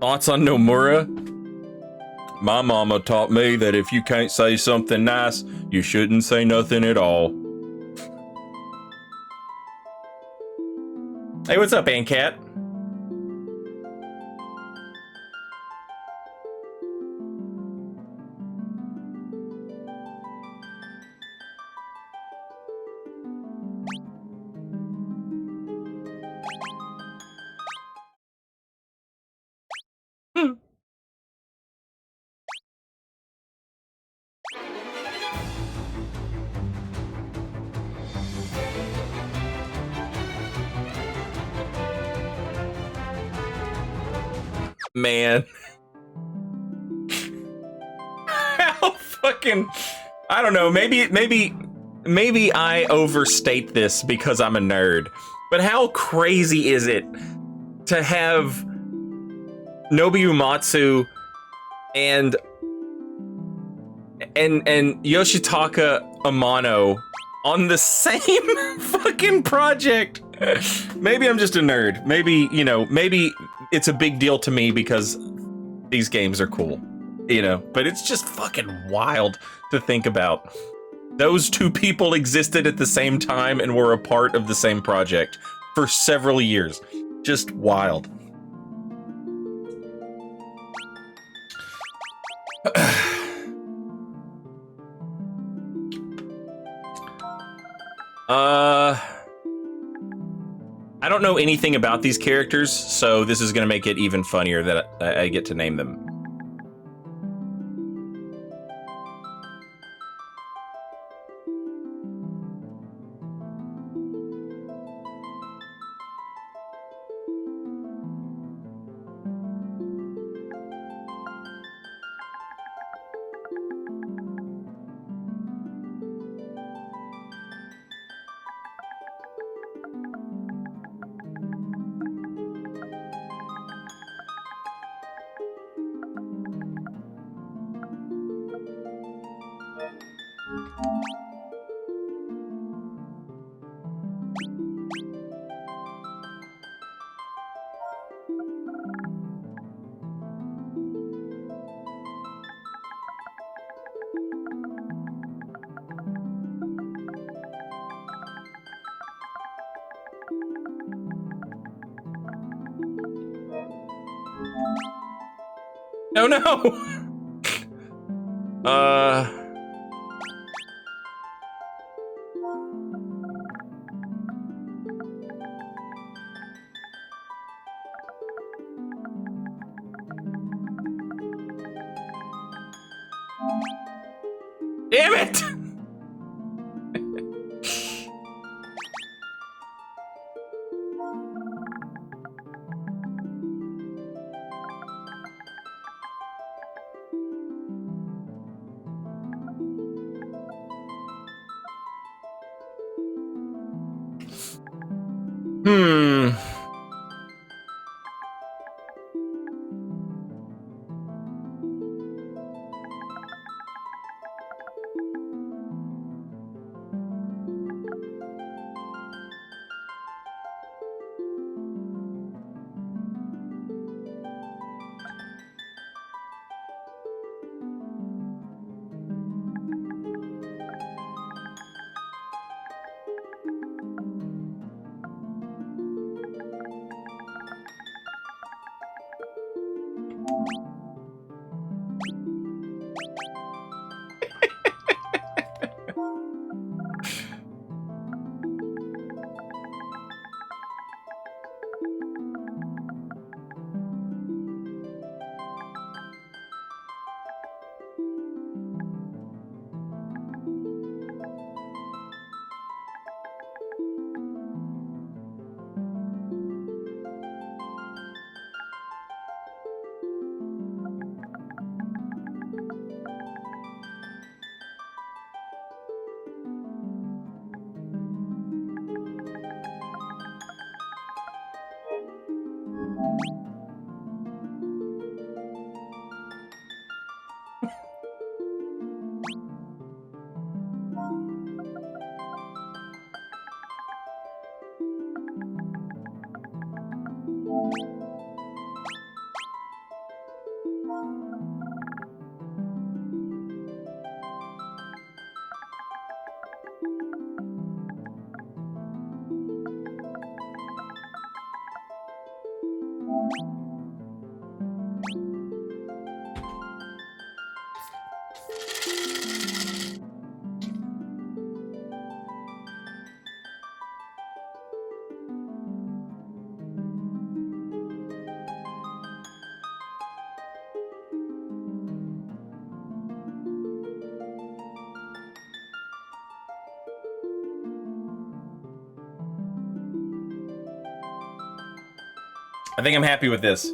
Thoughts on Nomura? My mama taught me that if you can't say something nice, you shouldn't say nothing at all. Hey, what's up, AnCat? Man. How fucking... I don't know, maybe I overstate this because I'm a nerd, but how crazy is it to have Nobumatsu and Yoshitaka Amano on the same fucking project? Maybe I'm just a nerd. Maybe, you know, maybe it's a big deal to me because these games are cool, you know, but it's just fucking wild to think about. Those two people existed at the same time and were a part of the same project for several years. Just wild. I don't know anything about these characters, so this is gonna make it even funnier that I get to name them. Oh no! Damn it! Hmm. I think I'm happy with this.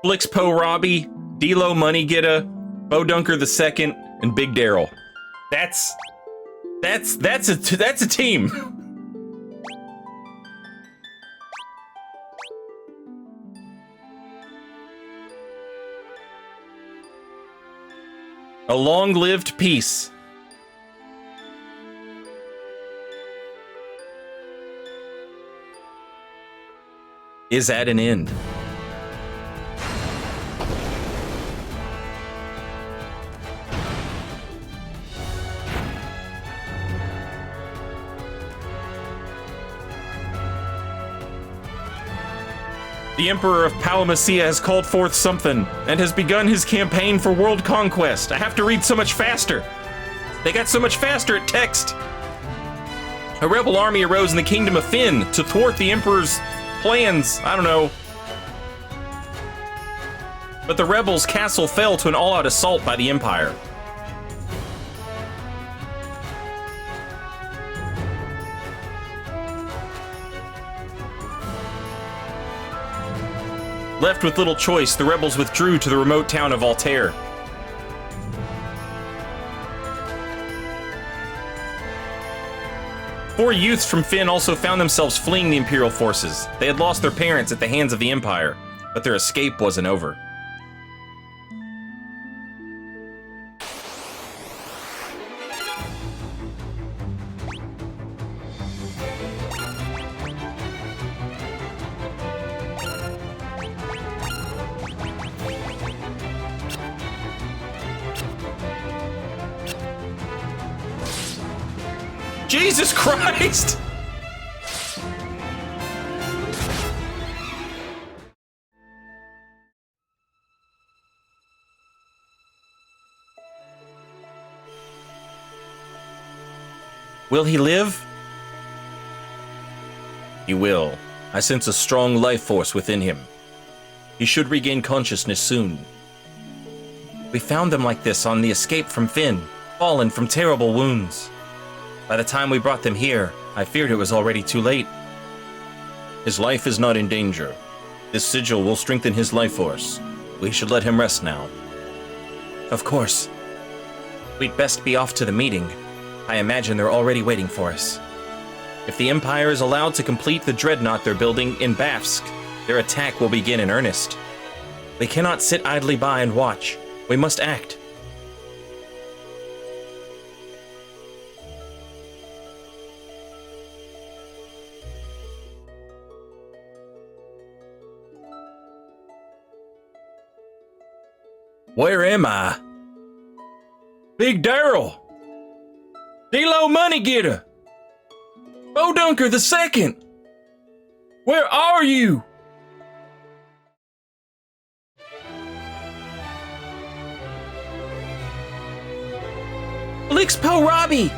Blixpo Robbie, D-Lo Moneygetter, Bo Dunker II, and Big Daryl. That's a team. A long-lived peace. Is at an end. The Emperor of Palamacia has called forth something, and has begun his campaign for world conquest. I have to read so much faster. They got so much faster at text. A rebel army arose in the kingdom of Fynn to thwart the Emperor's plans. I don't know. But the rebels' castle fell to an all-out assault by the Empire. Left with little choice, the rebels withdrew to the remote town of Altair. Four youths from Fynn also found themselves fleeing the Imperial forces. They had lost their parents at the hands of the Empire, but their escape wasn't over. Jesus Christ! Will he live? He will. I sense a strong life force within him. He should regain consciousness soon. We found them like this on the escape from Fynn, fallen from terrible wounds. By the time we brought them here, I feared it was already too late. His life is not in danger. This sigil will strengthen his life force. We should let him rest now. Of course. We'd best be off to the meeting. I imagine they're already waiting for us. If the Empire is allowed to complete the dreadnought they're building in Bafsk, their attack will begin in earnest. We cannot sit idly by and watch. We must act. Where am I? Big Daryl! D-Lo Moneygetter! Bo Dunker II! Where are you? Blixpo Robbie!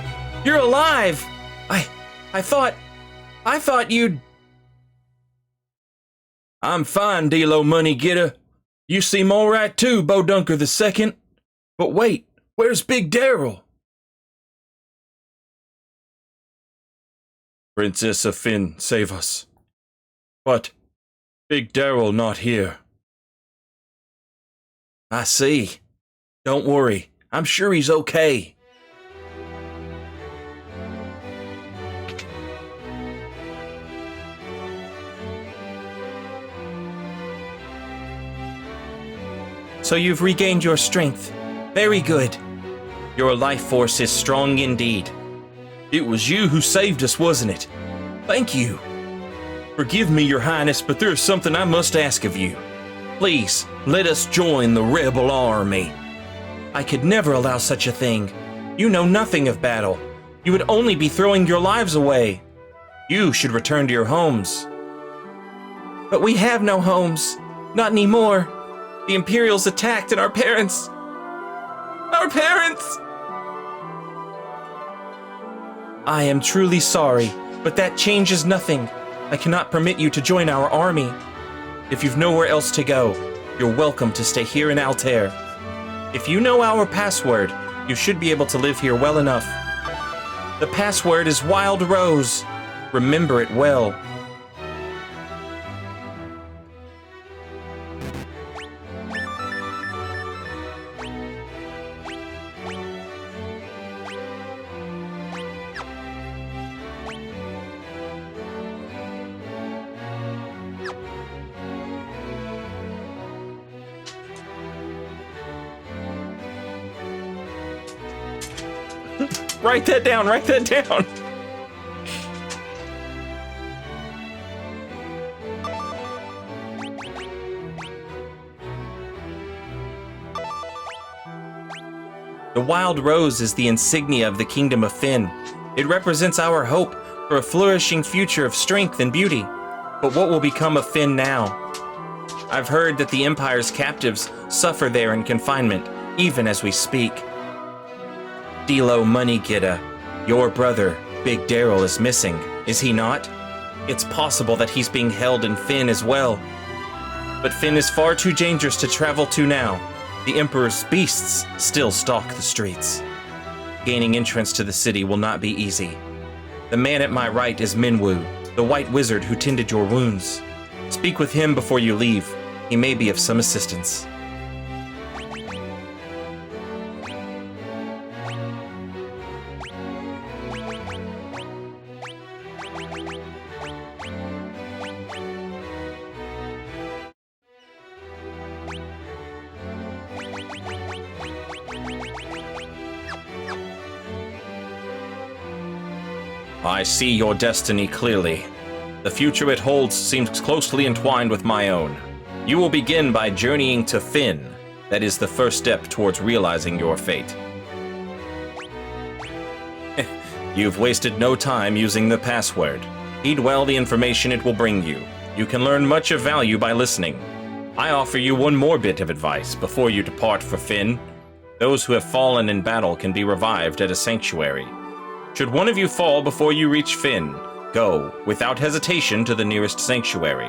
You're alive! I thought you'd... I'm fine, D-Lo Moneygetter. You seem all right too, Bo Dunker II. But wait, where's Big Daryl? Princess of Fynn, save us. But Big Daryl not here. I see. Don't worry, I'm sure he's okay. So you've regained your strength. Very good. Your life force is strong indeed. It was you who saved us, wasn't it? Thank you. Forgive me, Your Highness, but there's something I must ask of you. Please, let us join the rebel army. I could never allow such a thing. You know nothing of battle. You would only be throwing your lives away. You should return to your homes. But we have no homes. Not anymore. The Imperials attacked and our parents... Our parents! I am truly sorry, but that changes nothing. I cannot permit you to join our army. If you've nowhere else to go, you're welcome to stay here in Altair. If you know our password, you should be able to live here well enough. The password is Wild Rose. Remember it well. Write that down, write that down. The Wild Rose is the insignia of the Kingdom of Fynn. It represents our hope for a flourishing future of strength and beauty. But what will become of Fynn now? I've heard that the Empire's captives suffer there in confinement, even as we speak. Dilo Moneygetter, your brother, Big Daryl, is missing, is he not? It's possible that he's being held in Fynn as well. But Fynn is far too dangerous to travel to now. The Emperor's beasts still stalk the streets. Gaining entrance to the city will not be easy. The man at my right is Minwu, the white wizard who tended your wounds. Speak with him before you leave. He may be of some assistance. I see your destiny clearly. The future it holds seems closely entwined with my own. You will begin by journeying to Fynn. That is the first step towards realizing your fate. You've wasted no time using the password. Heed well the information it will bring you. You can learn much of value by listening. I offer you one more bit of advice before you depart for Fynn. Those who have fallen in battle can be revived at a sanctuary. Should one of you fall before you reach Fynn, go, without hesitation, to the nearest sanctuary.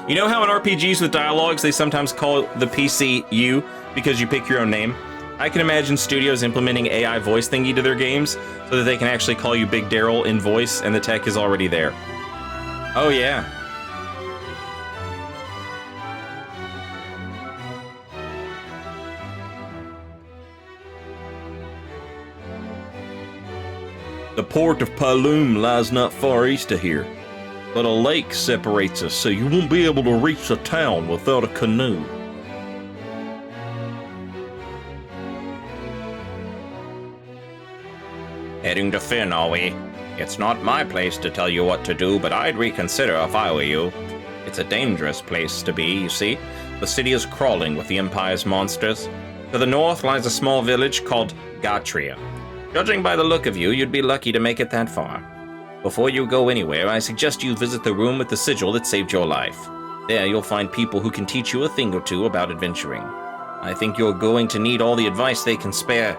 You know how in RPGs with dialogues they sometimes call the PC you because you pick your own name? I can imagine studios implementing AI voice thingy to their games so that they can actually call you Big Daryl in voice and the tech is already there. Oh yeah. The port of Pyloom lies not far east of here, but a lake separates us, so you won't be able to reach the town without a canoe. Heading to Fynn, are we? It's not my place to tell you what to do, but I'd reconsider if I were you. It's a dangerous place to be, you see. The city is crawling with the Empire's monsters. To the north lies a small village called Gatria. Judging by the look of you, you'd be lucky to make it that far. Before you go anywhere, I suggest you visit the room with the sigil that saved your life. There you'll find people who can teach you a thing or two about adventuring. I think you're going to need all the advice they can spare.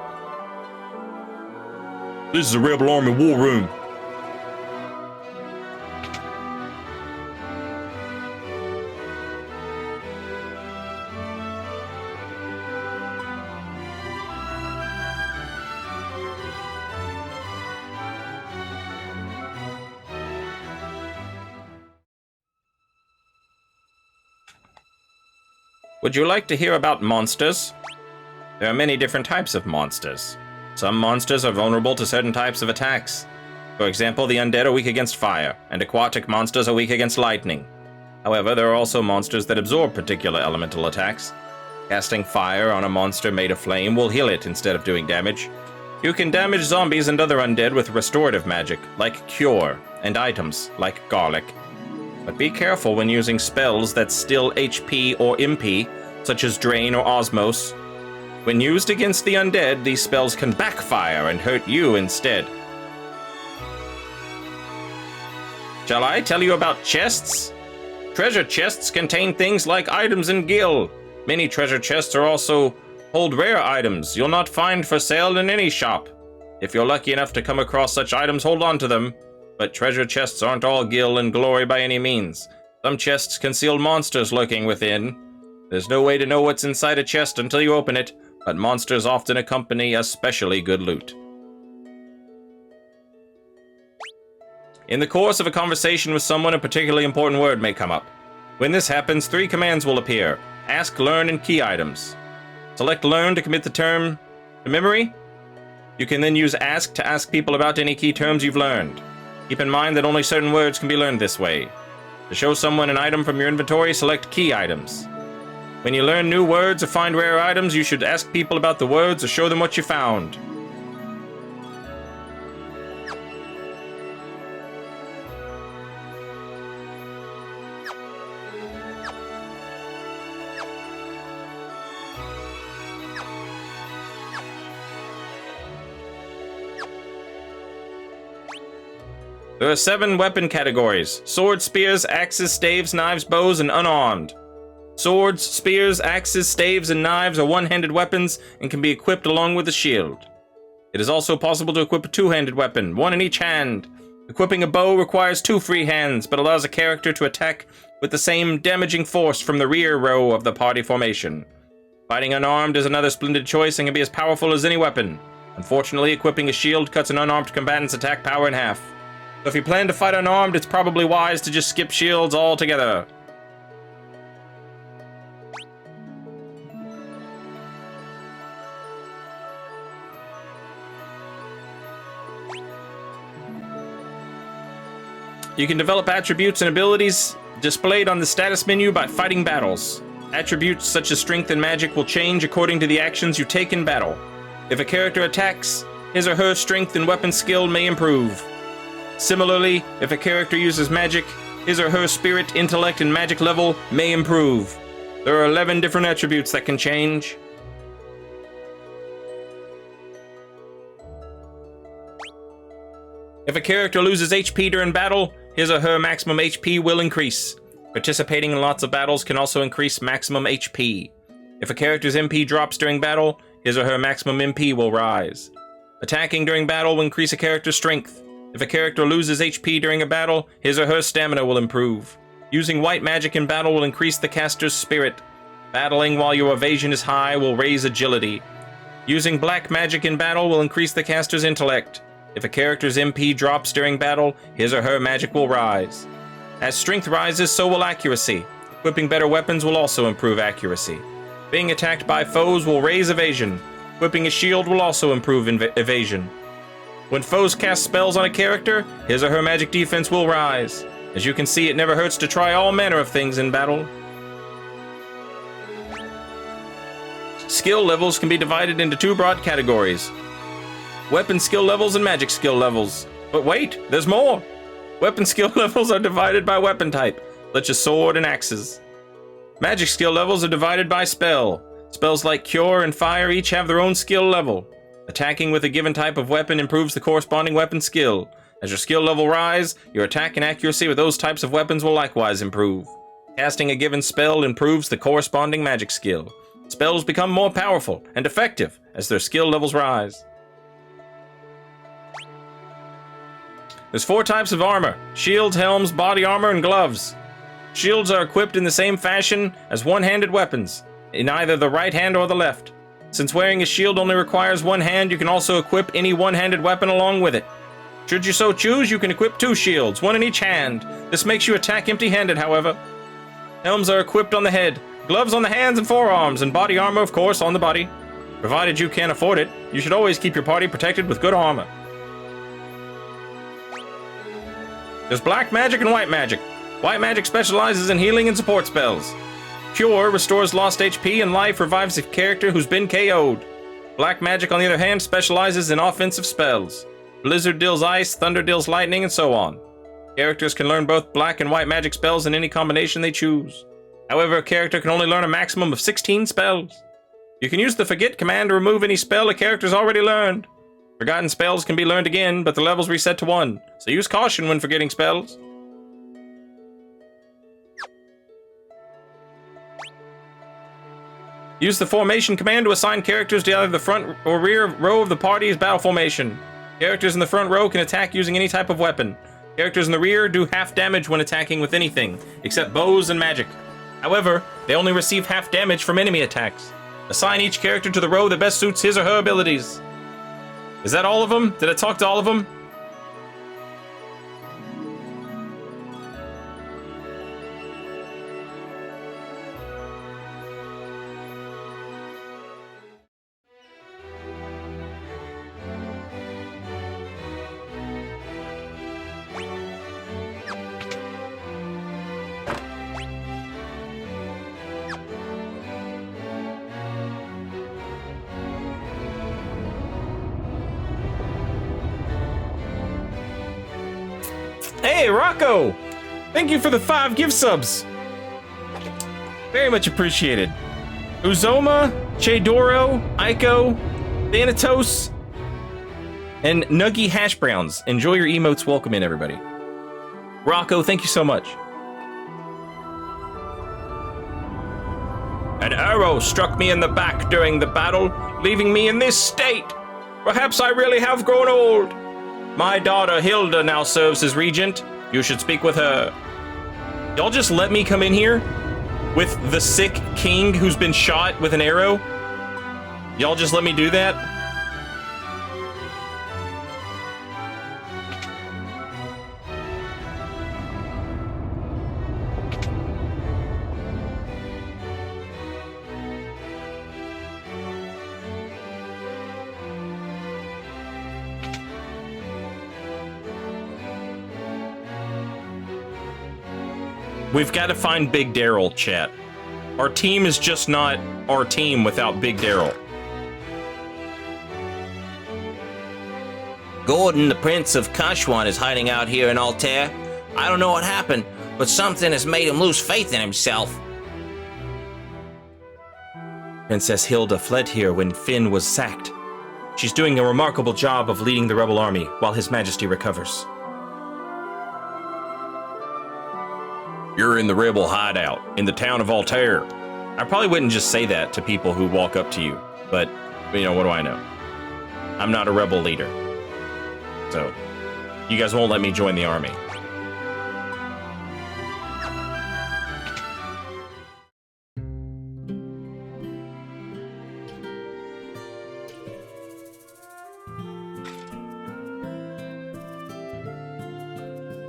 This is the Rebel Army War Room. Would you like to hear about monsters? There are many different types of monsters. Some monsters are vulnerable to certain types of attacks. For example, the undead are weak against fire, and aquatic monsters are weak against lightning. However, there are also monsters that absorb particular elemental attacks. Casting fire on a monster made of flame will heal it instead of doing damage. You can damage zombies and other undead with restorative magic, like Cure, and items, like Garlic. But be careful when using spells that still HP or MP, such as Drain or Osmos. When used against the undead, these spells can backfire and hurt you instead. Shall I tell you about chests? Treasure chests contain things like items and gil. Many treasure chests are also hold rare items you'll not find for sale in any shop. If you're lucky enough to come across such items, hold on to them. But treasure chests aren't all gil and glory by any means. Some chests conceal monsters lurking within. There's no way to know what's inside a chest until you open it, but monsters often accompany especially good loot. In the course of a conversation with someone, a particularly important word may come up. When this happens, 3 commands will appear: ask, learn, and key items. Select learn to commit the term to memory. You can then use ask to ask people about any key terms you've learned. Keep in mind that only certain words can be learned this way. To show someone an item from your inventory, select key items. When you learn new words or find rare items, you should ask people about the words or show them what you found. There are 7 weapon categories: swords, spears, axes, staves, knives, bows, and unarmed. Swords, spears, axes, staves, and knives are one-handed weapons and can be equipped along with a shield. It is also possible to equip a two-handed weapon, one in each hand. Equipping a bow requires 2 free hands, but allows a character to attack with the same damaging force from the rear row of the party formation. Fighting unarmed is another splendid choice and can be as powerful as any weapon. Unfortunately, equipping a shield cuts an unarmed combatant's attack power in half. So if you plan to fight unarmed, it's probably wise to just skip shields altogether. You can develop attributes and abilities displayed on the status menu by fighting battles. Attributes such as strength and magic will change according to the actions you take in battle. If a character attacks, his or her strength and weapon skill may improve. Similarly, if a character uses magic, his or her spirit, intellect, and magic level may improve. There are 11 different attributes that can change. If a character loses HP during battle, his or her maximum HP will increase. Participating in lots of battles can also increase maximum HP. If a character's MP drops during battle, his or her maximum MP will rise. Attacking during battle will increase a character's strength. If a character loses HP during a battle, his or her stamina will improve. Using white magic in battle will increase the caster's spirit. Battling while your evasion is high will raise agility. Using black magic in battle will increase the caster's intellect. If a character's MP drops during battle, his or her magic will rise. As strength rises, so will accuracy. Equipping better weapons will also improve accuracy. Being attacked by foes will raise evasion. Equipping a shield will also improve evasion. When foes cast spells on a character, his or her magic defense will rise. As you can see, it never hurts to try all manner of things in battle. Skill levels can be divided into 2 broad categories: weapon skill levels and magic skill levels. But wait, there's more! Weapon skill levels are divided by weapon type, such as sword and axes. Magic skill levels are divided by spell. Spells like Cure and Fire each have their own skill level. Attacking with a given type of weapon improves the corresponding weapon skill. As your skill level rise, your attack and accuracy with those types of weapons will likewise improve. Casting a given spell improves the corresponding magic skill. Spells become more powerful and effective as their skill levels rise. There's 4 types of armor: shields, helms, body armor, and gloves. Shields are equipped in the same fashion as one-handed weapons, in either the right hand or the left. Since wearing a shield only requires one hand, you can also equip any one-handed weapon along with it. Should you so choose, you can equip 2 shields, one in each hand. This makes you attack empty-handed, however. Helms are equipped on the head, gloves on the hands and forearms, and body armor, of course, on the body. Provided you can afford it, you should always keep your party protected with good armor. There's black magic and white magic. White magic specializes in healing and support spells. Cure restores lost HP and life revives a character who's been KO'd. Black magic, on the other hand, specializes in offensive spells. Blizzard deals ice, thunder deals lightning, and so on. Characters can learn both black and white magic spells in any combination they choose. However, a character can only learn a maximum of 16 spells. You can use the forget command to remove any spell a character's already learned. Forgotten spells can be learned again, but the levels reset to 1, so use caution when forgetting spells. Use the formation command to assign characters to either the front or rear row of the party's battle formation. Characters in the front row can attack using any type of weapon. Characters in the rear do half damage when attacking with anything, except bows and magic. However, they only receive half damage from enemy attacks. Assign each character to the row that best suits his or her abilities. Is that all of them? Did I talk to all of them? Hey, Rocco! Thank you for the 5 gift subs. Very much appreciated. Uzoma, Chedoro, Aiko, Thanatos, and Nuggy Hash Browns. Enjoy your emotes. Welcome in, everybody. Rocco, thank you so much. An arrow struck me in the back during the battle, leaving me in this state. Perhaps I really have grown old. My daughter Hilda now serves as regent. You should speak with her. Y'all just let me come in here with the sick king who's been shot with an arrow? Y'all just let me do that? We've got to find Big Daryl, chat. Our team is just not our team without Big Daryl. Gordon, the Prince of Kashwan, is hiding out here in Altair. I don't know what happened, but something has made him lose faith in himself. Princess Hilda fled here when Finn was sacked. She's doing a remarkable job of leading the rebel army while His Majesty recovers. You're in the rebel hideout in the town of Altair. I probably wouldn't just say that to people who walk up to you, but, you know, what do I know? I'm not a rebel leader. So, you guys won't let me join the army.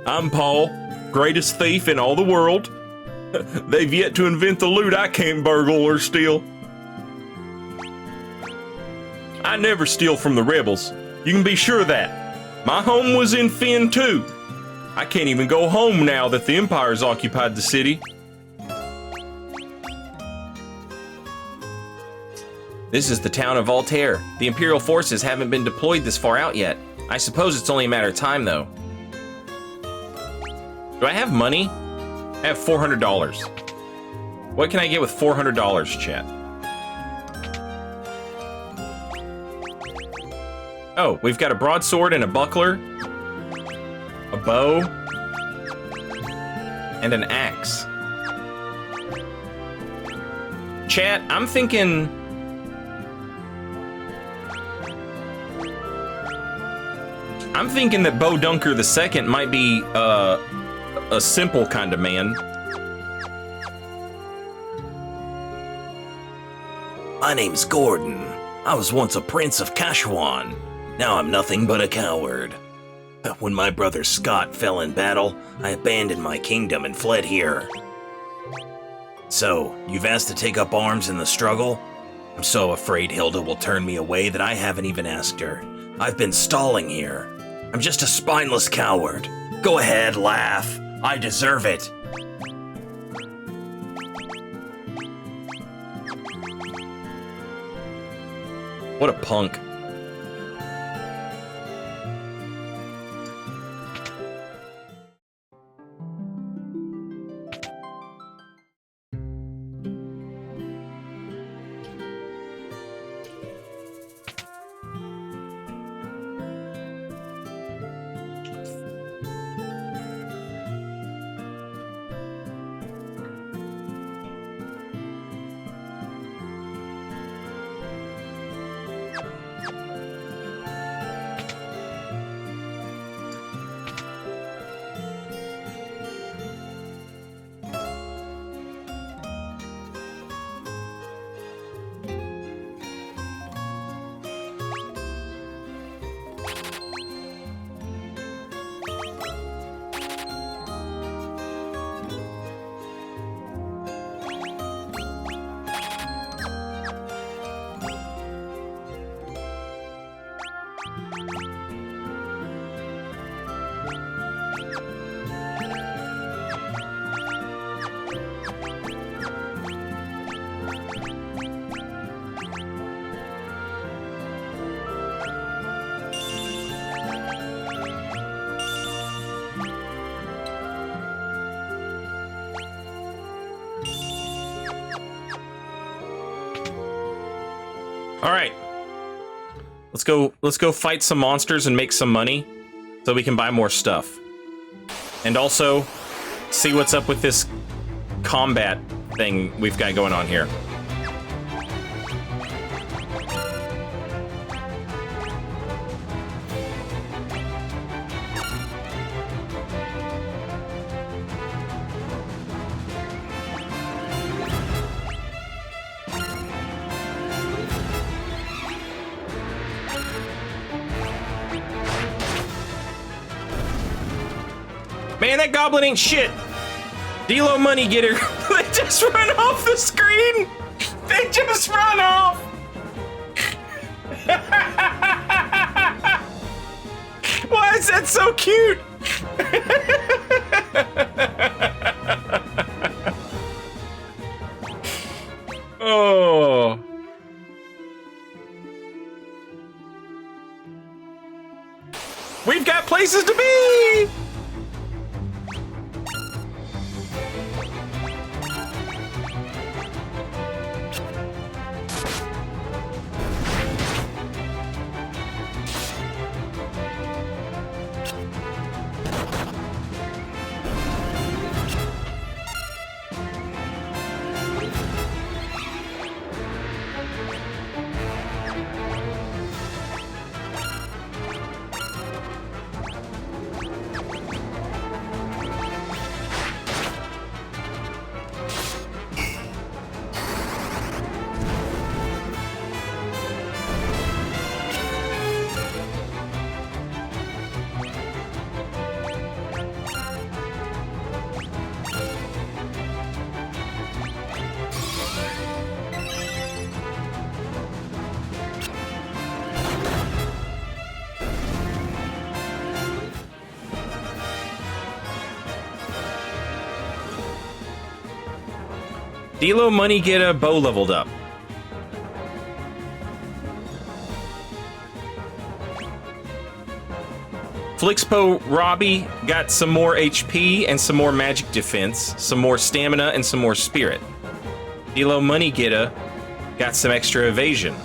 I'm Paul, greatest thief in all the world. They've yet to invent the loot I can't burgle or steal. I never steal from the rebels. You can be sure of that. My home was in Finn too. I can't even go home now that the Empire's occupied the city. This is the town of Altair. The Imperial forces haven't been deployed this far out yet. I suppose it's only a matter of time, though. Do I have money? I have $400. What can I get with $400, chat? Oh, we've got a broadsword and a buckler, a bow, and an axe. Chat, I'm thinking... that Bo Dunker II might be, a simple kind of man. My name's Gordon. I was once a prince of Kashwan. Now I'm nothing but a coward. When my brother Scott fell in battle, I abandoned my kingdom and fled here. So, you've asked to take up arms in the struggle? I'm so afraid Hilda will turn me away that I haven't even asked her. I've been stalling here. I'm just a spineless coward. Go ahead, laugh. I deserve it. What a punk. All right. Let's go fight some monsters and make some money so we can buy more stuff. And also see what's up with this combat thing we've got going on here. Man, that goblin ain't shit. Delo money getter. They just run off the screen. They just run off. Why is that so cute? Oh. We've got places to be. Delo money get a bow leveled up. Flixpo Robbie got some more HP and some more magic defense, some more stamina and some more spirit. Delo money getter got some extra evasion.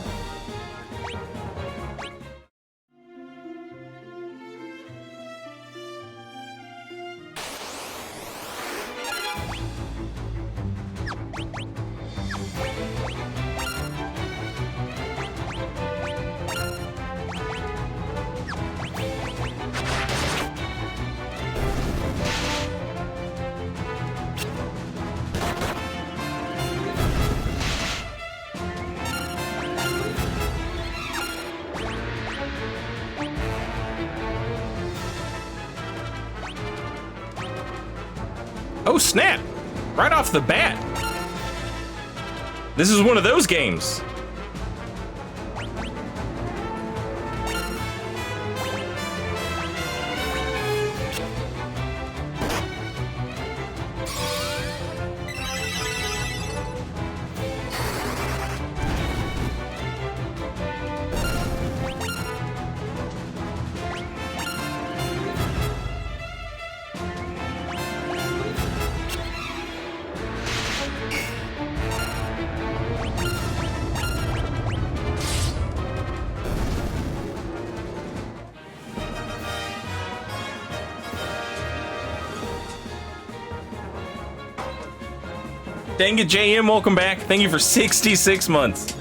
Oh snap! Right off the bat. This is one of those games. Dang it, JM, welcome back. Thank you for 66 months.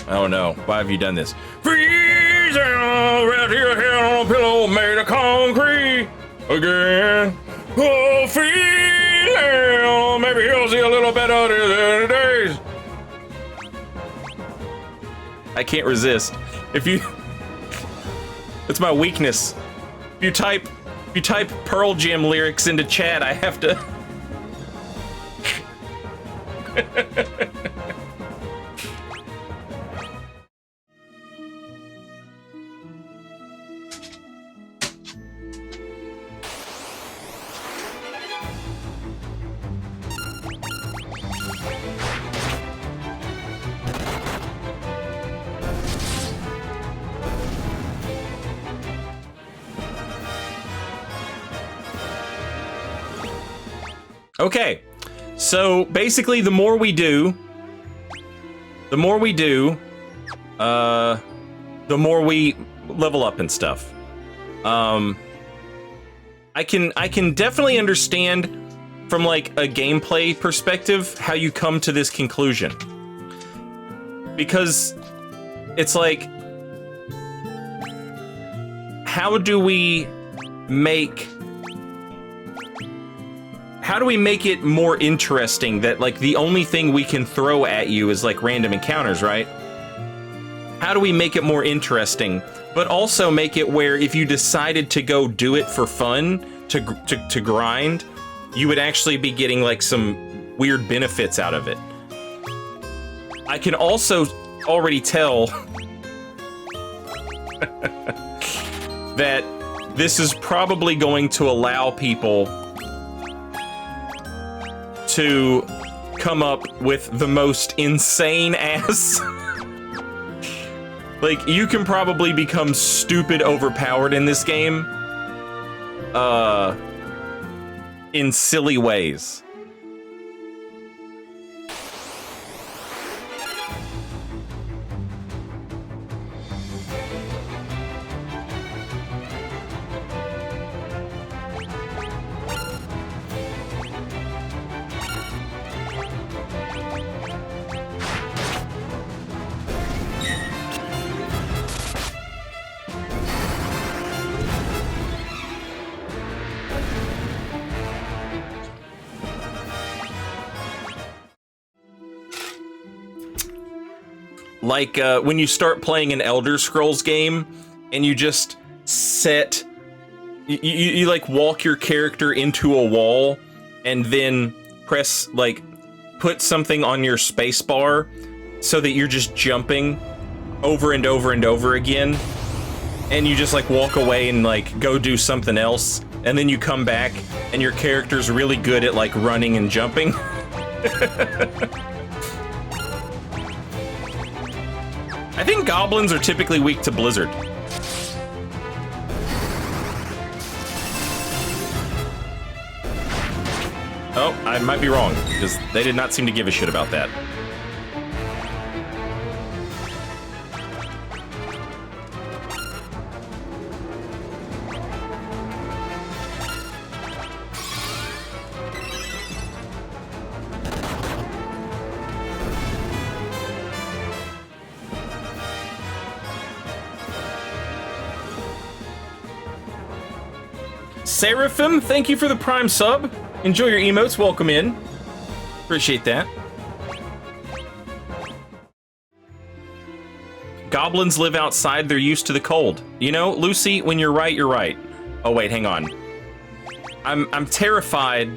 Oh no, why have you done this? Freezing right here, head on a pillow made of concrete again. Oh, feeling maybe he'll see a little better than days. I can't resist. If you, it's my weakness. If you type Pearl Jam lyrics into chat, I have to. Okay, so basically the more we do, the more we level up and stuff. I can definitely understand from like a gameplay perspective how you come to this conclusion. Because it's like, how do we make it more interesting that like the only thing we can throw at you is like random encounters, right? How do we make it more interesting, but also make it where if you decided to go do it for fun, to grind, you would actually be getting like some weird benefits out of it. I can also already tell that this is probably going to allow people to come up with the most insane ass. Like, you can probably become stupid overpowered in this game. In silly ways. Like when you start playing an Elder Scrolls game and you just set, you like walk your character into a wall and then press like put something on your space bar so that you're just jumping over and over and over again, and you just like walk away and like go do something else, and then you come back and your character's really good at like running and jumping. I think goblins are typically weak to Blizzard. Oh, I might be wrong, because they did not seem to give a shit about that. Seraphim, thank you for the Prime sub. Enjoy your emotes, welcome in. Appreciate that. Goblins live outside, they're used to the cold. You know, Lucy, when you're right, you're right. Oh wait, hang on. I'm terrified.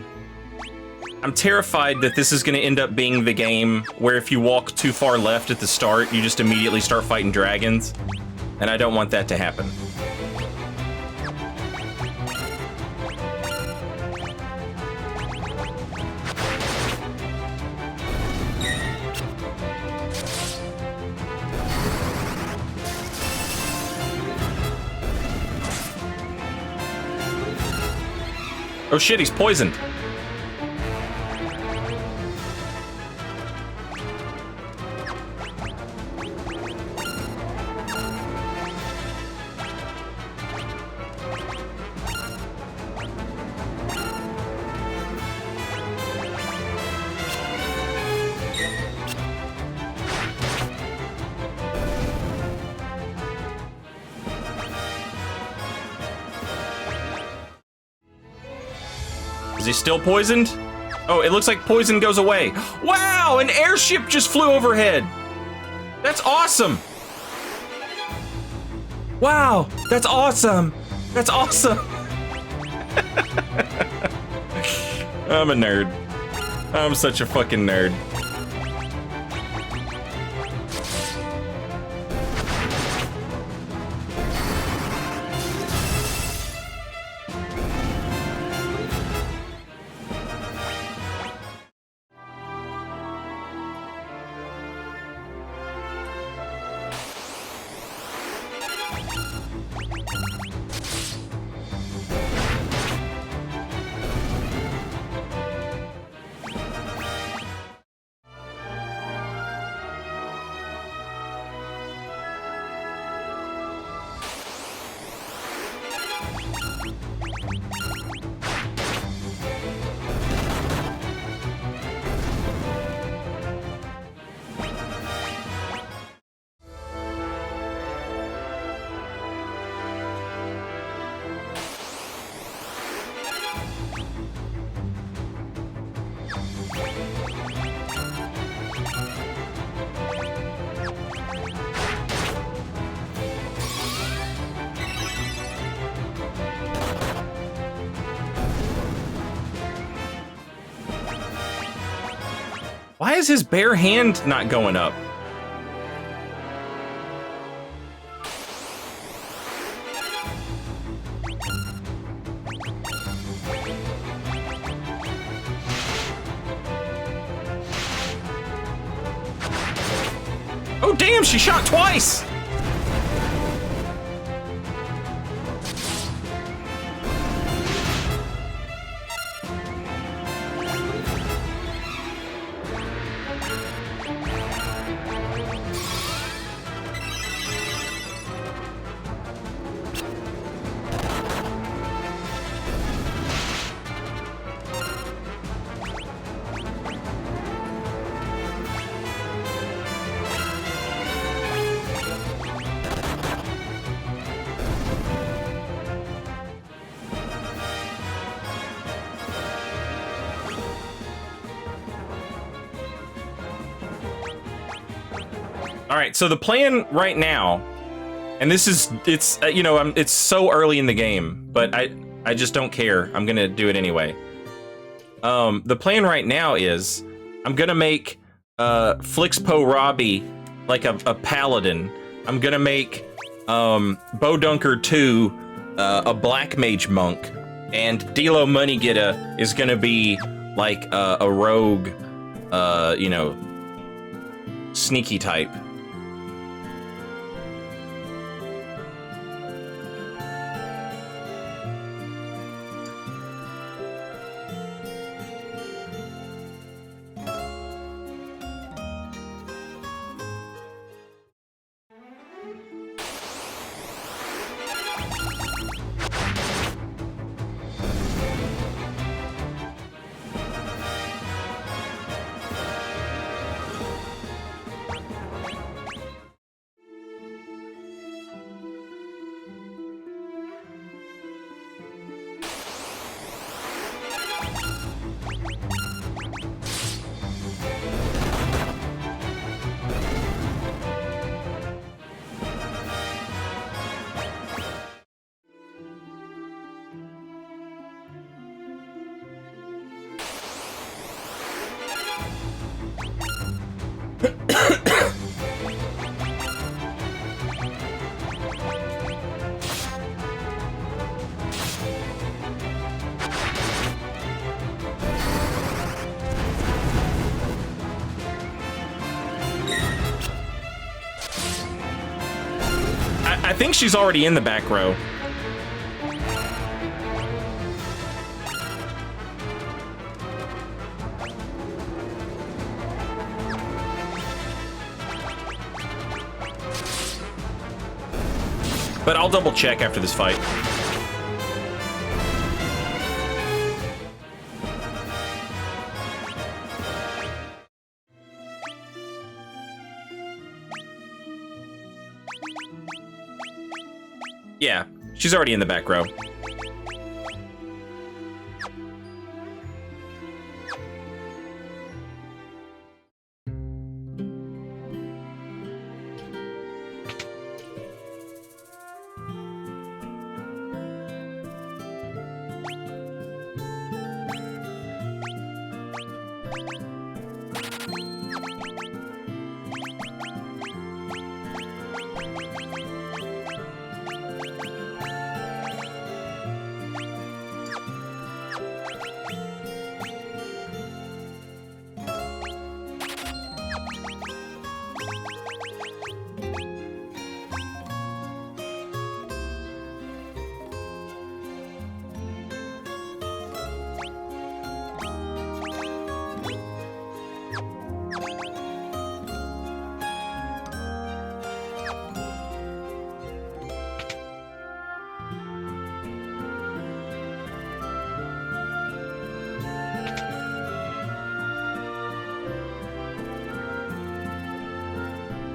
I'm terrified that this is gonna end up being the game where if you walk too far left at the start, you just immediately start fighting dragons. And I don't want that to happen. Oh shit, he's poisoned. Is he still poisoned? Oh, it looks like poison goes away. Wow, an airship just flew overhead. That's awesome. Wow, that's awesome. That's awesome. I'm a nerd. I'm such a fucking nerd. Why is his bare hand not going up? Oh damn, she shot twice! All right, so the plan right now, and this is, it's, you know, it's so early in the game, but I just don't care. I'm gonna do it anyway. The plan right now is I'm gonna make Flixpo Robbie like a paladin. I'm gonna make Bowdunker 2 a black mage monk, and Dilo Moneygitta is gonna be like a rogue, you know, sneaky type. I think she's already in the back row. But I'll double check after this fight. Yeah, she's already in the back row.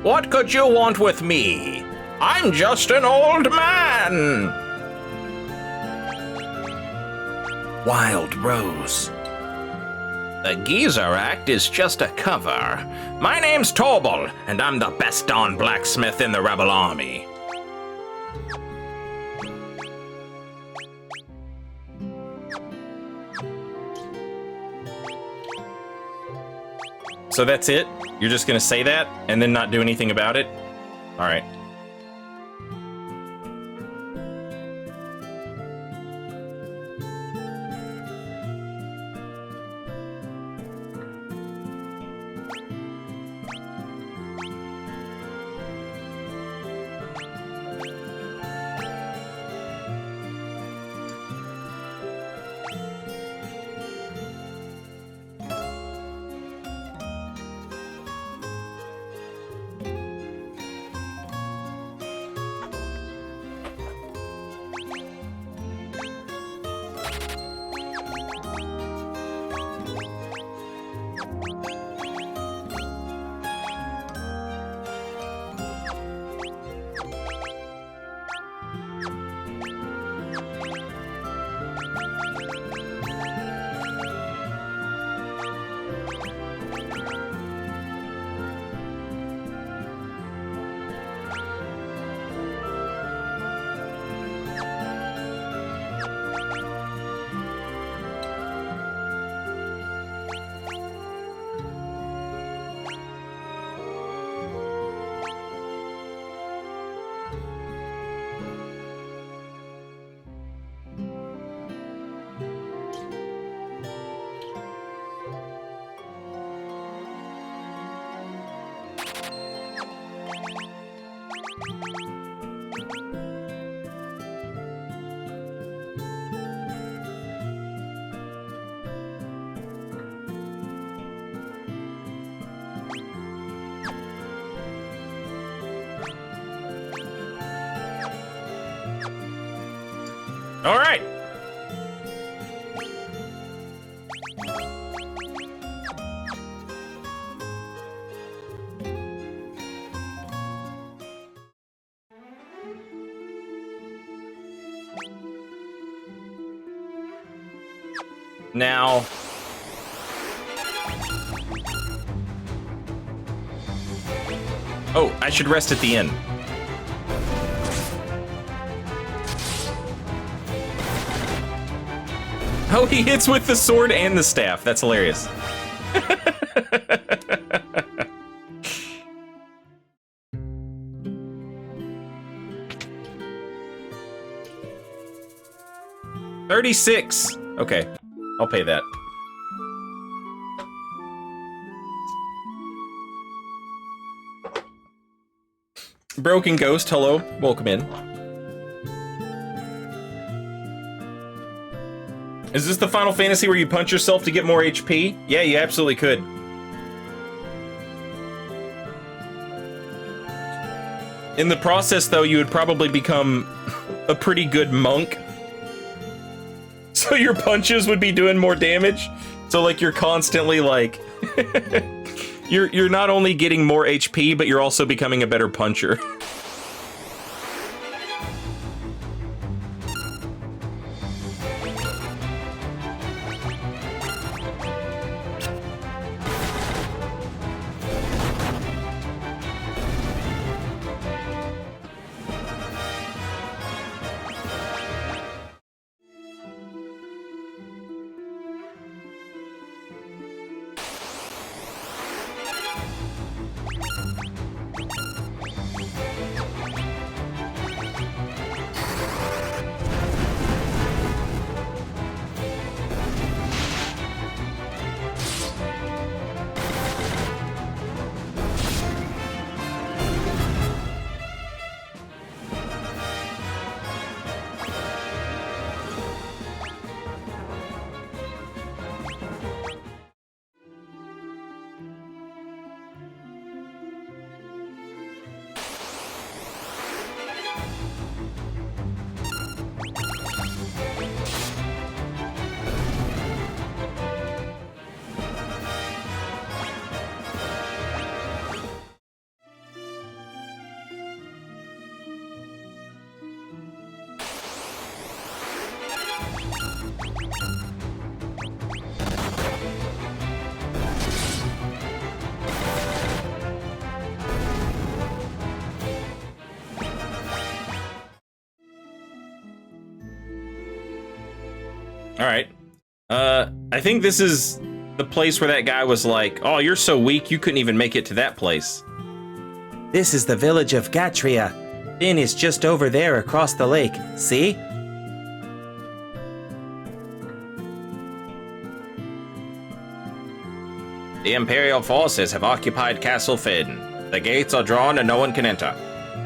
What could you want with me? I'm just an old man. Wild Rose. The Geezer Act is just a cover. My name's Torble, and I'm the best darn blacksmith in the rebel army. So that's it? You're just gonna say that and then not do anything about it? All right. All right. Now, oh, I should rest at the inn. Oh, he hits with the sword and the staff. That's hilarious. $36. Okay, I'll pay that. Broken Ghost, hello. Welcome in. Is this the Final Fantasy where you punch yourself to get more HP? Yeah, you absolutely could. In the process, though, you would probably become a pretty good monk. So your punches would be doing more damage. So, like, you're constantly, like... you're not only getting more HP, but you're also becoming a better puncher. All right. I think this is the place where that guy was like, "Oh, you're so weak, you couldn't even make it to that place." This is the village of Gatria. Finn is just over there across the lake. See? The Imperial forces have occupied Castle Finn. The gates are drawn and no one can enter.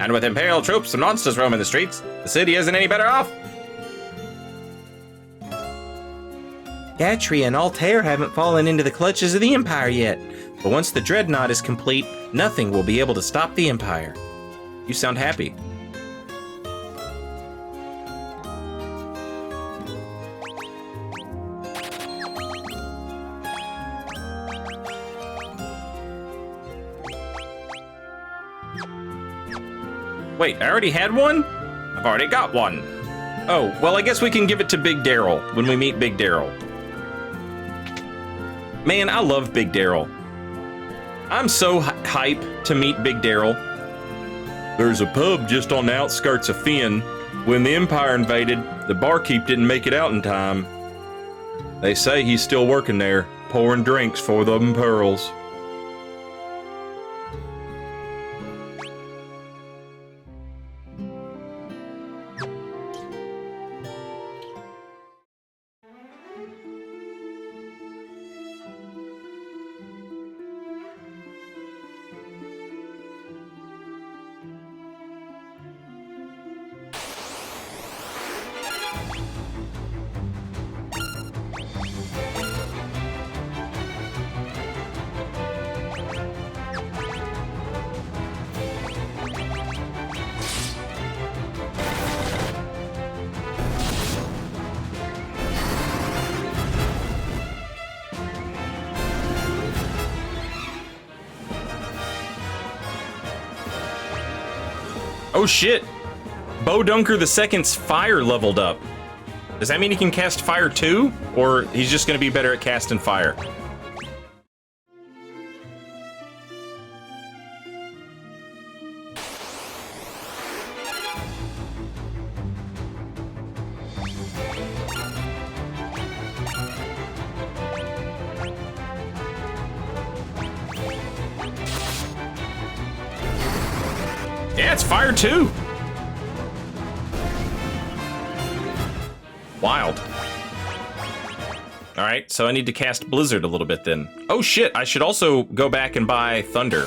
And with Imperial troops and monsters roaming the streets, the city isn't any better off. Gatria and Altair haven't fallen into the clutches of the Empire yet. But once the Dreadnought is complete, nothing will be able to stop the Empire. You sound happy. Wait, I already had one? I've already got one. Oh, well, I guess we can give it to Big Daryl when we meet Big Daryl. Man, I love Big Daryl. I'm so hype to meet Big Daryl. There's a pub just on the outskirts of Finn. When the Empire invaded, the barkeep didn't make it out in time. They say he's still working there, pouring drinks for them pearls. Oh shit! Bodunker II's fire leveled up. Does that mean he can cast fire too? Or he's just gonna be better at casting fire? Yeah, it's fire too. Wild. All right, so I need to cast Blizzard a little bit then. Oh shit, I should also go back and buy Thunder.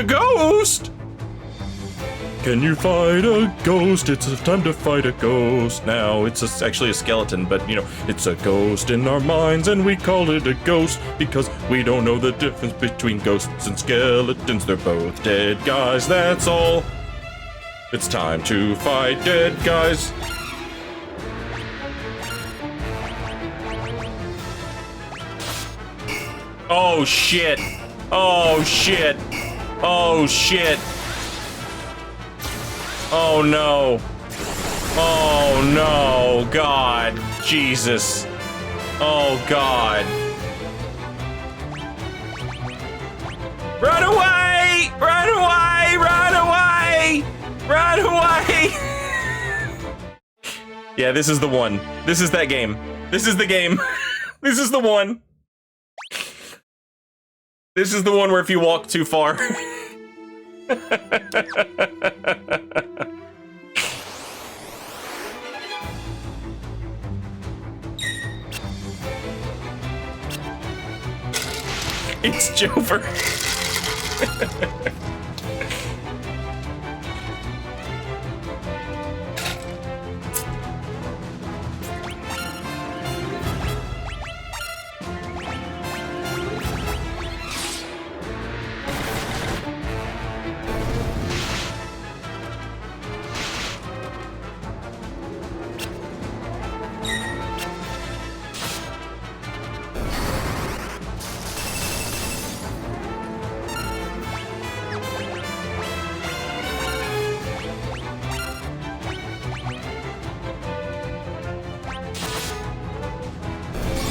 Ghost! Can you fight a ghost? It's time to fight a ghost now. It's actually a skeleton, but you know, it's a ghost in our minds and we call it a ghost because we don't know the difference between ghosts and skeletons. They're both dead guys, that's all. It's time to fight dead guys. Oh shit! Oh shit! Oh shit! Oh no! Oh no! God! Jesus! Oh God! Run away! Run away! Run away! Run away! Yeah, this is the one. This is that game. This is the game. This is the one. This is the one where if you walk too far. It's Jover.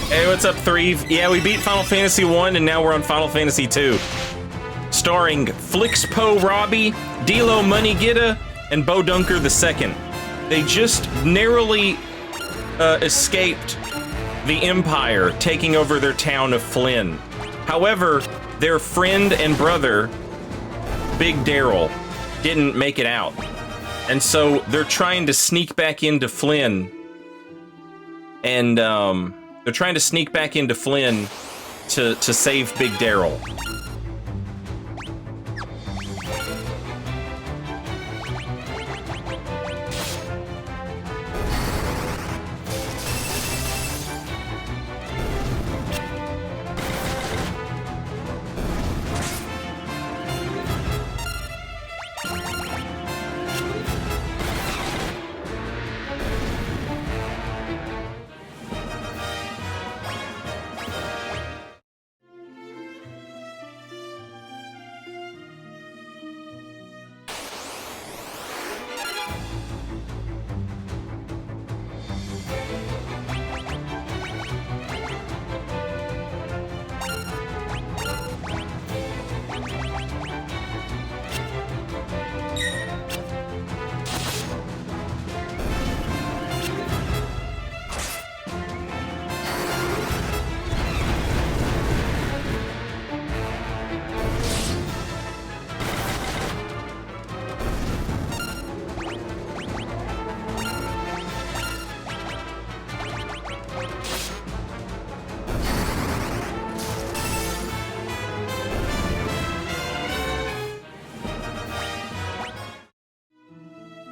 Hey, what's up, Three? Yeah, we beat Final Fantasy 1 and now we're on Final Fantasy 2. Starring Flixpo Robbie, Dilo Moneygitta, and Bodunker II. They just narrowly escaped the Empire taking over their town of Flynn. However, their friend and brother, Big Daryl, didn't make it out. And so they're trying to sneak back into Flynn. And they're trying to sneak back into Flynn to save Big Daryl.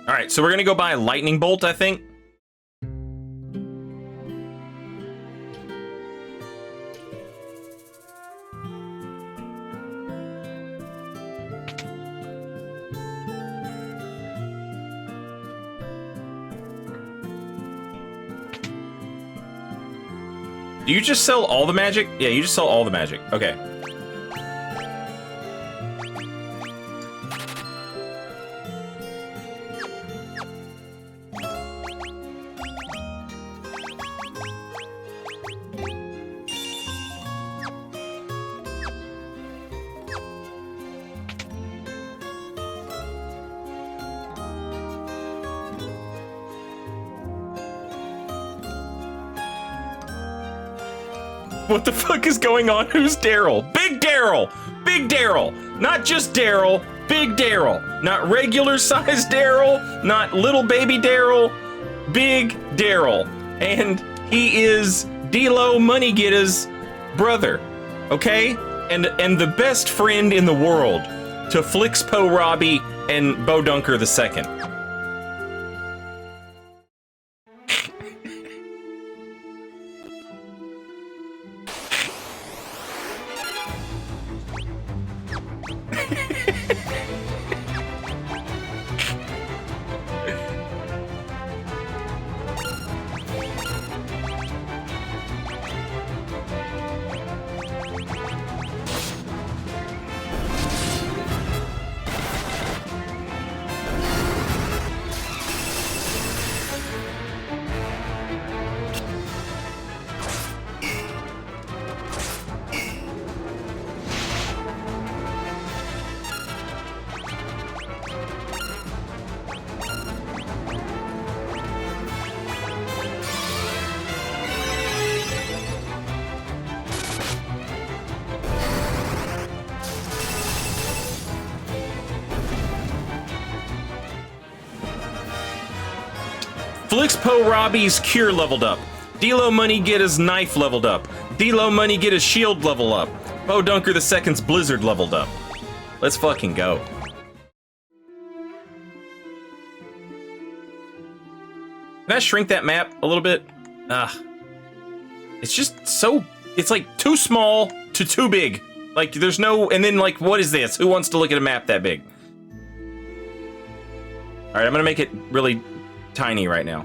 All right, so we're gonna go buy a lightning bolt, I think. Do you just sell all the magic? Yeah, you just sell all the magic. Okay. What the fuck is going on? Who's Daryl? Big Daryl! Big Daryl! Not just Daryl, Big Daryl. Not regular size Daryl, not little baby Daryl, Big Daryl. And he is D-Lo Moneygetta's brother, okay? And the best friend in the world to Flixpo Robbie and Bo Dunker II. Flixpo Robbie's cure leveled up. D-Lo Moneygetta's knife leveled up. D-Lo Moneygetta's shield level up. Bo Dunker II's blizzard leveled up. Let's fucking go. Can I shrink that map a little bit? It's just so... It's like too small to too big. Like there's no... And then like, what is this? Who wants to look at a map that big? All right, I'm gonna make it really tiny right now.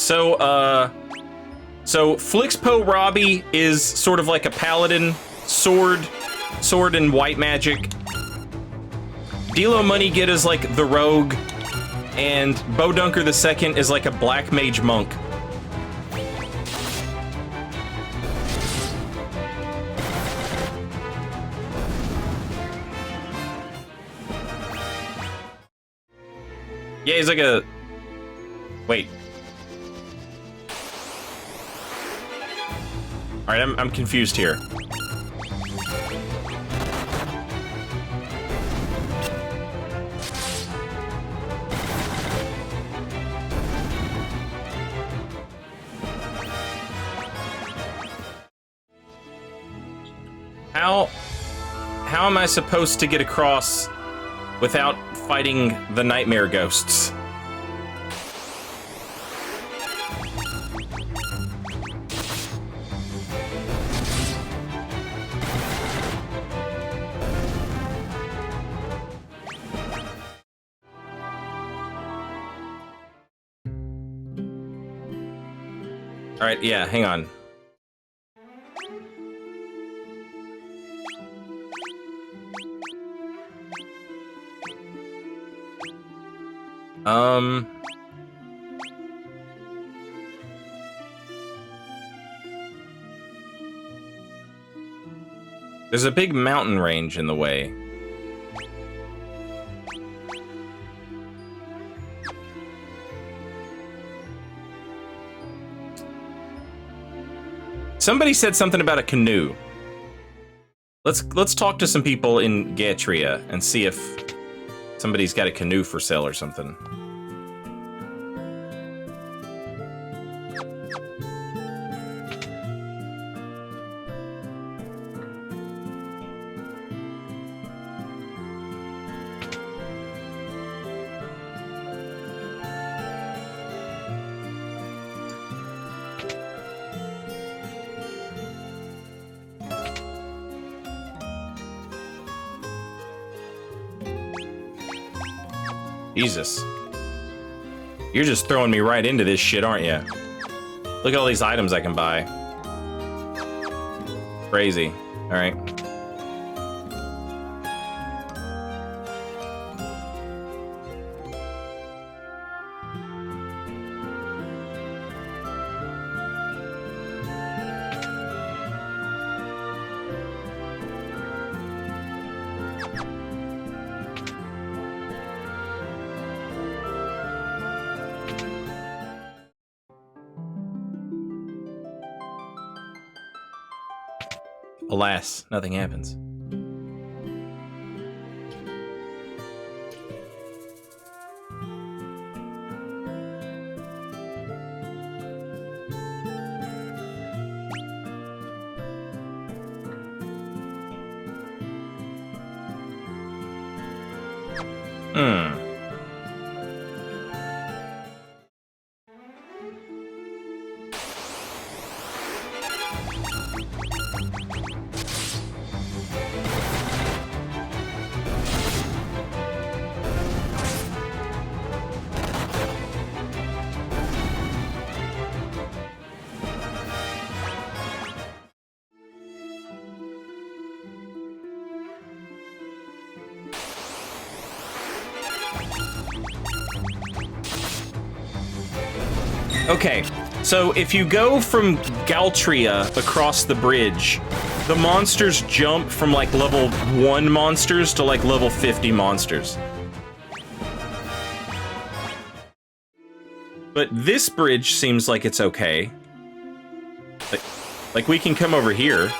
So Flixpo Robbie is sort of like a paladin, sword and white magic. Dilo Moneygit is like the rogue, and Bowdunker II is like a black mage monk. Yeah, he's like a... Wait. Alright, I'm confused here. How am I supposed to get across without fighting the nightmare ghosts? All right, yeah, hang on. There's a big mountain range in the way. Somebody said something about a canoe. Let's talk to some people in Gatria and see if somebody's got a canoe for sale or something. Jesus. You're just throwing me right into this shit, aren't you? Look at all these items I can buy. Crazy. Alright. Alas, nothing happens. Okay, so if you go from Galtria across the bridge, the monsters jump from like level 1 monsters to like level 50 monsters. But this bridge seems like it's okay. Like we can come over here.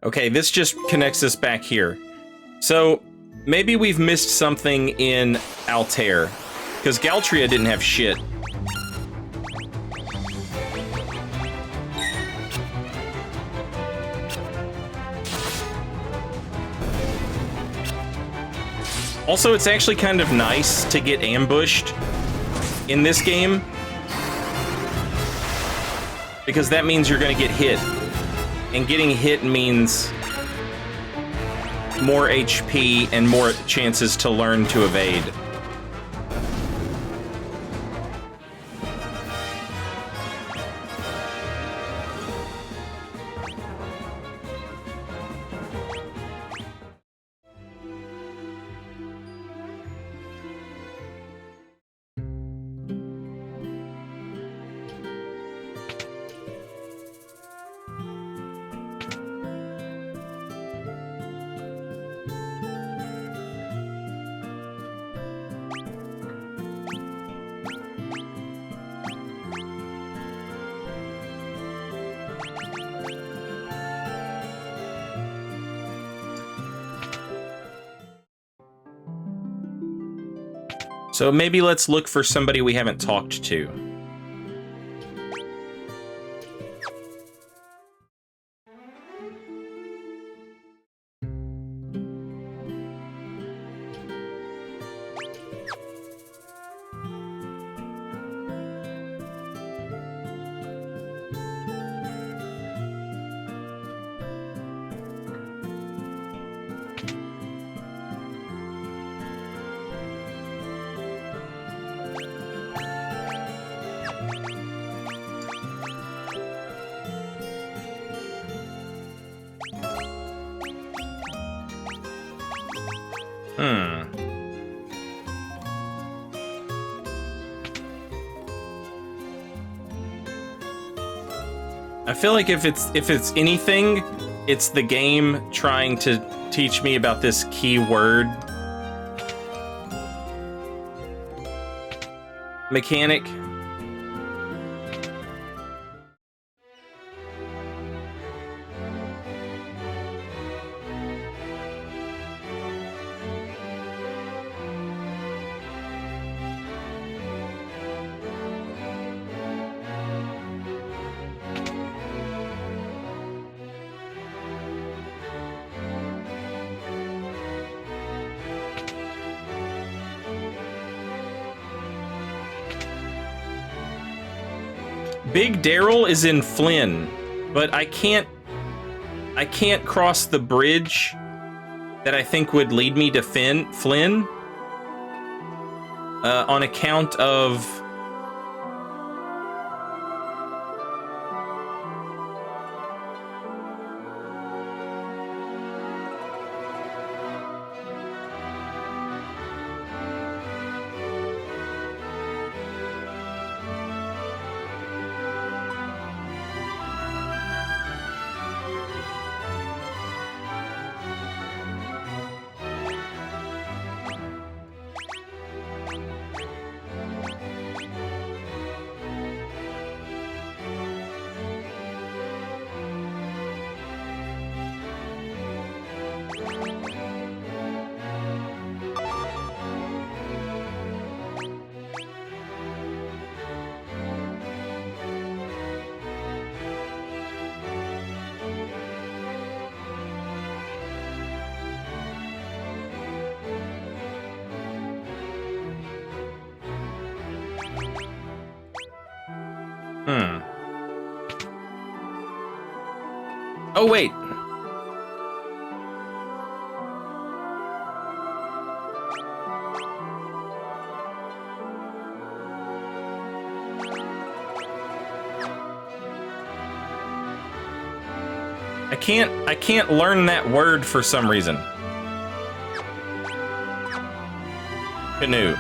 Okay, this just connects us back here. So, maybe we've missed something in Altair. Because Galtria didn't have shit. Also, it's actually kind of nice to get ambushed in this game. Because that means you're gonna get hit. And getting hit means more HP and more chances to learn to evade. So maybe let's look for somebody we haven't talked to. I feel like if it's anything, it's the game trying to teach me about this key word mechanic. Big Daryl is in Flynn, but I can't cross the bridge that I think would lead me to Flynn on account of Oh, wait. I can't learn that word for some reason. Canoe.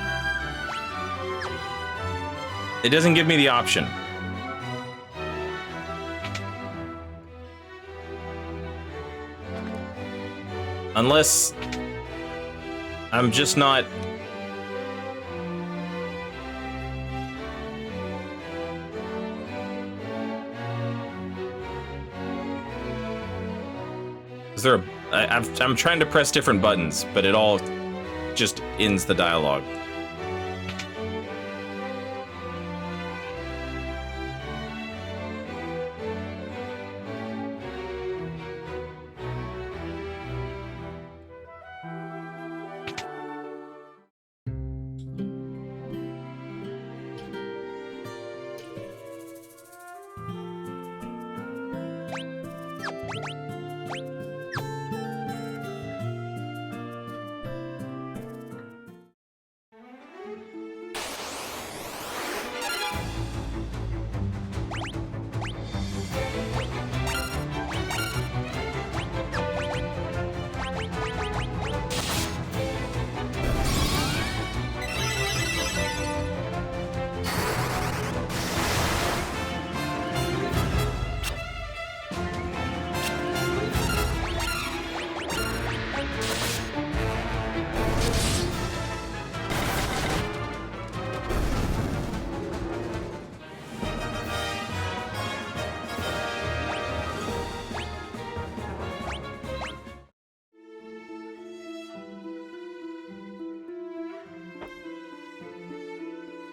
It doesn't give me the option. Unless I'm just not... Is there I'm trying to press different buttons, but it all just ends the dialogue.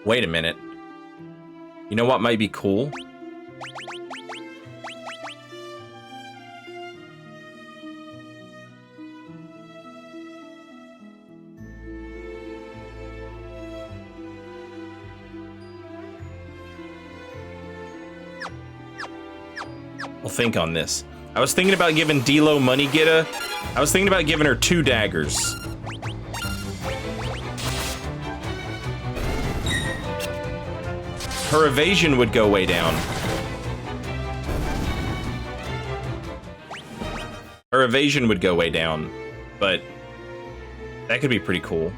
Wait a minute. You know what might be cool? I'll think on this. I was thinking about giving D-Lo Money Getter. I was thinking about giving her 2 daggers. Her evasion would go way down. Her evasion would go way down, but that could be pretty cool.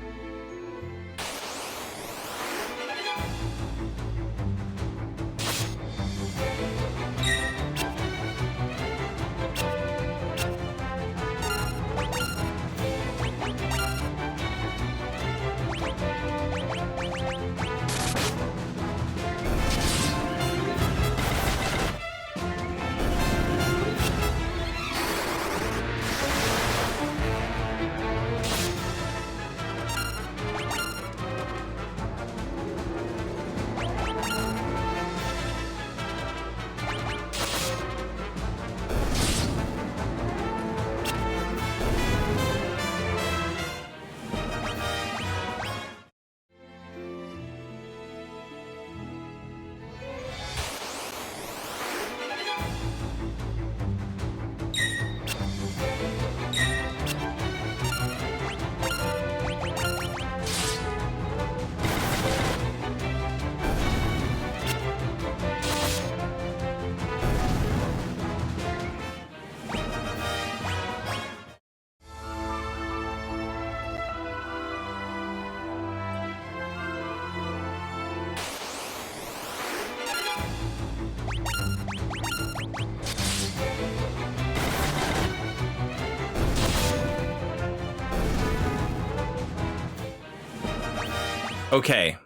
Okay.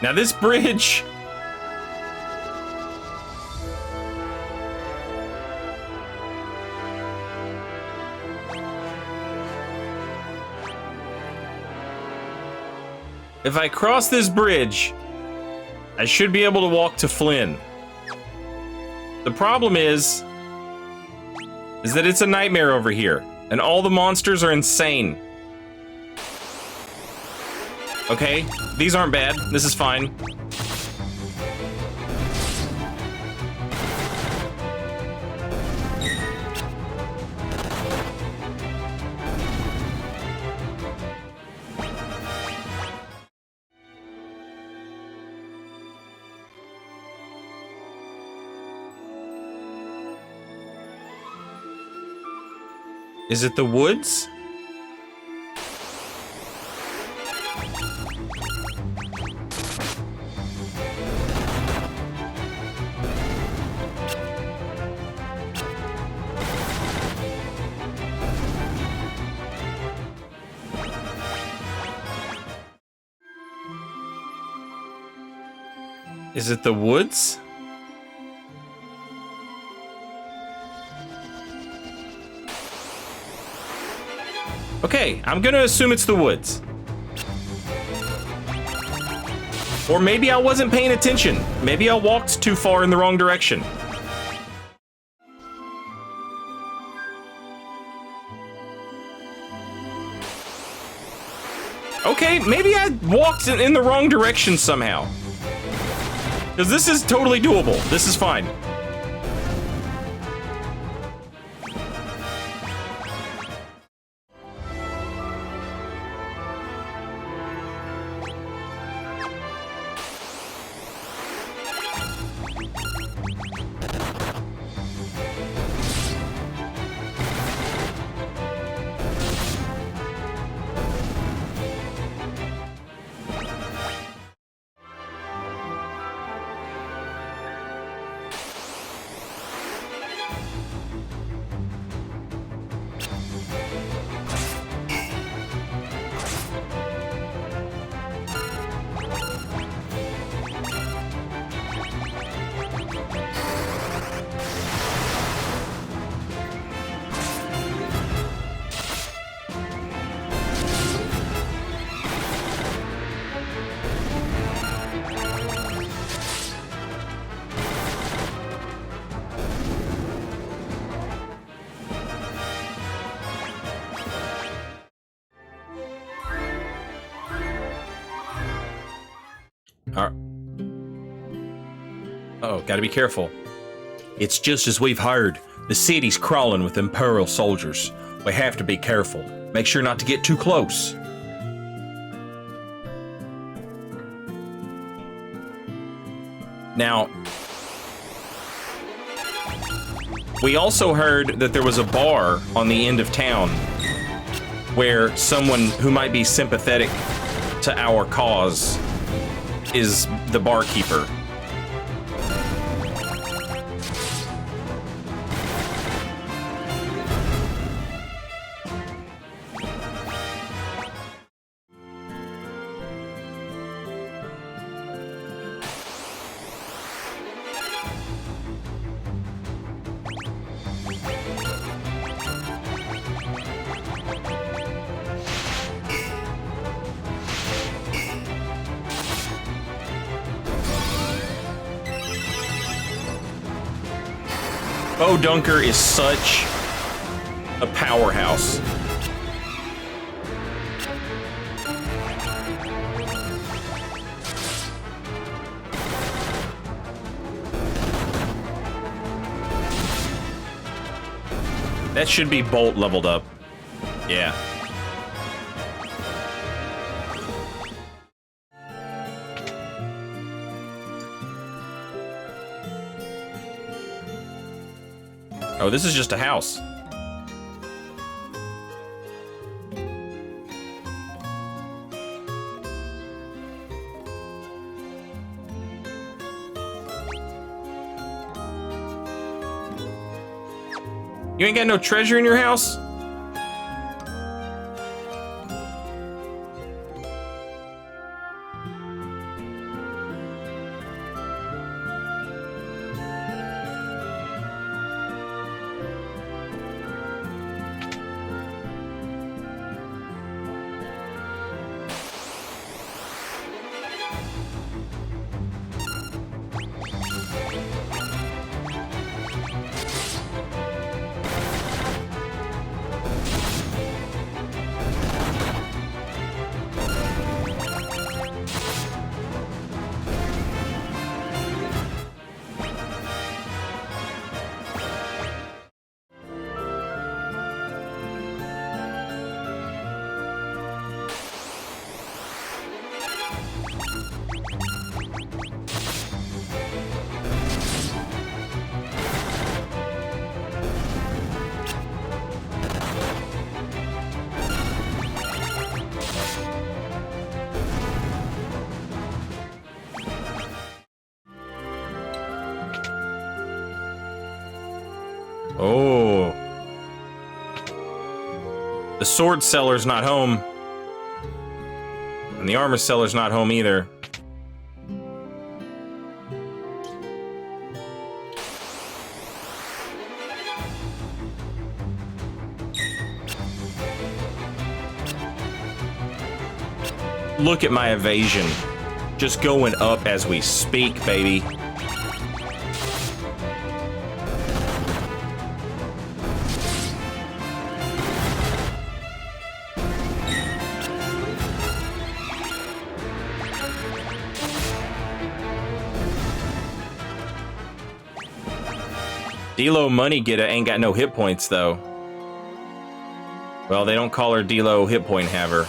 Now this bridge... If I cross this bridge, I should be able to walk to Flynn. The problem is that it's a nightmare over here, and all the monsters are insane. Okay, these aren't bad. This is fine. Is it the woods? Is it the woods? Okay, I'm gonna assume it's the woods. Or maybe I wasn't paying attention. Maybe I walked too far in the wrong direction. Okay, maybe I walked in the wrong direction somehow. Because this is totally doable. This is fine. Oh, gotta be careful. It's just as we've heard. The city's crawling with Imperial soldiers. We have to be careful. Make sure not to get too close. Now, we also heard that there was a bar on the end of town where someone who might be sympathetic to our cause is the barkeeper. Bo Dunker is such a powerhouse. That should be Bolt leveled up. Yeah. Oh, this is just a house. You ain't got no treasure in your house? Oh. The sword seller's not home. And the armor seller's not home either. Look at my evasion. Just going up as we speak, baby. D-Lo Money Getter ain't got no hit points, though. Well, they don't call her D-Lo Hit Point Haver.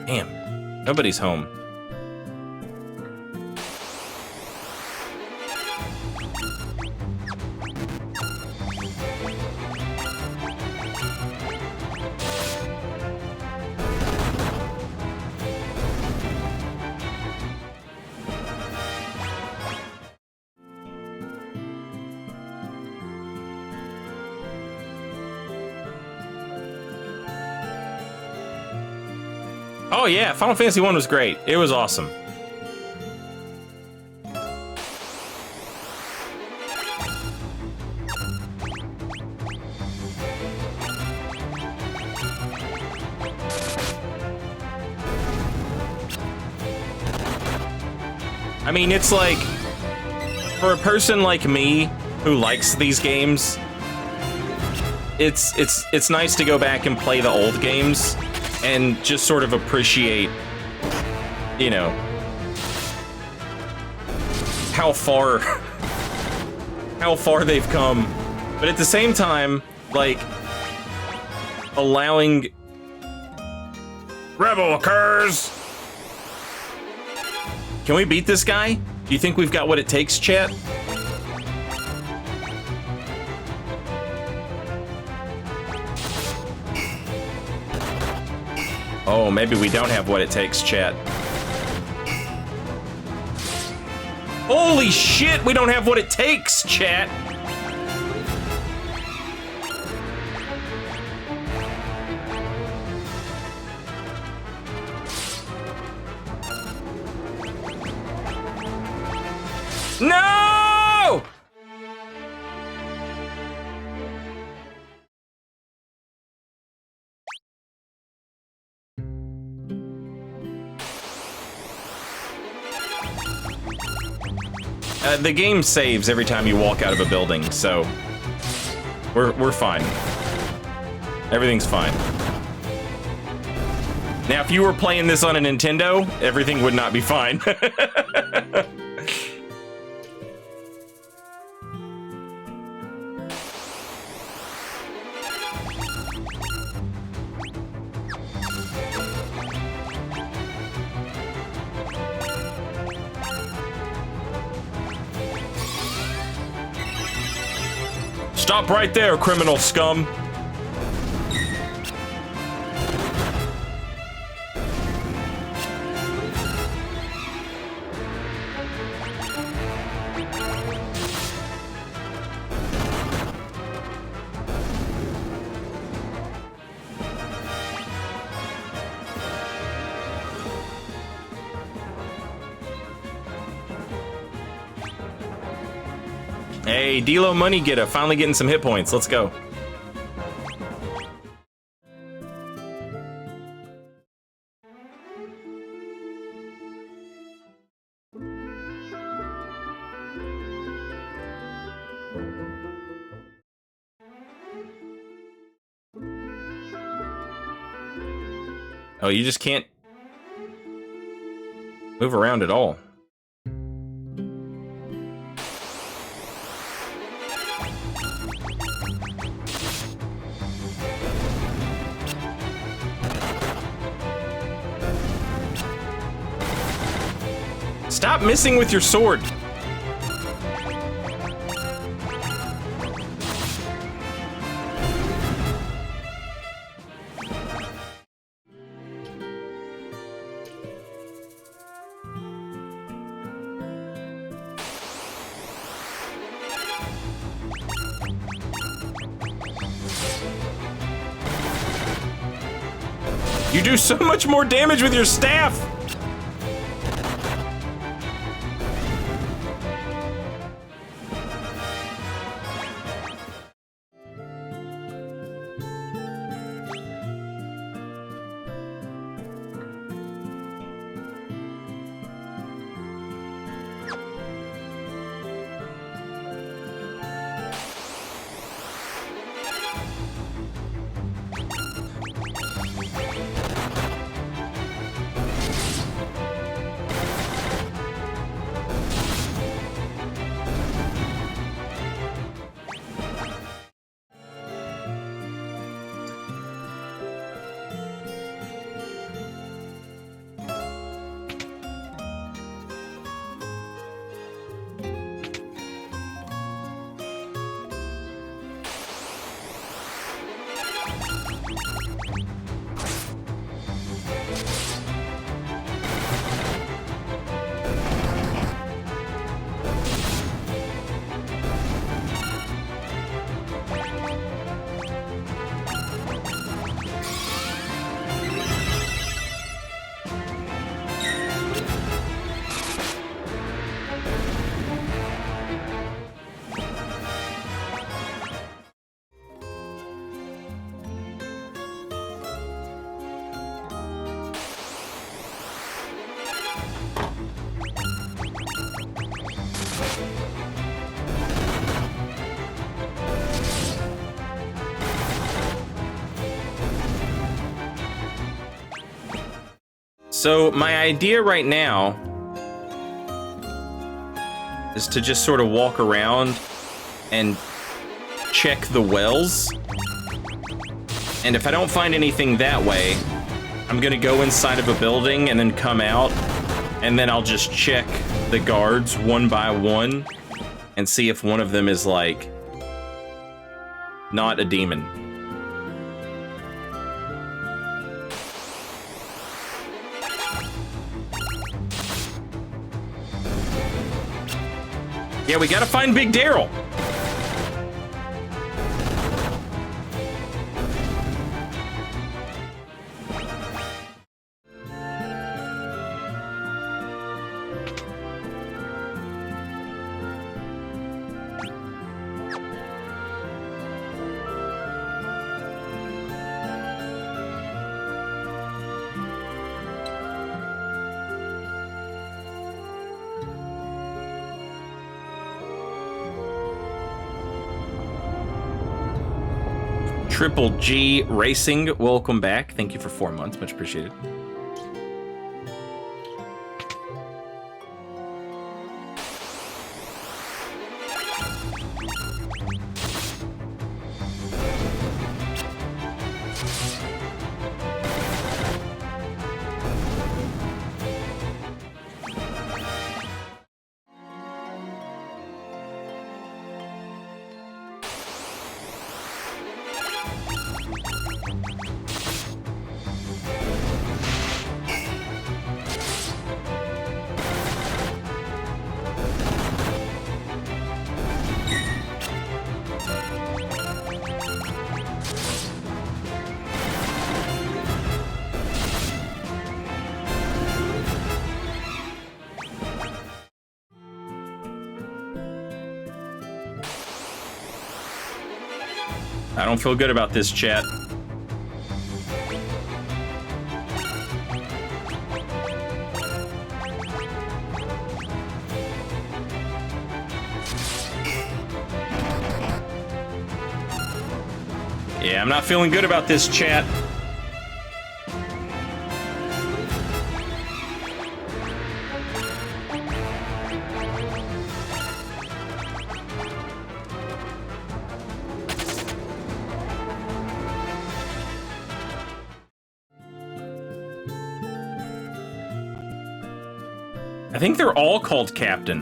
Damn, nobody's home. Oh yeah, Final Fantasy 1 was great. It was awesome. I mean, it's like, for a person like me who likes these games, it's nice to go back and play the old games and just sort of appreciate, you know, how far they've come. But at the same time, like, allowing Rebel occurs. Can we beat this guy? Do you think we've got what it takes, chat? Oh, maybe we don't have what it takes, chat. Holy shit, we don't have what it takes, chat. No! The game saves every time you walk out of a building, so we're fine. Everything's fine. Now, if you were playing this on a Nintendo, everything would not be fine. Stop right there, criminal scum. Hey, D-Lo Money Getter, finally getting some hit points. Let's go. Oh, you just can't move around at all. Stop missing with your sword. You do so much more damage with your staff! So my idea right now is to just sort of walk around and check the wells. And if I don't find anything that way, I'm gonna go inside of a building and then come out, and then I'll just check the guards one by one and see if one of them is like not a demon. Yeah, we gotta find Big Daryl. Triple G Racing, welcome back. Thank you for 4 months, much appreciated. I don't feel good about this, chat. Yeah, I'm not feeling good about this, chat. I think they're all called Captain.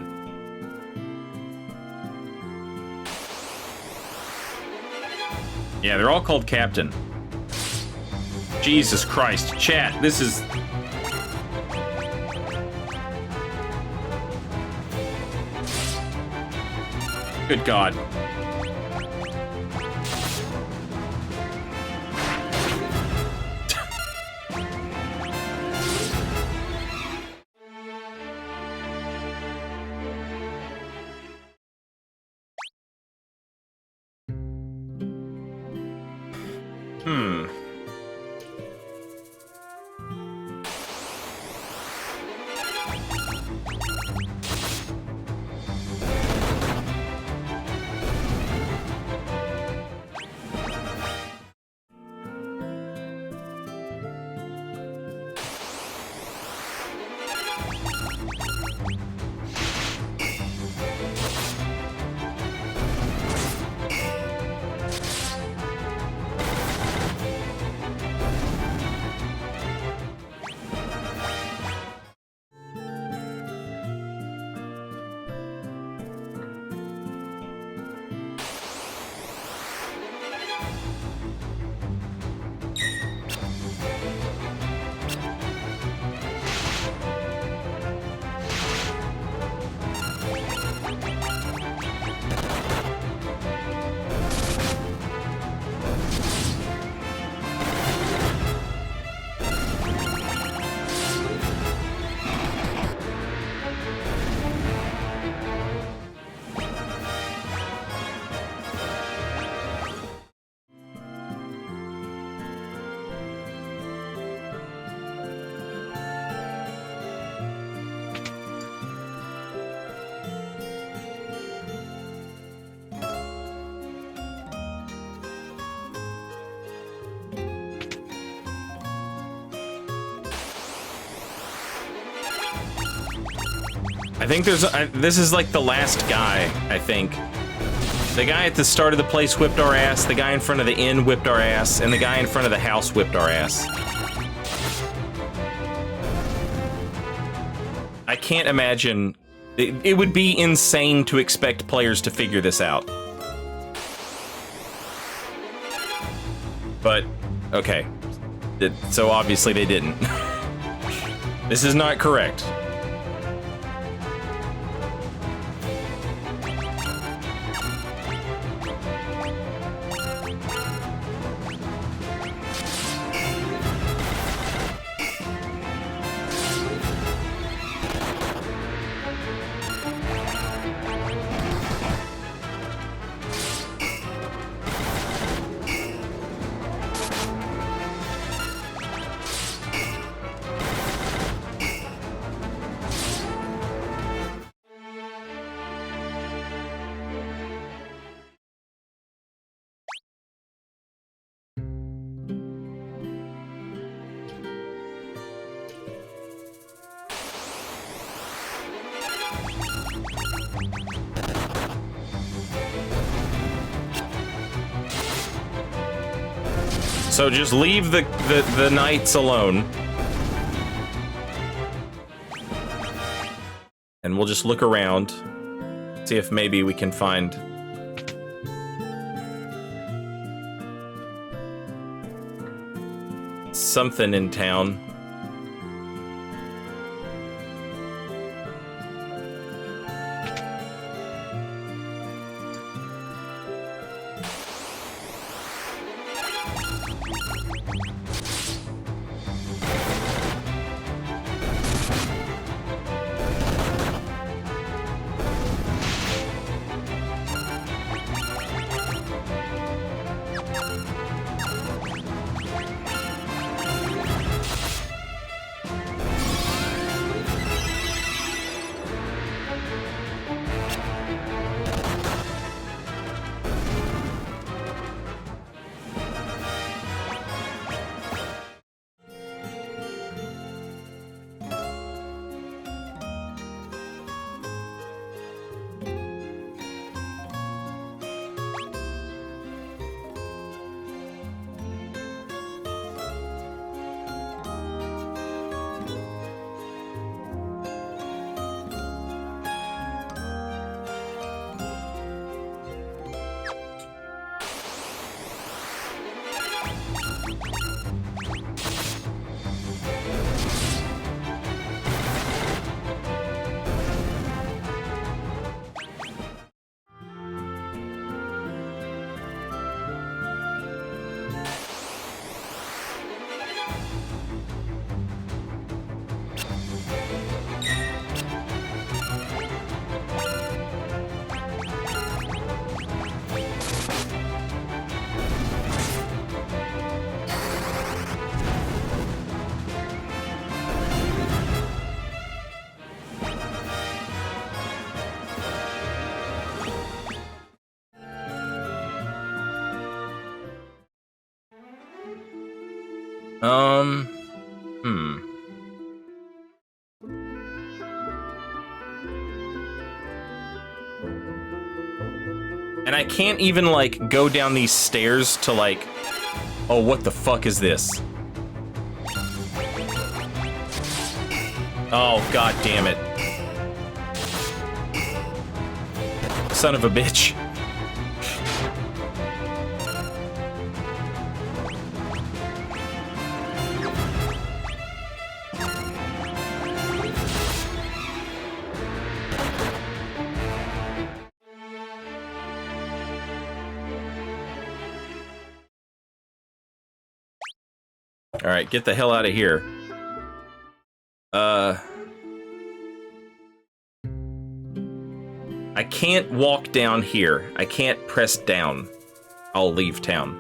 Yeah, they're all called Captain. Jesus Christ, chat, this is... Good God. I think there's... this is like the last guy, I think. The guy at the start of the place whipped our ass, the guy in front of the inn whipped our ass, and the guy in front of the house whipped our ass. I can't imagine... It would be insane to expect players to figure this out. But, okay. So obviously they didn't. This is not correct. So just leave the knights alone. And we'll just look around. See if maybe we can find... something in town. And I can't even, like, go down these stairs to, like... Oh, what the fuck is this? Oh, god damn it. Son of a bitch. All right, get the hell out of here. I can't walk down here. I can't press down. I'll leave town.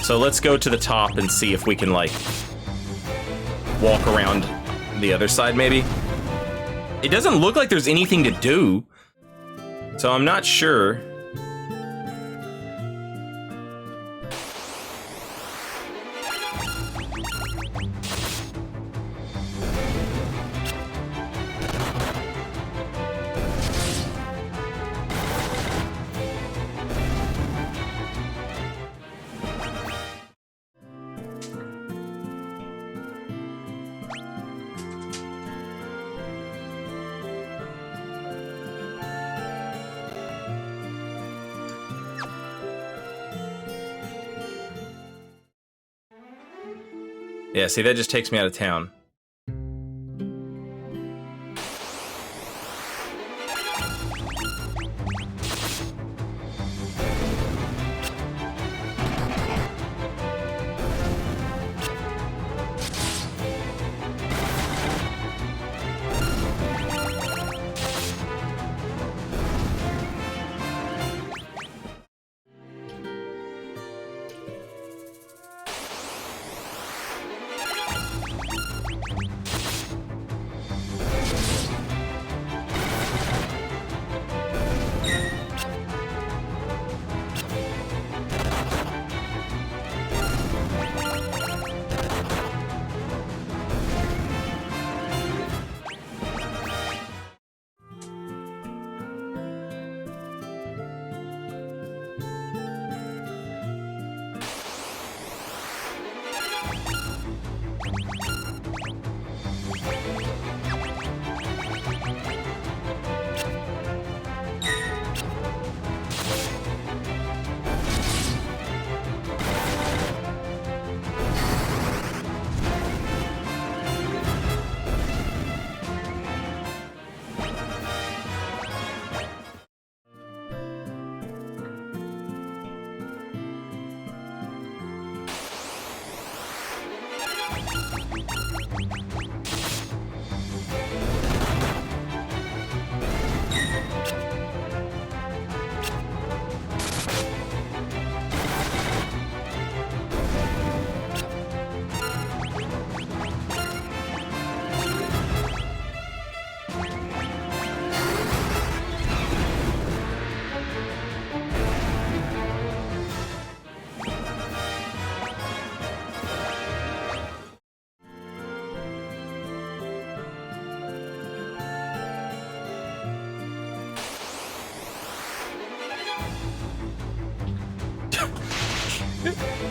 So let's go to the top and see if we can, like, walk around the other side, maybe. It doesn't look like there's anything to do, so I'm not sure. Yeah, see, that just takes me out of town.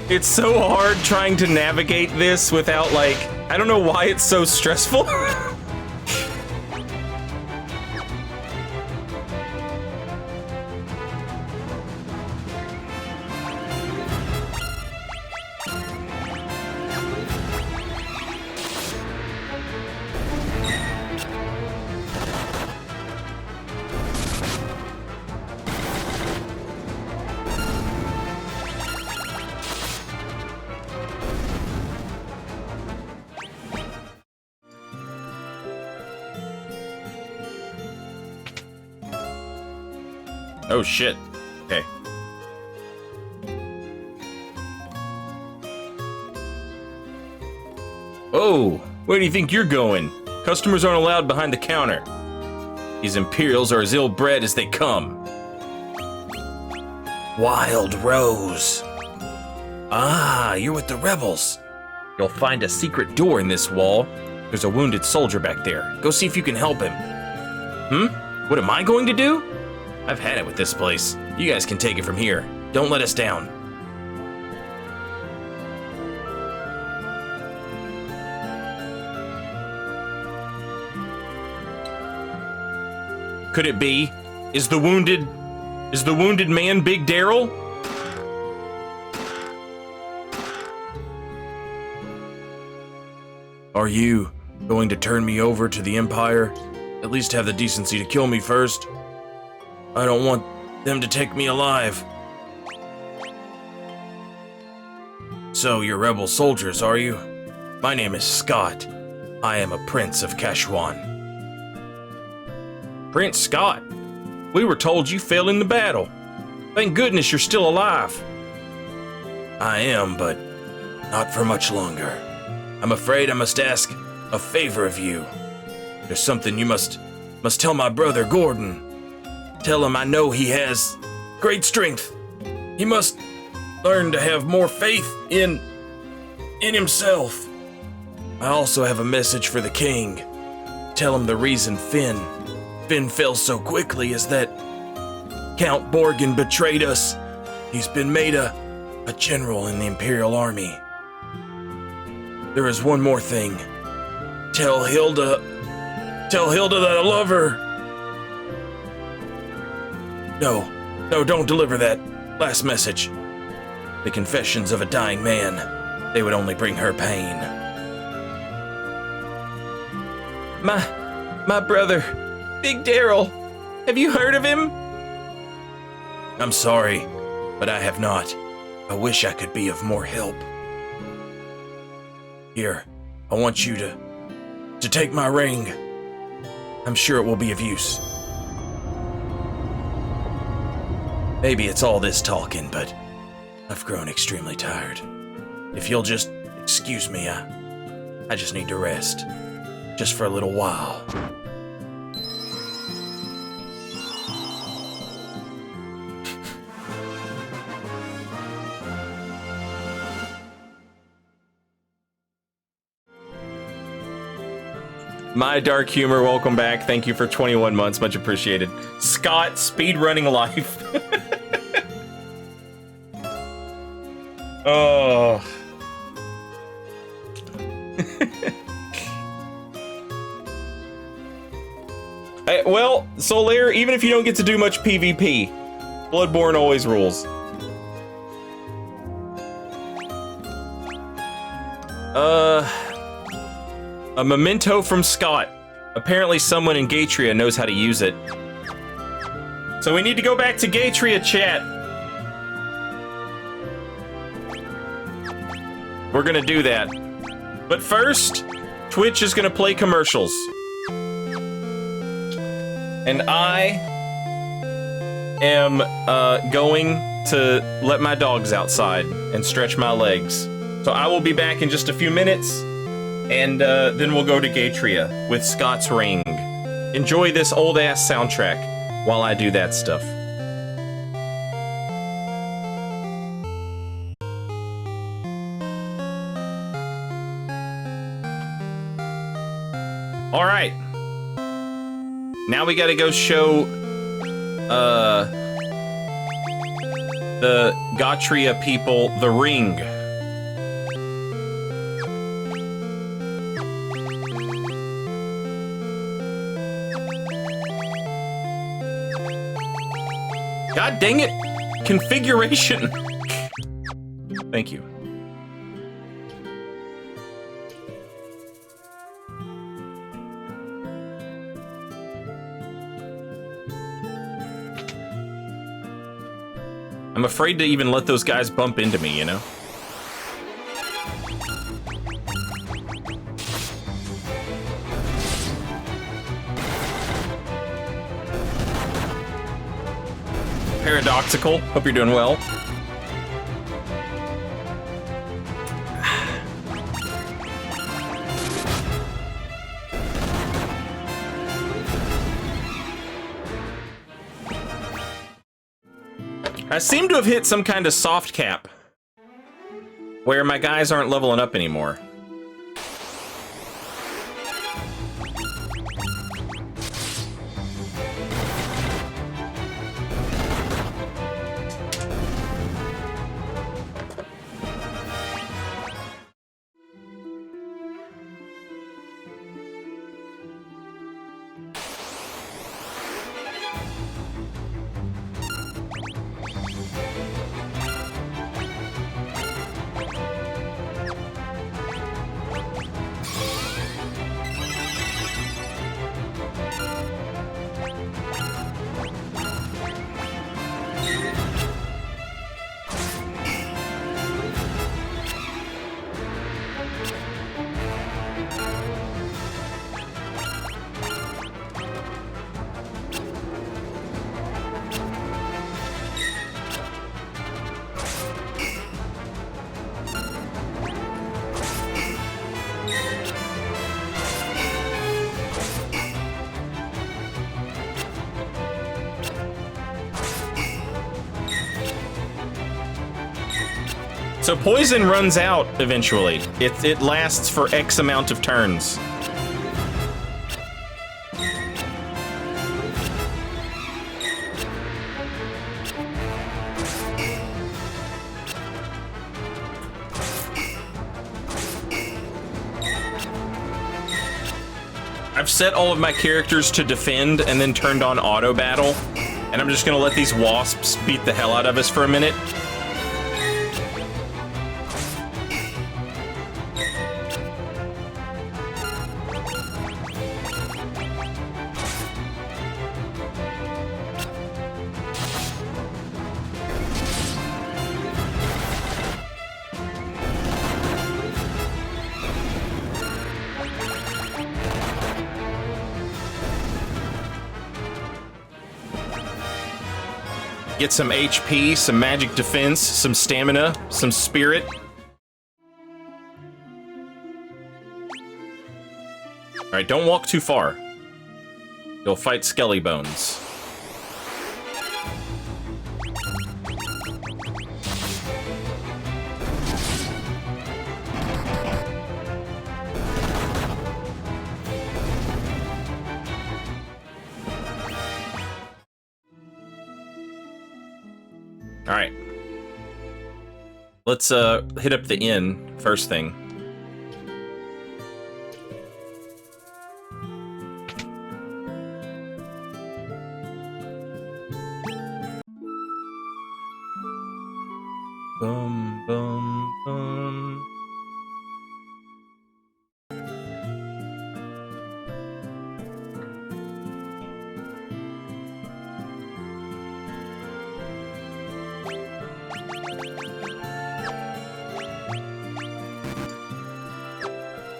It's so hard trying to navigate this without, like, I don't know why it's so stressful. Oh shit. Okay. Oh, where do you think you're going? Customers aren't allowed behind the counter. These Imperials are as ill-bred as they come. Wild Rose. Ah, you're with the rebels. You'll find a secret door in this wall. There's a wounded soldier back there. Go see if you can help him. What am I going to do? I've had it with this place. You guys can take it from here. Don't let us down. Could it be? Is the wounded man Big Daryl? Are you going to turn me over to the Empire? At least have the decency to kill me first. I don't want them to take me alive. So you're rebel soldiers, are you? My name is Scott. I am a prince of Kashwan. Prince Scott, we were told you fell in the battle. Thank goodness you're still alive. I am, but not for much longer. I'm afraid I must ask a favor of you. There's something you must tell my brother Gordon. Tell him I know he has great strength. He must learn to have more faith in himself. I also have a message for the king. Tell him the reason Finn fell so quickly is that Count Borgin betrayed us. He's been made a general in the Imperial Army. There is one more thing. Tell Hilda that I love her. No, don't deliver that last message. The confessions of a dying man, they would only bring her pain. My brother, Big Daryl, have you heard of him? I'm sorry, but I have not. I wish I could be of more help. Here, I want you to take my ring. I'm sure it will be of use. Maybe it's all this talking, but I've grown extremely tired. If you'll just excuse me, I just need to rest. Just for a little while. My dark humor, welcome back. Thank you for 21 months, much appreciated. Scott, speedrunning life. Oh. Hey, well, Solaire, even if you don't get to do much PvP, Bloodborne always rules. A memento from Scott. Apparently someone in Gatria knows how to use it. So we need to go back to Gatria, chat. We're gonna do that. But first, Twitch is gonna play commercials. And I am going to let my dogs outside and stretch my legs. So I will be back in just a few minutes, and then we'll go to Gatria with Scott's Ring. Enjoy this old-ass soundtrack while I do that stuff. All right. Now we gotta go show the Gatria people the ring. God dang it! Configuration! Thank you. I'm afraid to even let those guys bump into me, you know? Paradoxical, hope you're doing well. I seem to have hit some kind of soft cap. where my guys aren't leveling up anymore. So poison runs out eventually. It lasts for X amount of turns. I've set all of my characters to defend and then turned on auto battle. And I'm just gonna let these wasps beat the hell out of us for a minute. Get some HP, some magic defense, some stamina, some spirit. Alright, don't walk too far. You'll fight Skelly Bones. Alright. Let's hit up the inn first thing. Boom, boom, boom.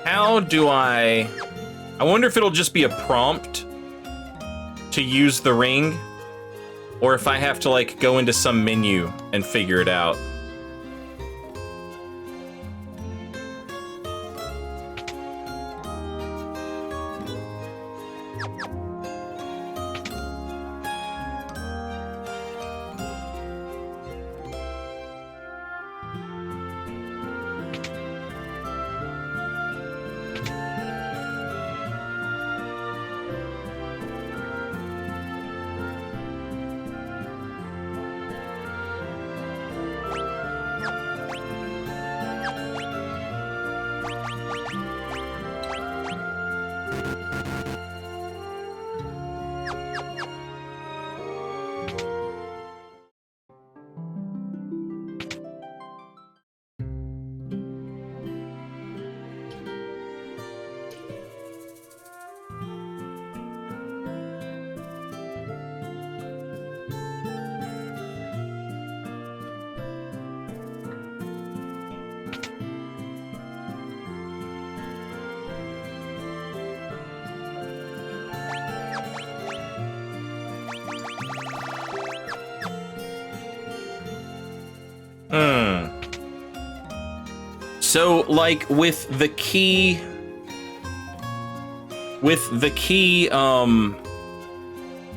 How do I wonder if it'll just be a prompt to use the ring, or if I have to like go into some menu and figure it out. So, like, with the key,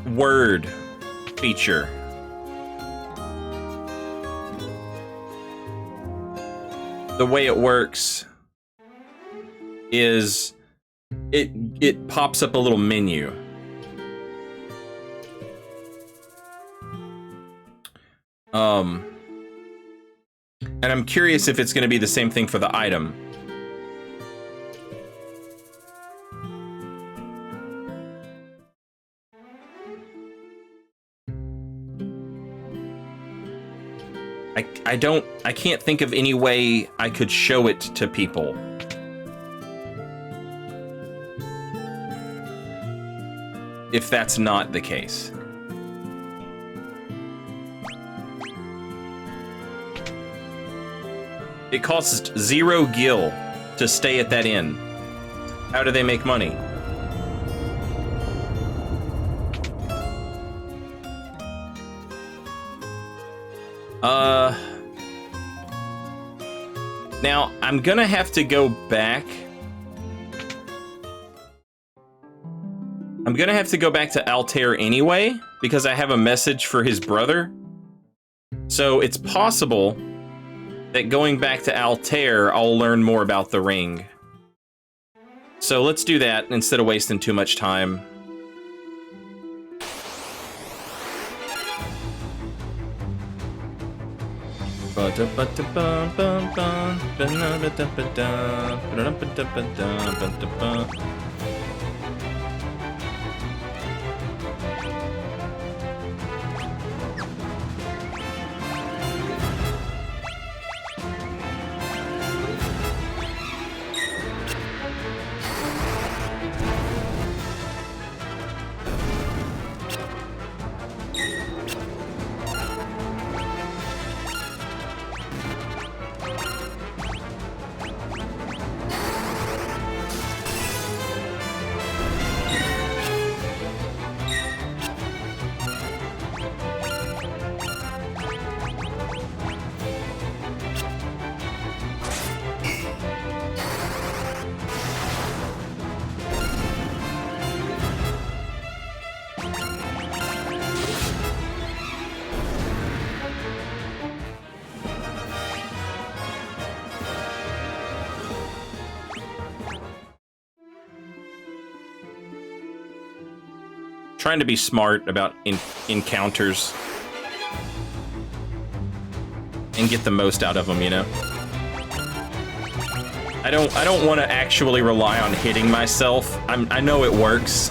word feature, the way it works is it pops up a little menu. And I'm curious if it's going to be the same thing for the item. I can't think of any way I could show it to people. If that's not the case. It costs 0 gil to stay at that inn. How do they make money? Now, I'm gonna have to go back. I'm gonna have to go back to Altair anyway, because I have a message for his brother. So it's possible that going back to Altair, I'll learn more about the ring. So let's do that instead of wasting too much time. Trying to be smart about encounters and get the most out of them, you know. I don't want to actually rely on hitting myself. I know it works,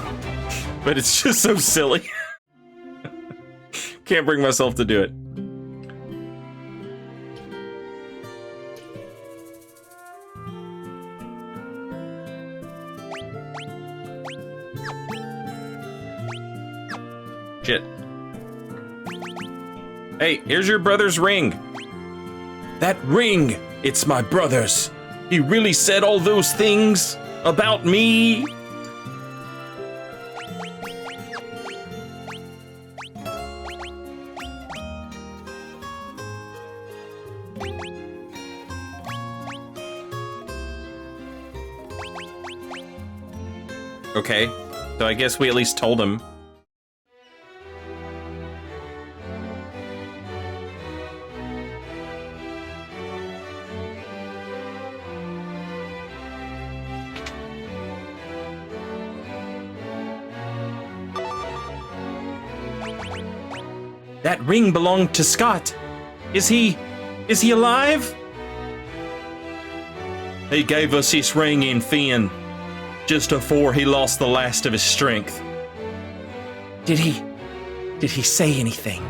but it's just so silly. Can't bring myself to do it. Shit. Hey, here's your brother's ring. That ring, it's my brother's. He really said all those things about me. Okay, so I guess we at least told him. That ring belonged to Scott. Is he alive? He gave us his ring in Fynn, just before he lost the last of his strength. Did he say anything?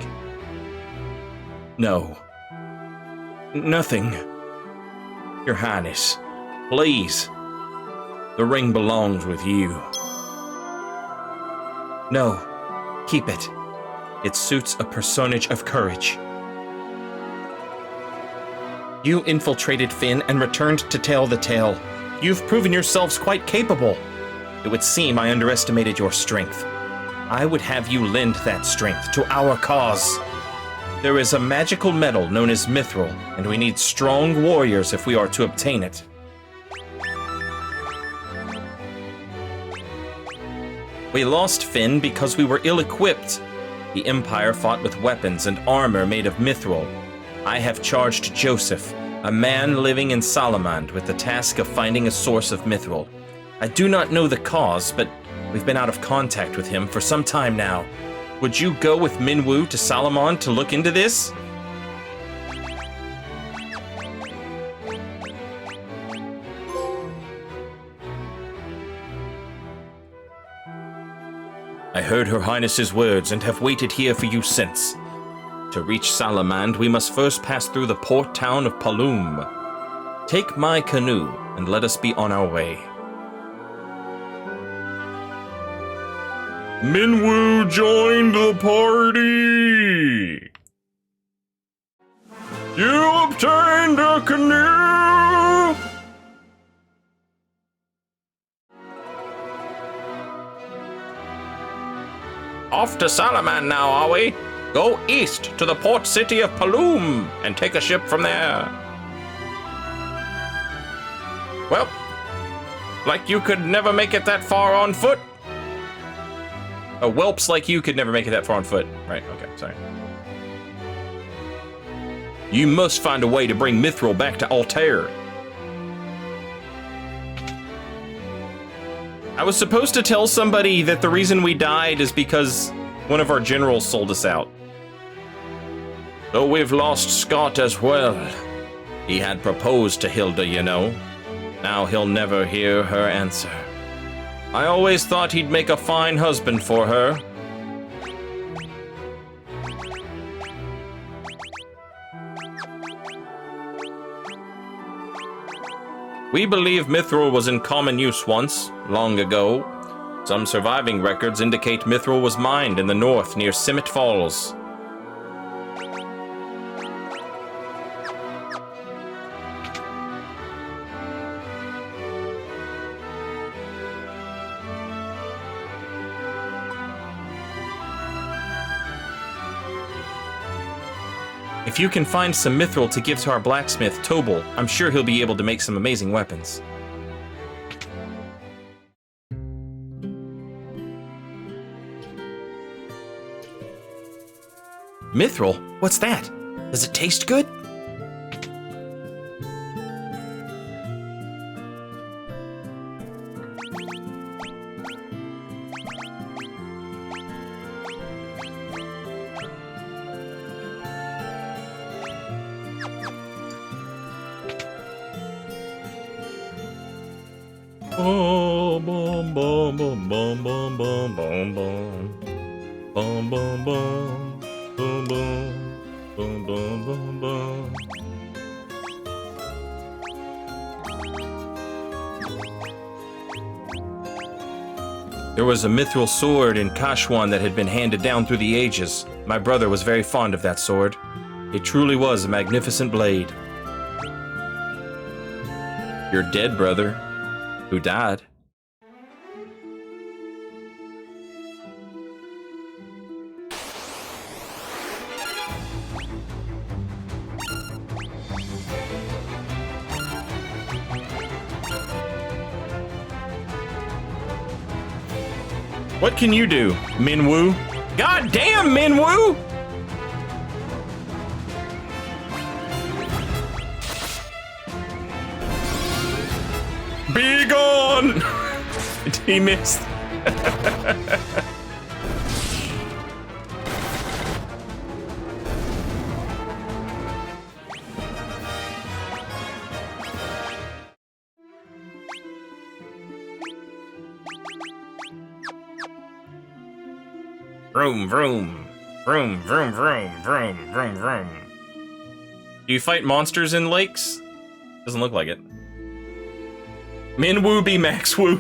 No. Nothing. Your Highness, please. The ring belongs with you. No, keep it. It suits a personage of courage. You infiltrated Fynn and returned to tell the tale. You've proven yourselves quite capable. It would seem I underestimated your strength. I would have you lend that strength to our cause. There is a magical metal known as Mithril, and we need strong warriors if we are to obtain it. We lost Fynn because we were ill-equipped. The Empire fought with weapons and armor made of Mithril. I have charged Joseph, A man living in Salamand with the task of finding a source of mithril. I do not know the cause, but we've been out of contact with him for some time now. Would you go with Minwu to Salamand to look into this? I heard Her Highness's words and have waited here for you since. To reach Salamand, we must first pass through the port town of Paloom. Take my canoe and let us be on our way. Minwu joined the party! You obtained a canoe! Off to Salamand now, are we? Go east to the port city of Paloom and take a ship from there. Well, like you could never make it that far on foot. A whelps like you could never make it that far on foot. Right, okay, sorry. You must find a way to bring mithril back to Altair. I was supposed to tell somebody that the reason we died is because one of our generals sold us out. Though we've lost Scott as well. He had proposed to Hilda, you know. Now he'll never hear her answer. I always thought he'd make a fine husband for her. We believe mithril was in common use once, long ago. Some surviving records indicate mithril was mined in the north near Simmet Falls. If you can find some mithril to give to our blacksmith, Tobal, I'm sure he'll be able to make some amazing weapons. Mithril? What's that? Does it taste good? Boom, boom, boom, boom, boom, boom, boom, boom, boom. Boom, boom, boom. Boom, boom. Boom, boom, boom, boom. There was a mithril sword in Kashwan that had been handed down through the ages. My brother was very fond of that sword. It truly was a magnificent blade. Your dead brother, who died. What can you do, Minwu? God damn, Minwu! Be gone! He missed. Vroom, vroom. Vroom, vroom, vroom, vroom, vroom, vroom. Do you fight monsters in lakes? Doesn't look like it. Minwu be Max Wu.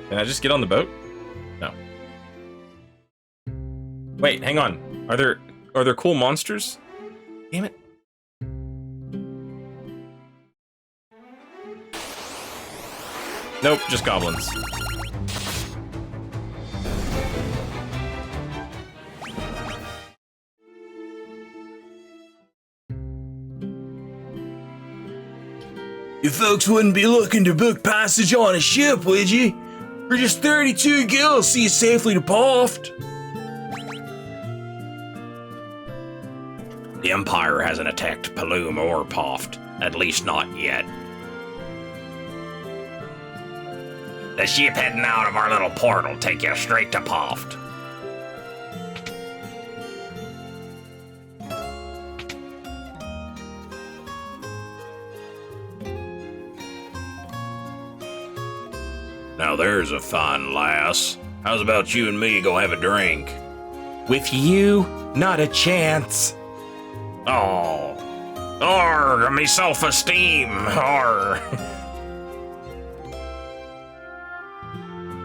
Can I just get on the boat? No. Wait, hang on. Are there cool monsters? Damn it. Nope, just goblins. You folks wouldn't be looking to book passage on a ship, would you? For just 32 gil, see you safely to Poft. The Empire hasn't attacked Paloom or Poft, at least not yet. The ship heading out of our little port will take you straight to Poft. Now there's a fine lass. How's about you and me go have a drink? With you, not a chance. Oh. Arr, me self-esteem. Arr.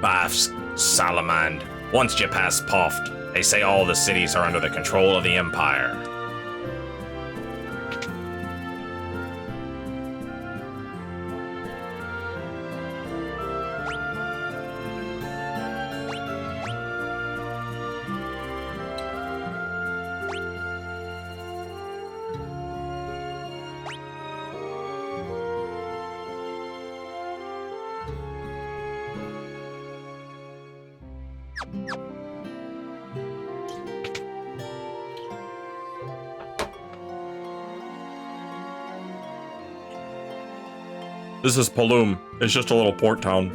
Bafs, Salamand. Once you pass Poft, they say all the cities are under the control of the Empire. This is Paloom. It's just a little port town.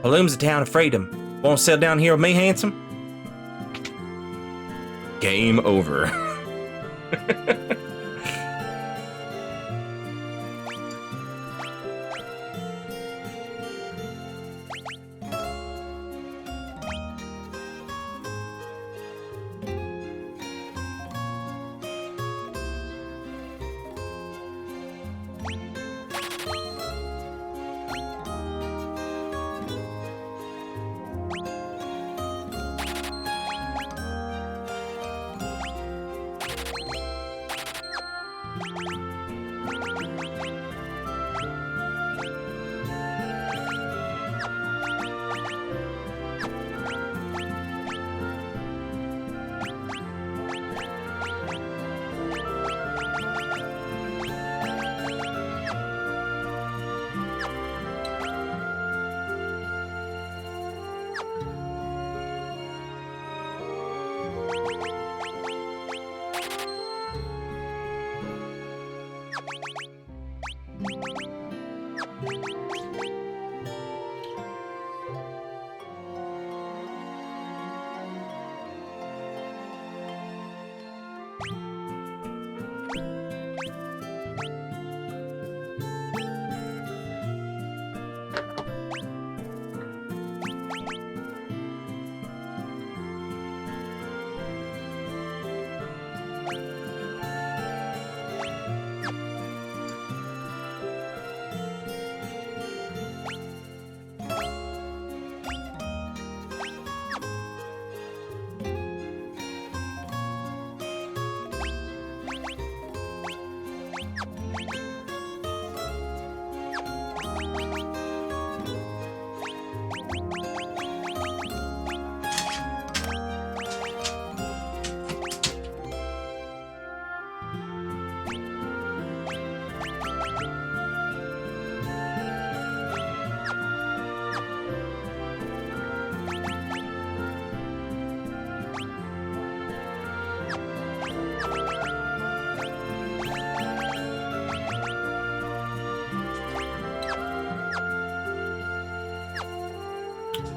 Paloom's a town of freedom. Won't settle down here with me, handsome? Game over.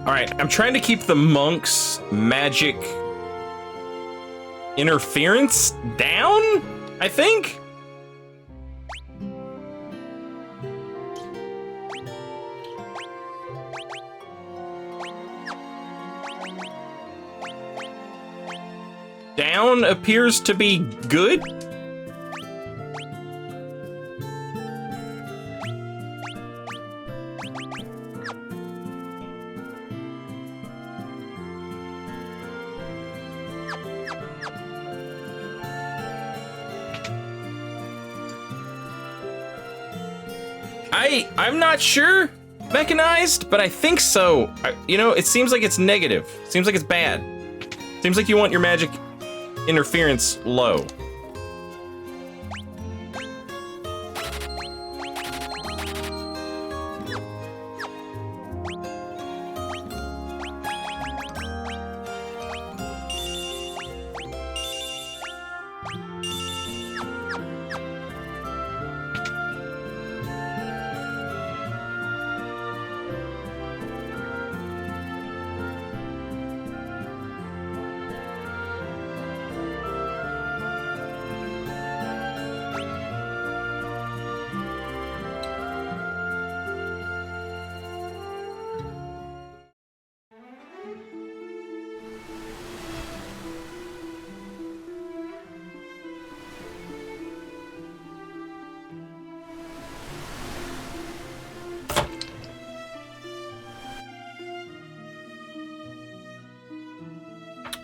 Alright, I'm trying to keep the monk's magic interference down, I think? Down appears to be good? I'm not sure, Mechanized, but I think so. You know, it seems like it's negative. Seems like it's bad. Seems like you want your magic interference low.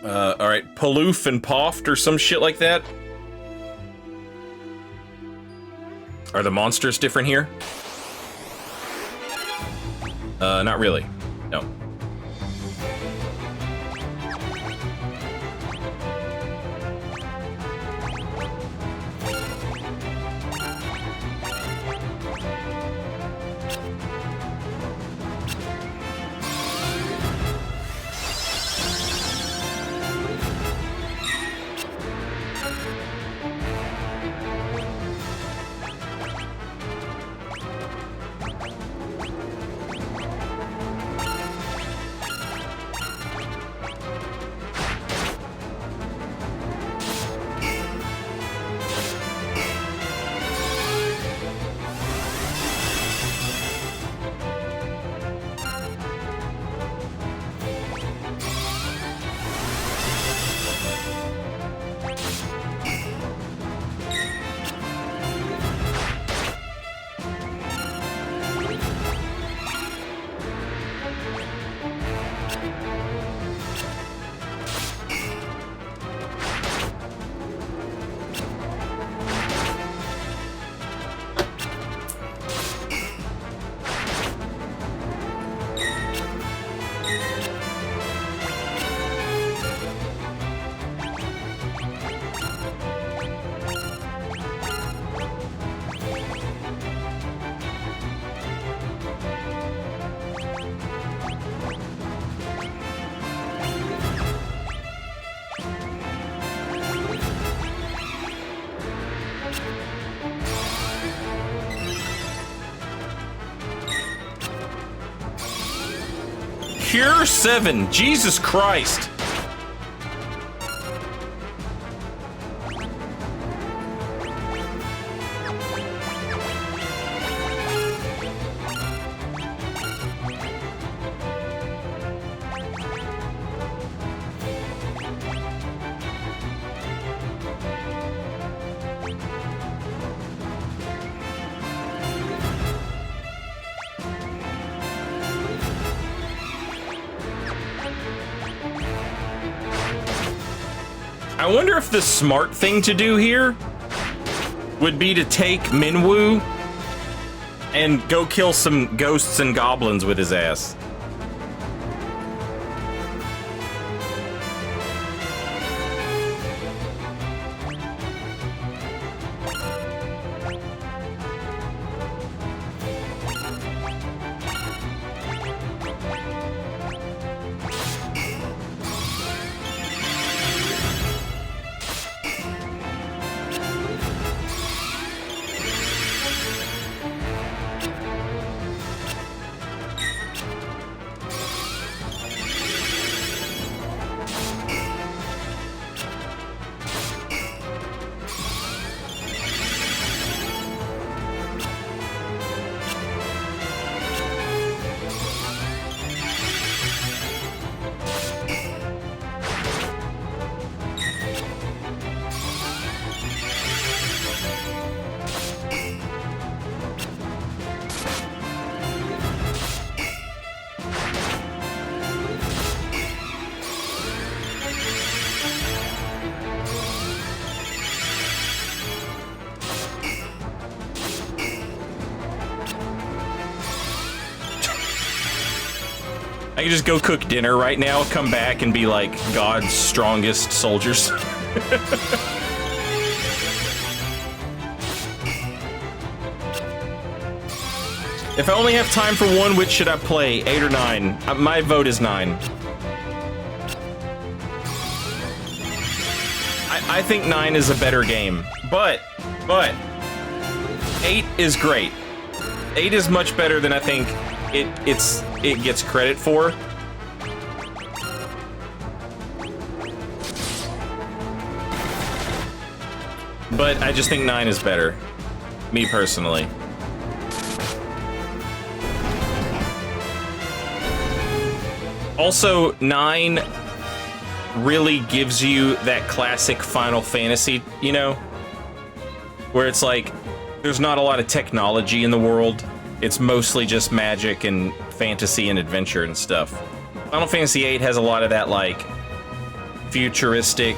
Alright, Paloof and Poft or some shit like that. Are the monsters different here? Not really. No. Cure 7, Jesus Christ. I wonder if the smart thing to do here would be to take Minwu and go kill some ghosts and goblins with his ass. I can just go cook dinner right now, come back, and be like God's strongest soldiers. If I only have time for one, which should I play? 8 or 9? My vote is 9. I think 9 is a better game, but 8 is great. 8 is much better than I think it gets credit for. But I just think 9 is better. Me personally. Also, 9 really gives you that classic Final Fantasy, you know? Where it's like, there's not a lot of technology in the world. It's mostly just magic and fantasy and adventure and stuff. Final Fantasy VIII has a lot of that, like, futuristic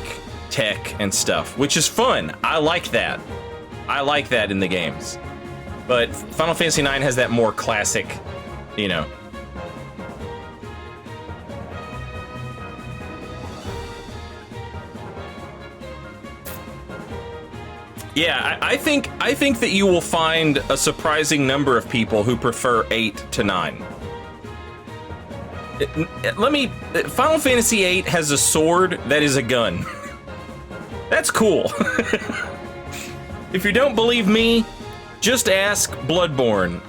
tech and stuff, which is fun. I like that. I like that in the games. But Final Fantasy IX has that more classic, you know. Yeah, I think that you will find a surprising number of people who prefer 8 to 9. Final Fantasy VIII has a sword that is a gun. That's cool. If you don't believe me, just ask Bloodborne.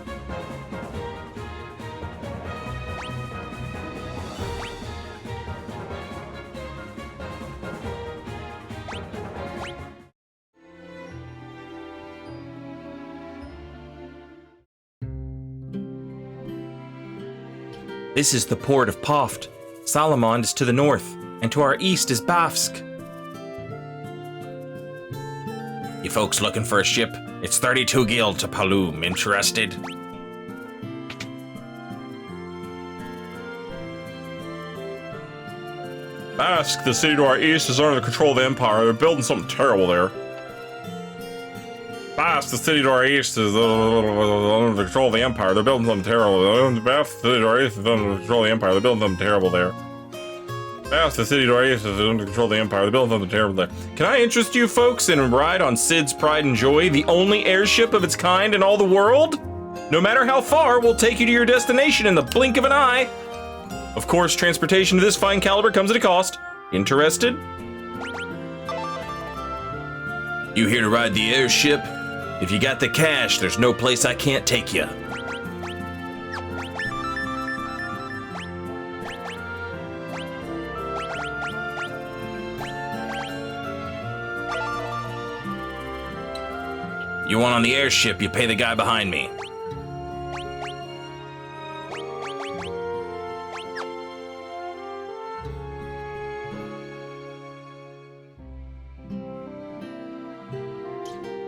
This is the port of Poft. Salamand is to the north, and to our east is Bafsk. You folks looking for a ship? It's 32 gil to Paloom. Interested? Bask, the city to our east, is under the control of the Empire. They're building something terrible there. Bask, the city to our east, is under the control of the Empire. They're building something terrible. Bask, the city to our east, is under the control of the Empire. They're building something terrible there. Bask, the city to our east, is under control of the Empire. They're building something terrible there. Can I interest you folks in a ride on Cid's Pride and Joy, the only airship of its kind in all the world? No matter how far, we'll take you to your destination in the blink of an eye. Of course, transportation to this fine caliber comes at a cost. Interested? You here to ride the airship? If you got the cash, there's no place I can't take you. You want on the airship, you pay the guy behind me.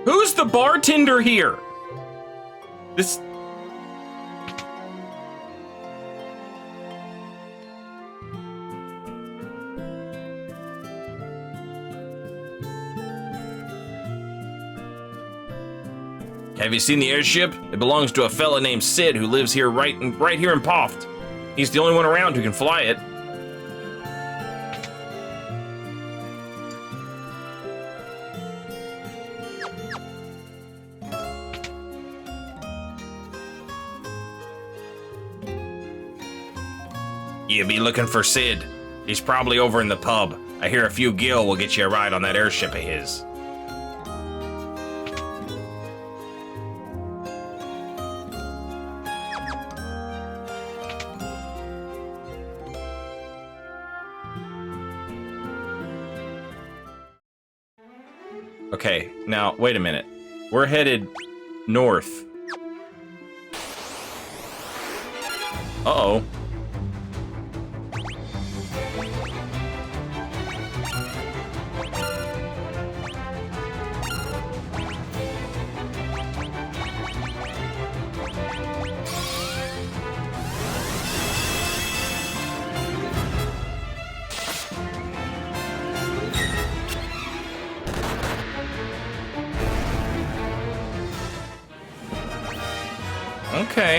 Who's the bartender here? This... Have you seen the airship? It belongs to a fella named Cid who lives here right here in Poft. He's the only one around who can fly it. You be looking for Cid. He's probably over in the pub. I hear a few gil will get you a ride on that airship of his. Okay, now, wait a minute. We're headed north. Uh-oh.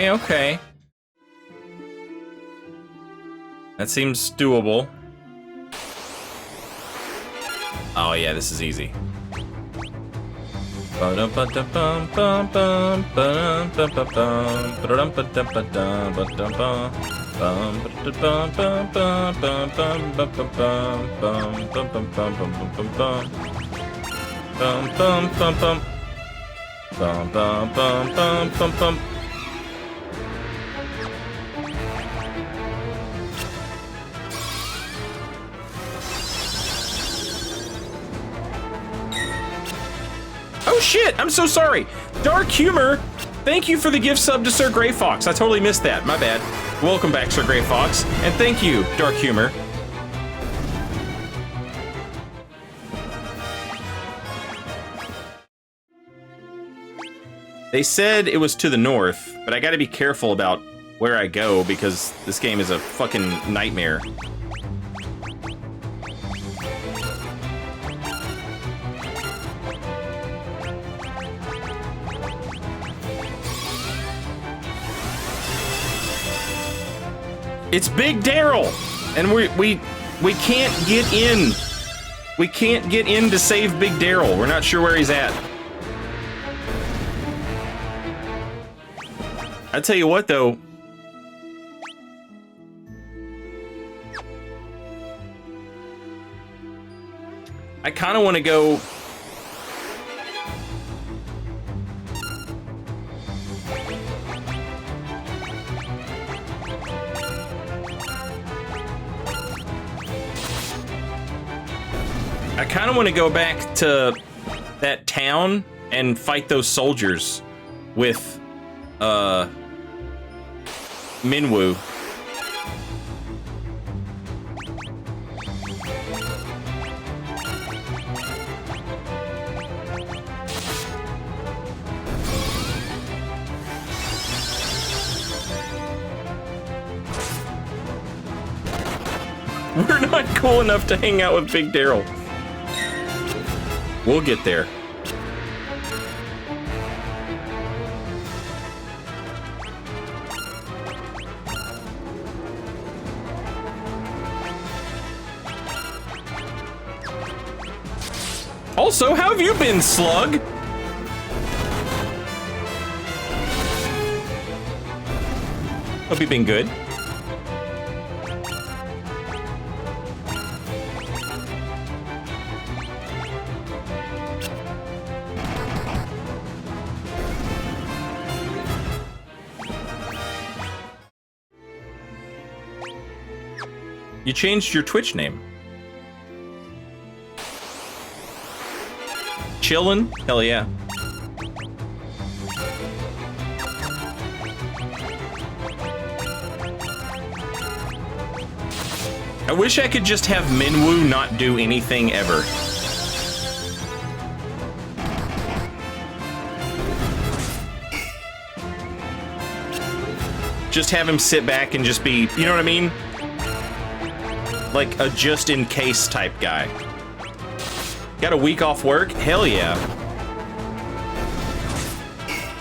Okay. That seems doable. Oh yeah, this is easy. Oh shit, I'm so sorry. Dark Humor, thank you for the gift sub to Sir Grey Fox. I totally missed that, my bad. Welcome back, Sir Grey Fox, and thank you, Dark Humor. They said it was to the north, but I gotta be careful about where I go because this game is a fucking nightmare. It's Big Daryl, and we can't get in. We can't get in to save Big Daryl. We're not sure where he's at. I tell you what, though. I kind of want to go. I kind of want to go back to that town and fight those soldiers with Minwu. We're not cool enough to hang out with Big Daryl. We'll get there. Also, how have you been, Slug? Hope you've been good. You changed your Twitch name. Chillin'? Hell yeah. I wish I could just have Minwu not do anything ever. Just have him sit back and just be, you know what I mean? Like a just-in-case type guy. Got a week off work? Hell yeah.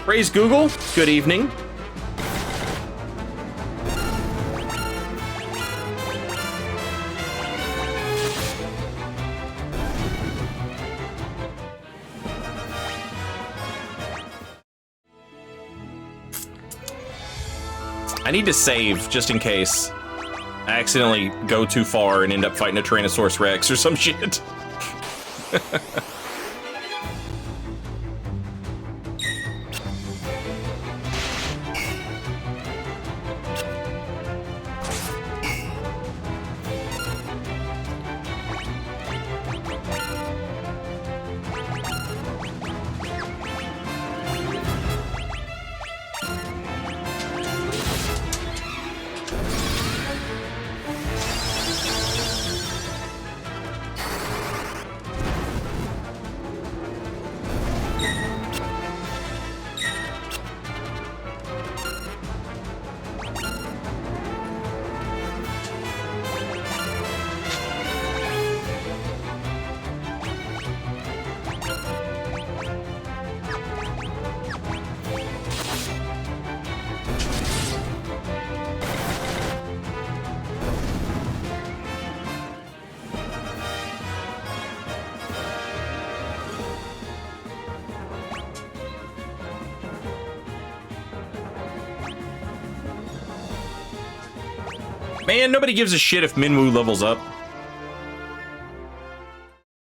Praise Google. Good evening. I need to save just in case I accidentally go too far and end up fighting a Tyrannosaurus Rex or some shit. Man, nobody gives a shit if Minwu levels up.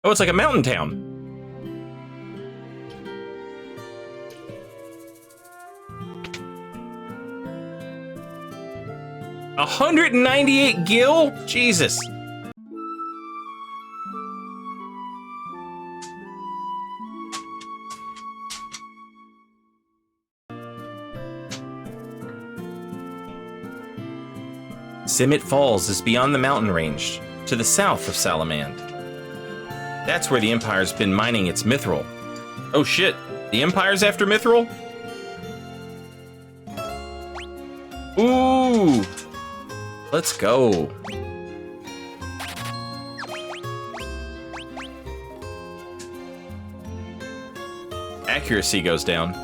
Oh, it's like a mountain town. $198 gil? Jesus. Simit Falls is beyond the mountain range, to the south of Salamand. That's where the Empire's been mining its mithril. Oh shit, the Empire's after mithril? Ooh! Let's go. Accuracy goes down.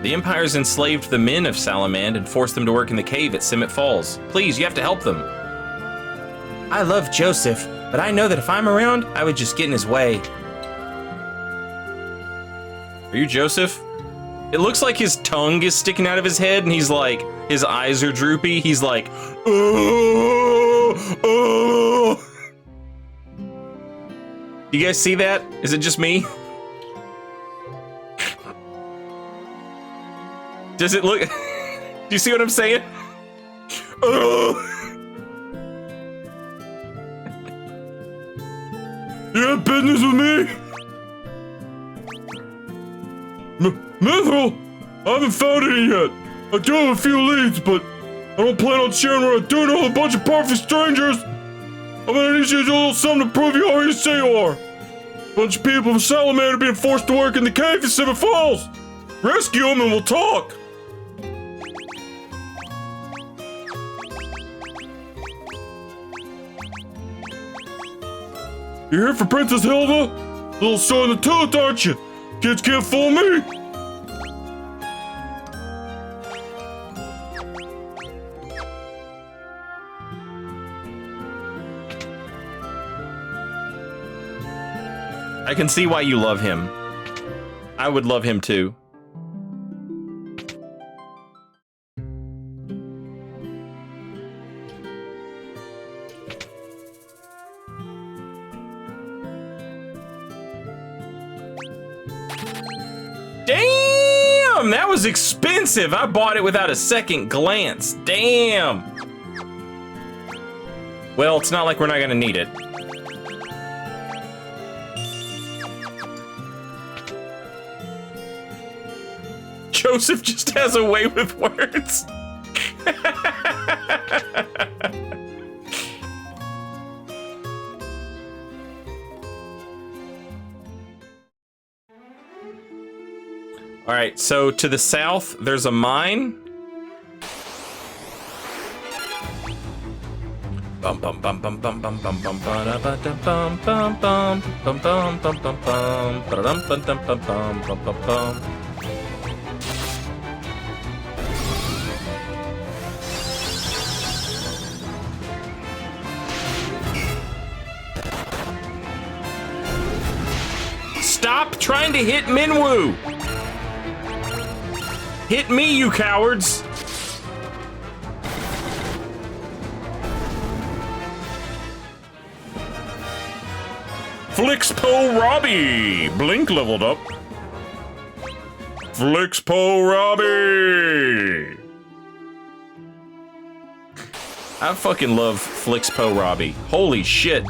The Empire's enslaved the men of Salamand and forced them to work in the cave at Simmet Falls. Please, you have to help them. I love Joseph, but I know that if I'm around, I would just get in his way. Are you Joseph? It looks like his tongue is sticking out of his head and he's like, his eyes are droopy. He's like, oh, oh. You guys see that? Is it just me? Does it look... Do you see what I'm saying? Oh. You have business with me? Mithril? I haven't found any yet. I do have a few leads, but I don't plan on sharing what I do know with a bunch of perfect strangers. I'm gonna need you to do a little something to prove you are who you say you are. A bunch of people from Salamand are being forced to work in the cave in Simmet Falls. Rescue them and we'll talk. You're here for Princess Hilda? Little sword in the tooth, aren't you? Kids can't fool me. I can see why you love him. I would love him too. Damn, that was expensive. I bought it without a second glance. Damn. Well, it's not like we're not gonna need it. Joseph just has a way with words. All right, so to the south, there's a mine. Bum bum bum bum bum bum bum bum ba ba da bum bum bum bum bum bum bum bum ba dum bum bum bum bum bum bum. Stop trying to hit Minwu! Hit me, you cowards! Flixpo Robbie! Blink leveled up. Flixpo Robbie! I fucking love Flixpo Robbie. Holy shit.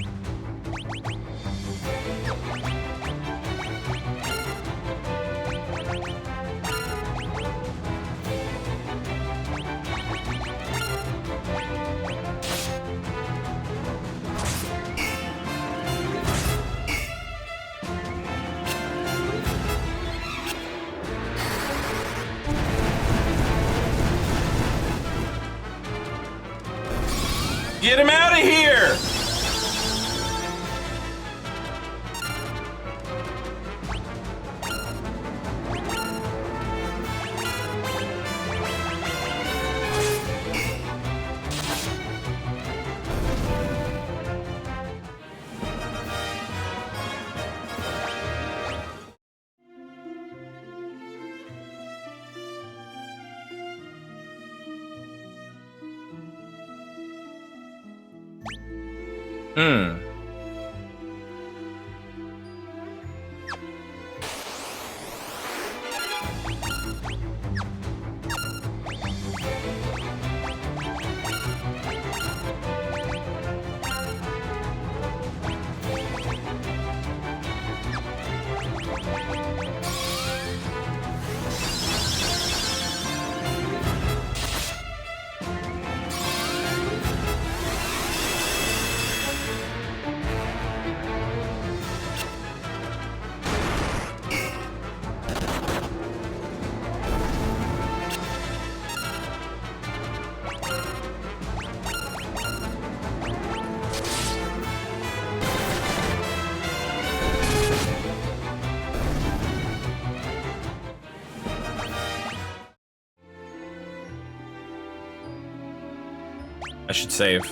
Get him out of here! I should save.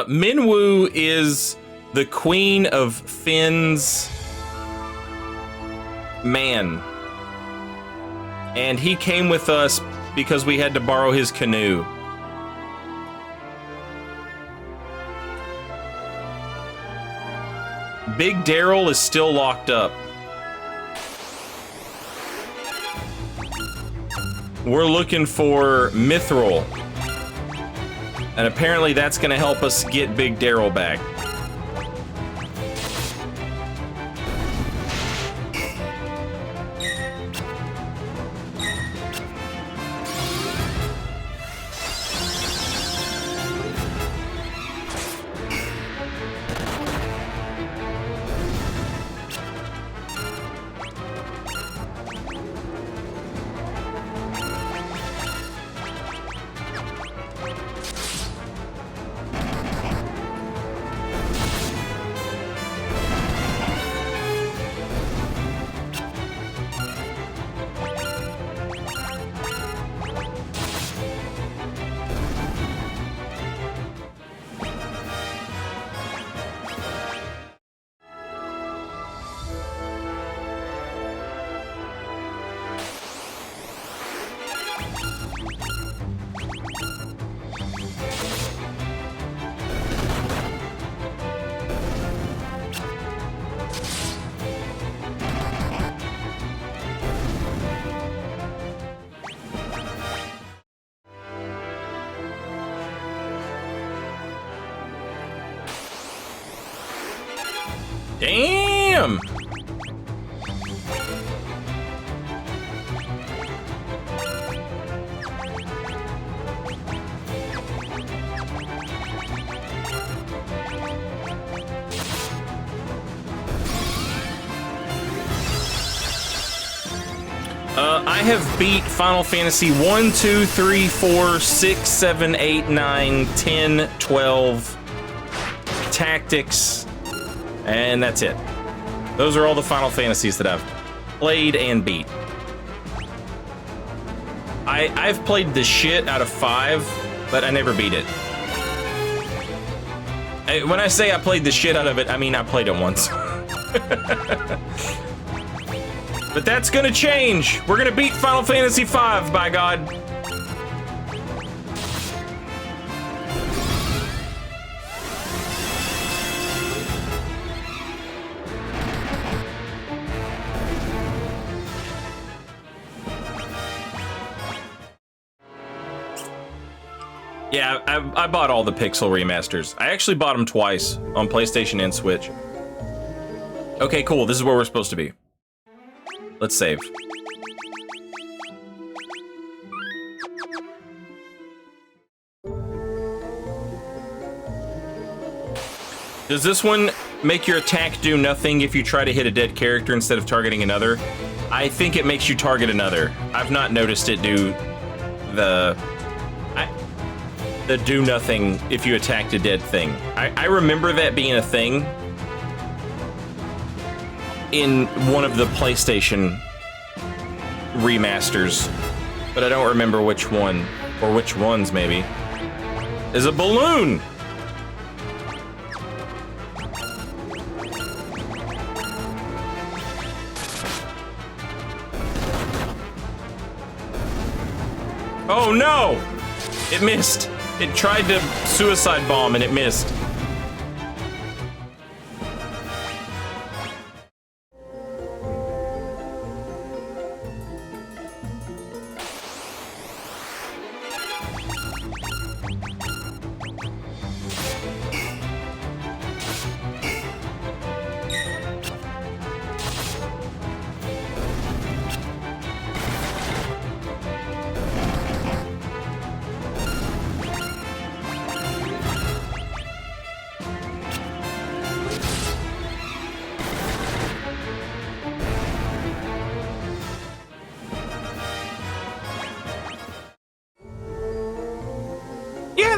Minwu is the queen of Finn's man. And he came with us because we had to borrow his canoe. Big Daryl is still locked up. We're looking for Mithril. And apparently that's going to help us get Big Daryl back. Damn! I have beat Final Fantasy 1, 2, 3, 4, 6, 7, 8, 9, 10, 12, Tactics, and that's it. Those are all the Final Fantasies that I've played and beat. I've played the shit out of 5, but I never beat it. When I say I played the shit out of it, I mean I played it once. But that's gonna change. We're gonna beat Final Fantasy V, by God. Yeah, I bought all the Pixel remasters. I actually bought them twice on PlayStation and Switch. Okay, cool. This is where we're supposed to be. Let's save. Does this one make your attack do nothing if you try to hit a dead character instead of targeting another? I think it makes you target another. I've not noticed it do the do nothing if you attacked a dead thing. I remember that being a thing in one of the PlayStation remasters, but I don't remember which one, or which ones maybe. There's a balloon! Oh no! It missed. It tried to suicide bomb and it missed.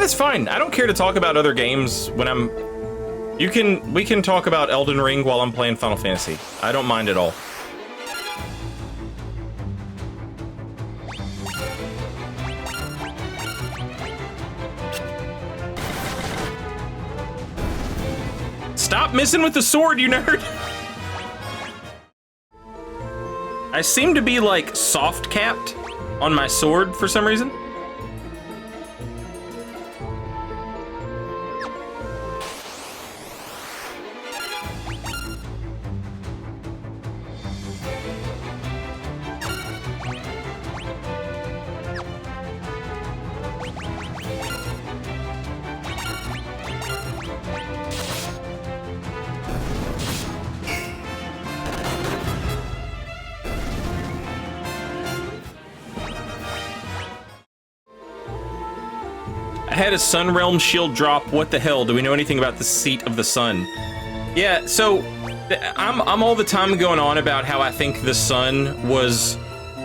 that's fine. I don't care to talk about other games when I'm... We can talk about Elden Ring while I'm playing Final Fantasy. I don't mind at all. Stop messing with the sword, you nerd! I seem to be, like, soft-capped on my sword for some reason. I had a Sun Realm shield drop. What the hell? Do we know anything about the seat of the sun? Yeah, so I'm all the time going on about how I think the sun was...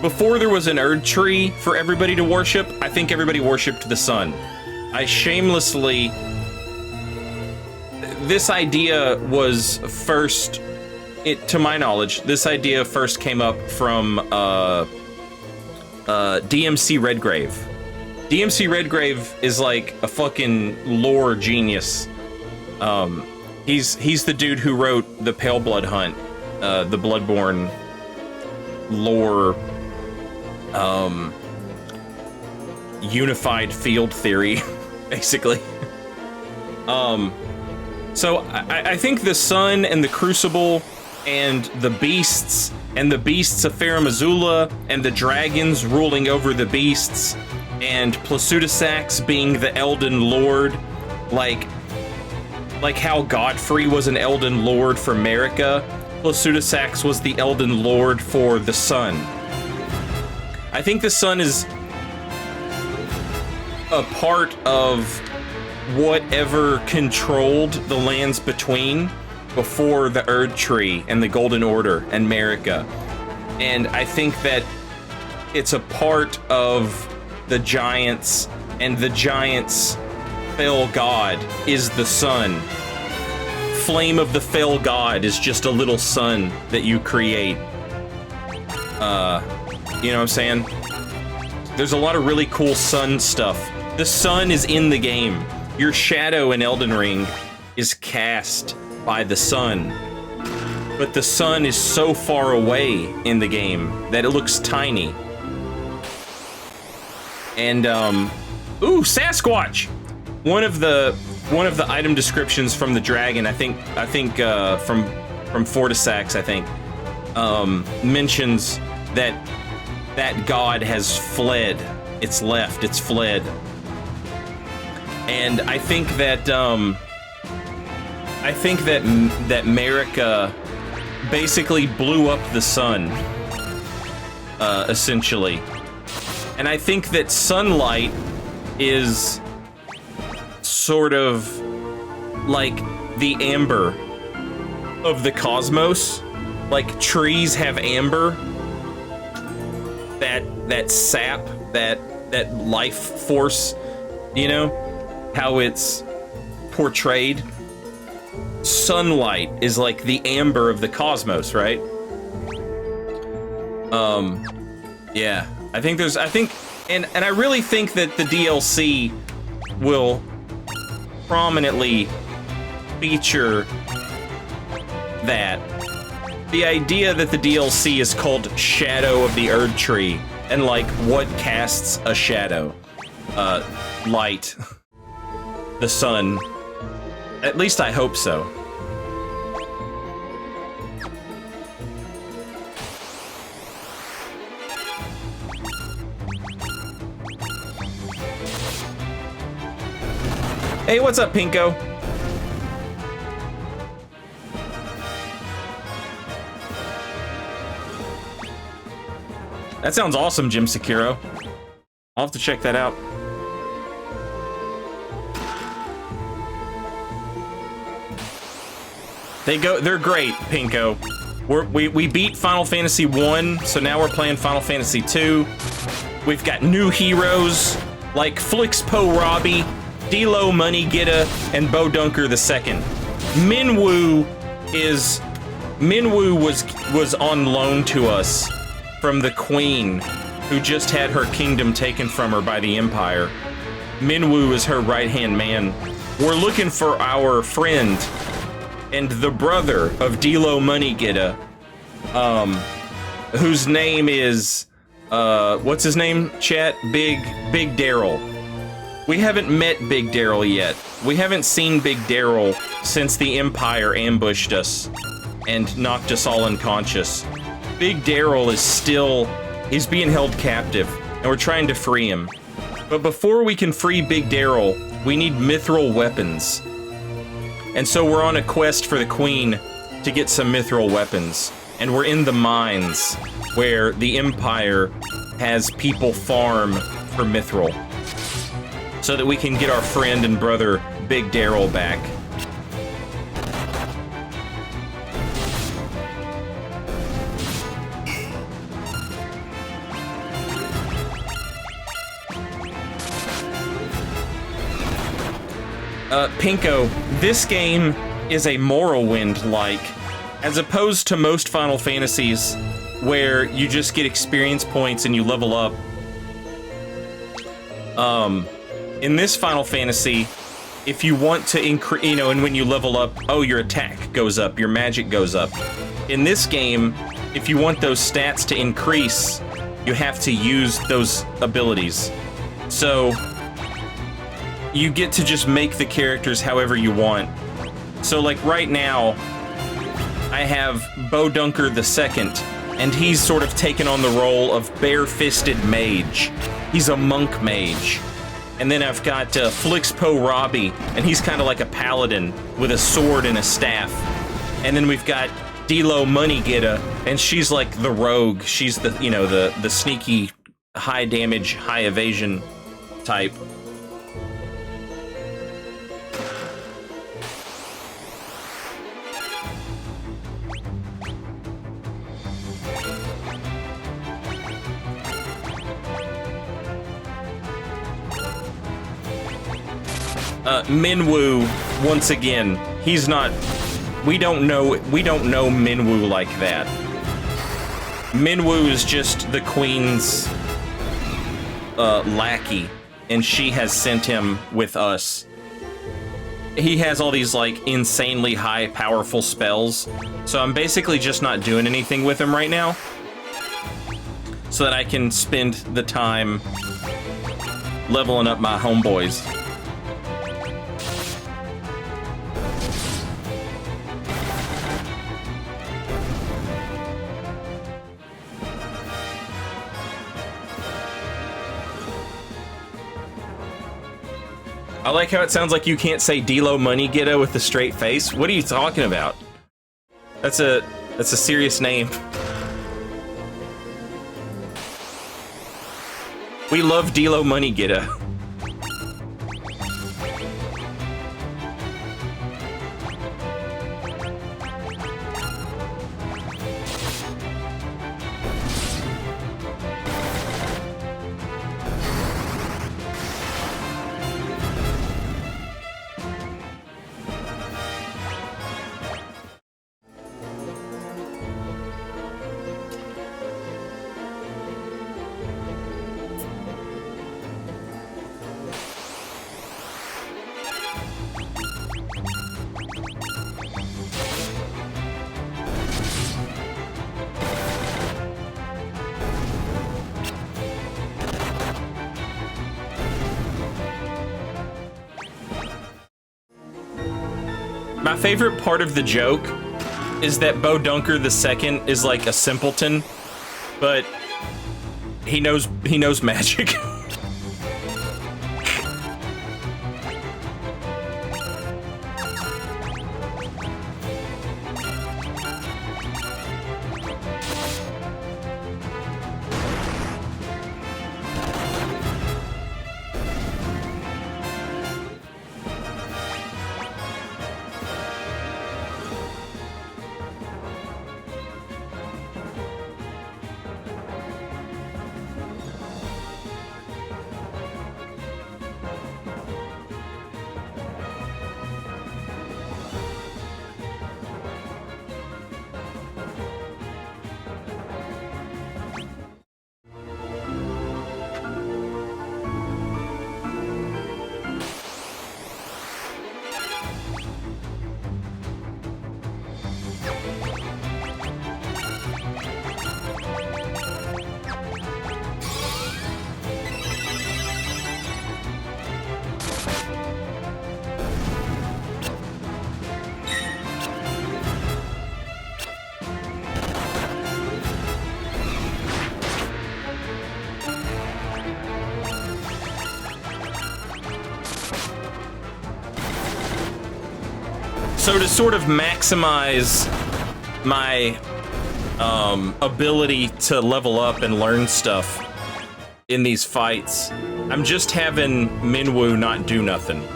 Before there was an Erd tree for everybody to worship, I think everybody worshipped the sun. I shamelessly... This idea was first... to my knowledge, this idea first came up from DMC Redgrave. DMC Redgrave is like a fucking lore genius. He's the dude who wrote the Pale Blood Hunt, the Bloodborne lore, unified field theory, basically. So I think the sun and the Crucible and the beasts of Farum Azula and the dragons ruling over the beasts and Placidusax being the Elden Lord, like how Godfrey was an Elden Lord for Marika, Placidusax was the Elden Lord for the sun. I think the sun is a part of whatever controlled the lands between before the Erd Tree and the Golden Order and Marika. And I think that it's a part of the giants, and the giants' fell god is the sun. Flame of the fell god is just a little sun that you create. You know what I'm saying? There's a lot of really cool sun stuff. The sun is in the game. Your shadow in Elden Ring is cast by the sun. But the sun is so far away in the game that it looks tiny. And, ooh, Sasquatch! One of the item descriptions from the dragon, I think from Fortisax, I think, mentions that god has fled. It's left, it's fled. And I think that Marika basically blew up the sun, essentially. And I think that sunlight is sort of like the amber of the cosmos. Like trees have amber, that sap, that life force, you know, how it's portrayed. Sunlight is like the amber of the cosmos, right? Yeah. I think, and I really think that the DLC will prominently feature that. The idea that the DLC is called Shadow of the Erd Tree, and like, what casts a shadow? Light. The sun. At least I hope so. Hey, what's up, Pinko? That sounds awesome, Jim Sekiro. I'll have to check that out. They're great, Pinko. We beat Final Fantasy 1, so now we're playing Final Fantasy 2. We've got new heroes like Flixpo Robbie D'Lo Money Gitta, and Bo Dunker II. Minwoo was on loan to us from the Queen, who just had her kingdom taken from her by the Empire. Minwoo is her right-hand man. We're looking for our friend and the brother of D'Lo Money Gitta, whose name is, what's his name, chat? Big Daryl. We haven't met Big Daryl yet. We haven't seen Big Daryl since the Empire ambushed us and knocked us all unconscious. Big Daryl is still, he's being held captive, and we're trying to free him. But before we can free Big Daryl, we need mithril weapons. And so we're on a quest for the Queen to get some mithril weapons. And we're in the mines, where the Empire has people farm for mithril, so that we can get our friend and brother Big Daryl back. Pinko, this game is a Morrowind-like, as opposed to most Final Fantasies, where you just get experience points and you level up. In this Final Fantasy, if you want to increase, you know, and when you level up, oh, your attack goes up, your magic goes up. In this game, if you want those stats to increase, you have to use those abilities. So, you get to just make the characters however you want. So, like, right now, I have Bo Dunker II, and he's sort of taken on the role of bare-fisted mage. He's a monk mage. And then I've got Flixpo Robbie, and he's kind of like a paladin with a sword and a staff. And then we've got D'Lo Money Gitta, and she's like the rogue. She's the, you know, the sneaky, high damage, high evasion type. Minwoo, once again, he's not, we don't know Minwoo like that. Minwoo is just the Queen's lackey, and she has sent him with us. He has all these, like, insanely high, powerful spells, so I'm basically just not doing anything with him right now, so that I can spend the time leveling up my homeboys. I like how it sounds like you can't say D'Lo Money Gitta with a straight face. What are you talking about? That's a serious name. We love D'Lo Money Gitta. My favorite part of the joke is that Bo Dunker II is like a simpleton, but he knows magic. So to sort of maximize my ability to level up and learn stuff in these fights, I'm just having Minwu not do nothing.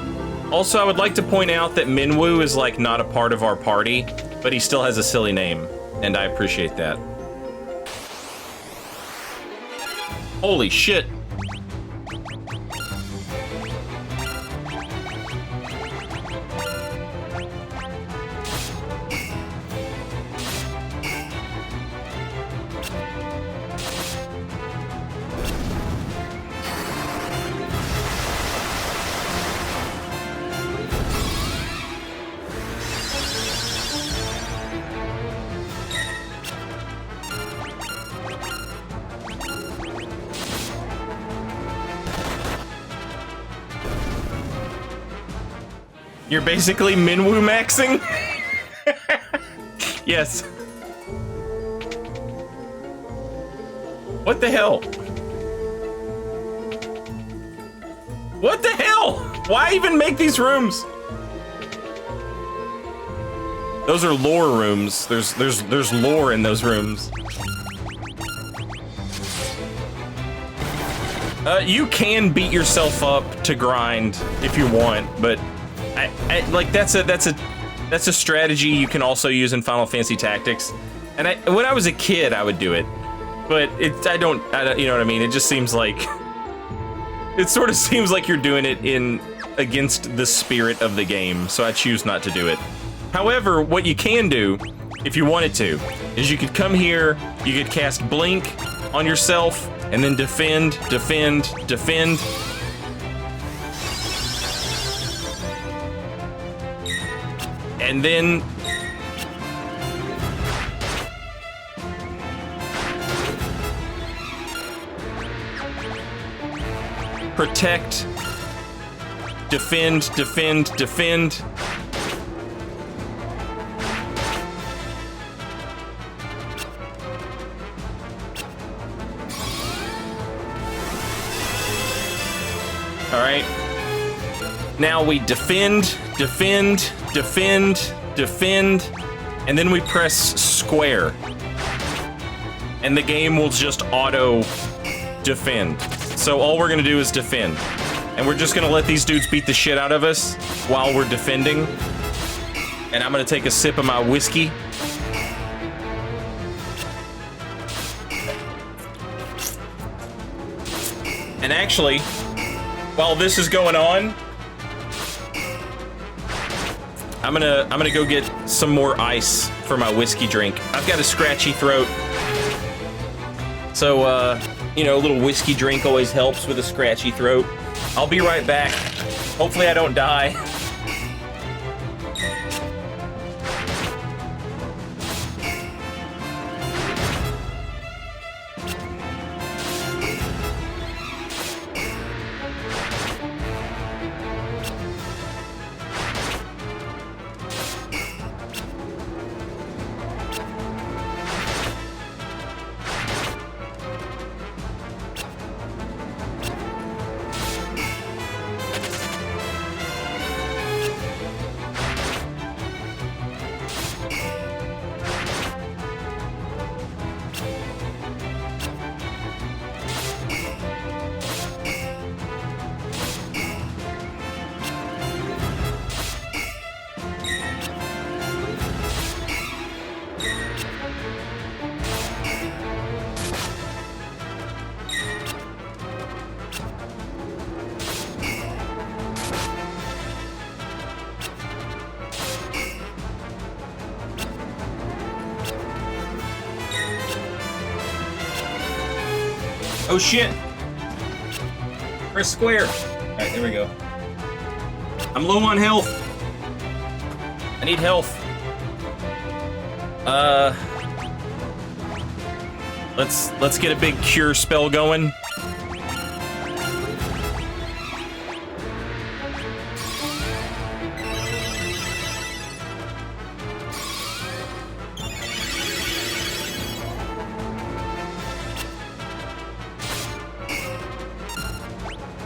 Also, I would like to point out that Minwu is like not a part of our party, but he still has a silly name, and I appreciate that. Holy shit. You're basically Minwu maxing? Yes. What the hell? What the hell? Why even make these rooms? Those are lore rooms. There's lore in those rooms. You can beat yourself up to grind if you want, but I like that's a strategy you can also use in Final Fantasy Tactics. And when I was a kid, I would do it, but I don't, you know what I mean? It just seems like it sort of seems like you're doing it against the spirit of the game. So I choose not to do it. However, what you can do, if you wanted to, is you could come here, you could cast Blink on yourself, and then defend. And then protect, defend. All right. Now we defend, and then we press square. And the game will just auto defend. So all we're gonna do is defend. And we're just gonna let these dudes beat the shit out of us while we're defending. And I'm gonna take a sip of my whiskey. And actually, while this is going on, I'm gonna go get some more ice for my whiskey drink. I've got a scratchy throat, so you know, a little whiskey drink always helps with a scratchy throat. I'll be right back. Hopefully I don't die. Oh shit! Press square. Alright, there we go. I'm low on health. I need health. Let's get a big cure spell going.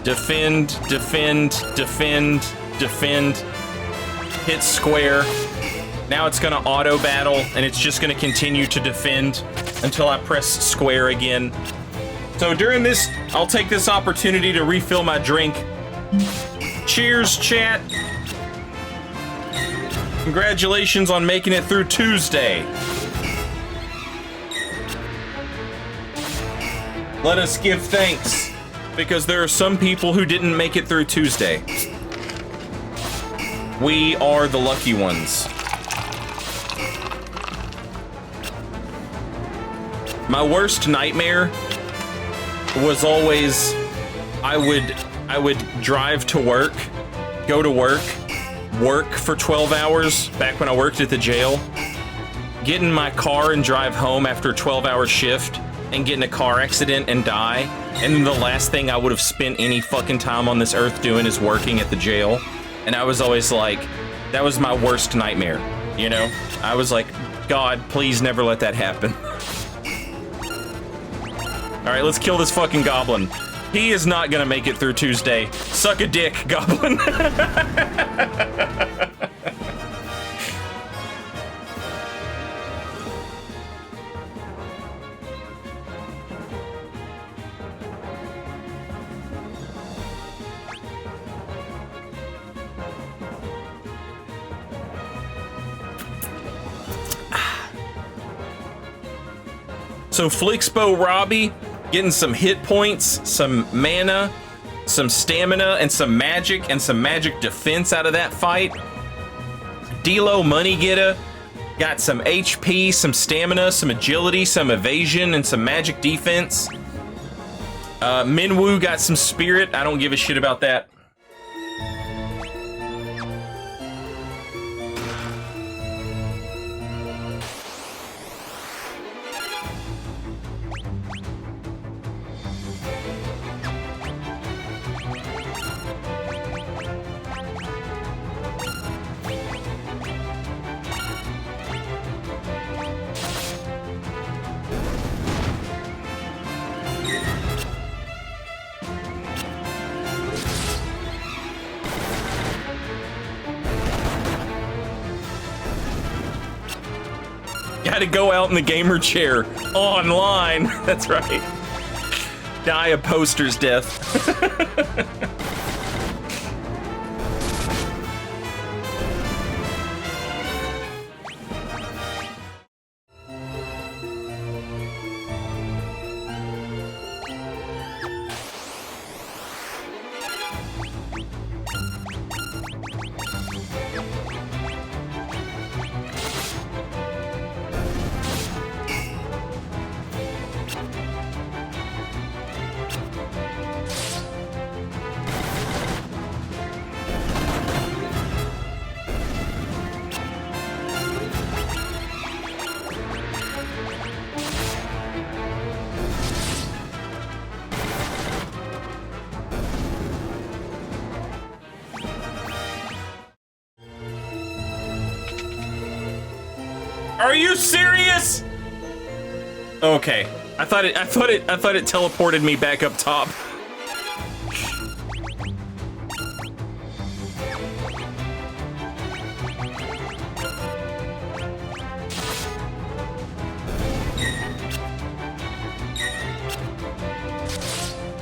Defend. Hit square. Now it's gonna auto battle, and it's just gonna continue to defend until I press square again. So during this, I'll take this opportunity to refill my drink. Cheers, chat. Congratulations on making it through Tuesday. Let us give thanks, because there are some people who didn't make it through Tuesday. We are the lucky ones. My worst nightmare was always I would drive to work, go to work for 12 hours back when I worked at the jail, get in my car and drive home after a 12-hour shift and get in a car accident and die, and then the last thing I would have spent any fucking time on this earth doing is working at the jail. And I was always like, that was my worst nightmare, you know? I was like, God, please never let that happen. All right, let's kill this fucking goblin. He is not gonna make it through Tuesday. Suck a dick, goblin. So Flixbo Robbie getting some hit points, some mana, some stamina, and some magic defense out of that fight. D'Lo Money Getter got some HP, some stamina, some agility, some evasion, and some magic defense. Minwoo got some spirit. I don't give a shit about that. Gotta go out in the gamer chair online. That's right. Die a poster's death. Are you serious? Okay. I thought it teleported me back up top.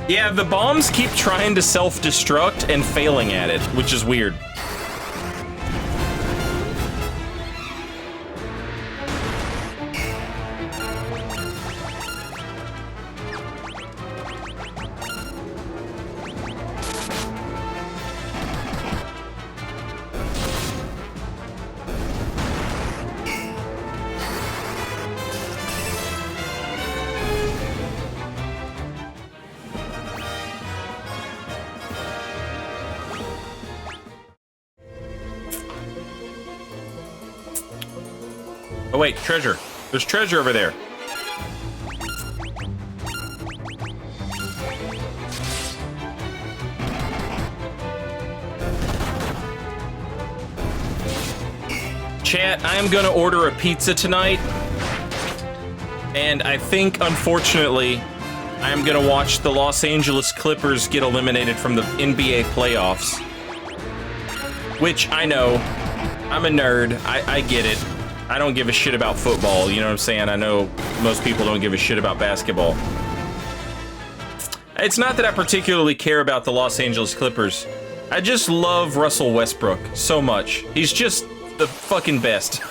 Yeah, the bombs keep trying to self-destruct and failing at it, which is weird. Oh wait, treasure. There's treasure over there. Chat, I am gonna order a pizza tonight. And I think, unfortunately, I am gonna watch the Los Angeles Clippers get eliminated from the NBA playoffs. Which, I know, I'm a nerd. I get it. I don't give a shit about football. You know what I'm saying? I know most people don't give a shit about basketball. It's not that I particularly care about the Los Angeles Clippers. I just love Russell Westbrook so much. He's just the fucking best.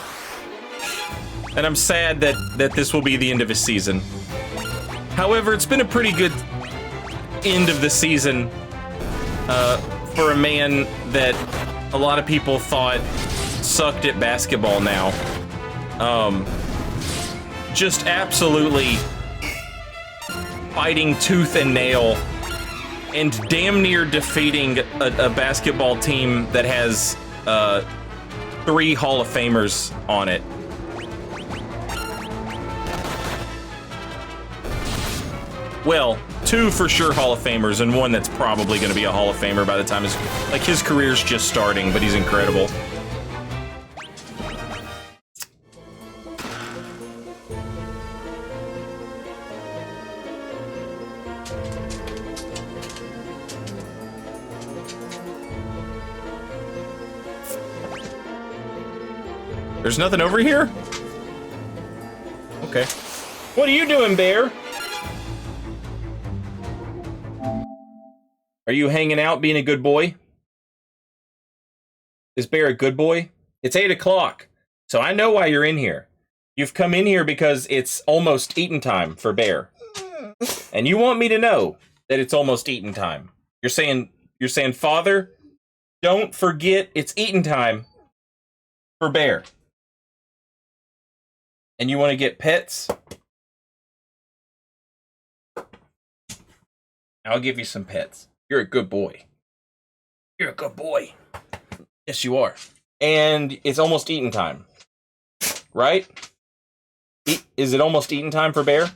And I'm sad that this will be the end of his season. However, it's been a pretty good end of the season for a man that a lot of people thought sucked at basketball now. Just absolutely fighting tooth and nail and damn near defeating a basketball team that has 3 Hall of Famers on it. Well, 2 for sure Hall of Famers, and 1 that's probably going to be a Hall of Famer by the time his career's just starting, but he's incredible. There's nothing over here? Okay. What are you doing, Bear? Are you hanging out, being a good boy? Is Bear a good boy? It's 8 o'clock, so I know why you're in here. You've come in here because it's almost eating time for Bear. And you want me to know that it's almost eating time. You're saying, Father, don't forget it's eating time for Bear. And you want to get pets? I'll give you some pets. You're a good boy. You're a good boy. Yes, you are. And it's almost eating time. Right? Is it almost eating time for Bear?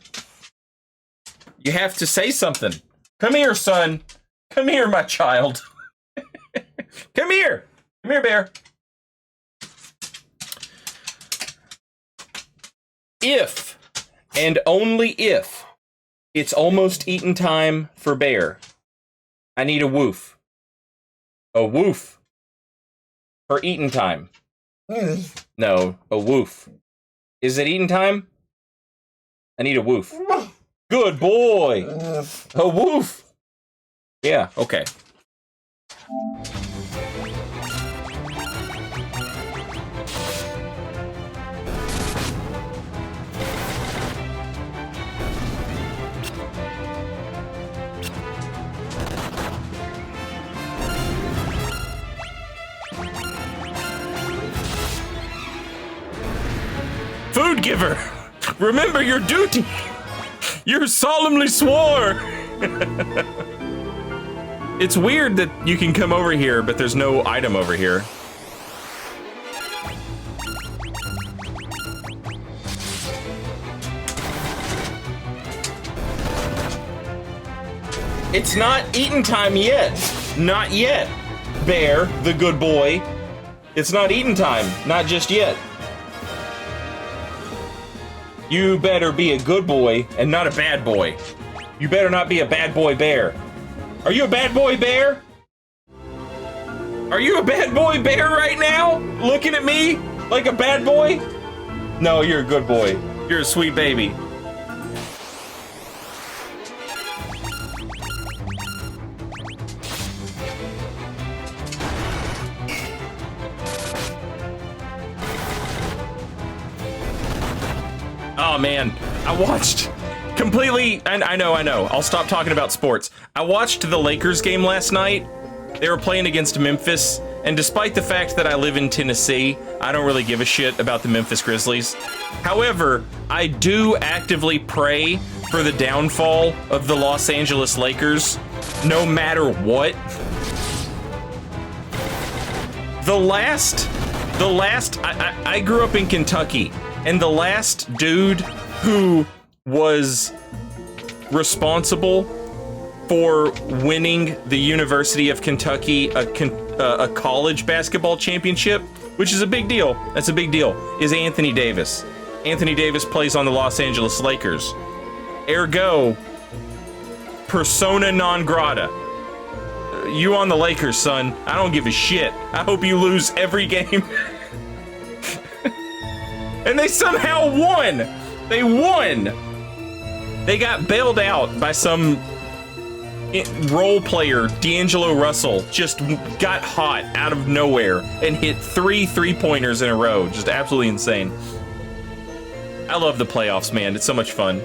You have to say something. Come here, son. Come here, my child. Come here. Come here, Bear. If, and only if, it's almost eating time for Bear, I need a woof. A woof. For eating time. No, a woof. Is it eating time? I need a woof. Good boy. A woof. Yeah, okay. Food giver, remember your duty. You solemnly swore. It's weird that you can come over here, but there's no item over here. It's not eating time yet. Not yet, Bear, the good boy. It's not eating time, not just yet. You better be a good boy and not a bad boy. You better not be a bad boy Bear. Are you a bad boy Bear? Are you a bad boy Bear right now? Looking at me like a bad boy? No, you're a good boy. You're a sweet baby. Oh man, I watched completely, and I know, I'll stop talking about sports. I watched the Lakers game last night. They were playing against Memphis, and despite the fact that I live in Tennessee, I don't really give a shit about the Memphis Grizzlies. However, I do actively pray for the downfall of the Los Angeles Lakers, no matter what. I grew up in Kentucky, and the last dude who was responsible for winning the University of Kentucky a college basketball championship, which is a big deal, that's a big deal, is Anthony Davis. Anthony Davis plays on the Los Angeles Lakers. Ergo, persona non grata. You on the Lakers, son. I don't give a shit. I hope you lose every game. And they somehow won! They won! They got bailed out by some role player, D'Angelo Russell, just got hot out of nowhere and hit 3 3-pointers in a row. Just absolutely insane. I love the playoffs, man. It's so much fun.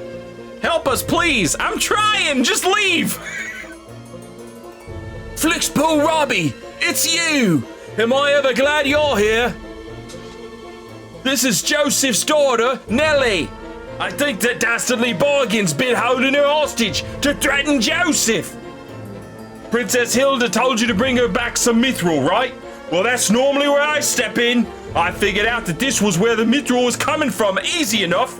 Help us, please! I'm trying! Just leave! Flixpool Robbie, it's you! Am I ever glad you're here? This is Joseph's daughter, Nellie. I think that dastardly Borgin's been holding her hostage to threaten Joseph. Princess Hilda told you to bring her back some mithril, right? Well, that's normally where I step in. I figured out that this was where the mithril was coming from easy enough.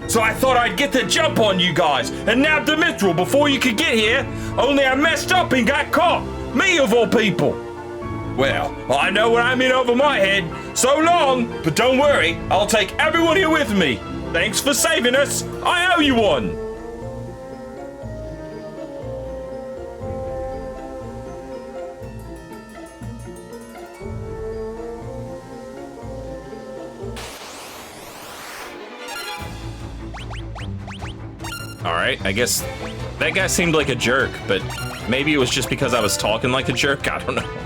So I thought I'd get the jump on you guys and nab the mithril before you could get here. Only I messed up and got caught. Me of all people. Well, I know what I'm in over my head. So long, but don't worry, I'll take everyone here with me. Thanks for saving us. I owe you one. All right, I guess that guy seemed like a jerk, but maybe it was just because I was talking like a jerk. I don't know.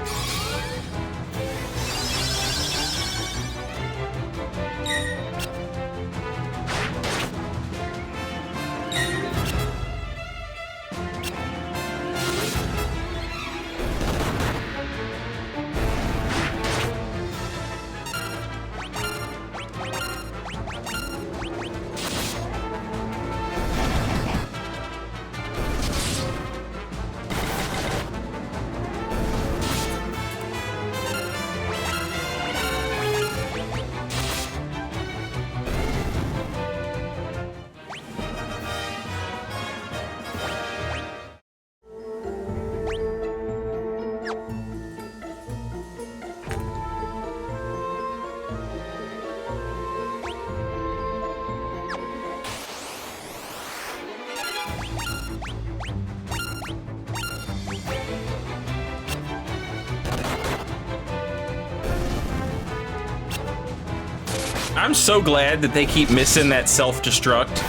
I'm so glad that they keep missing that self-destruct.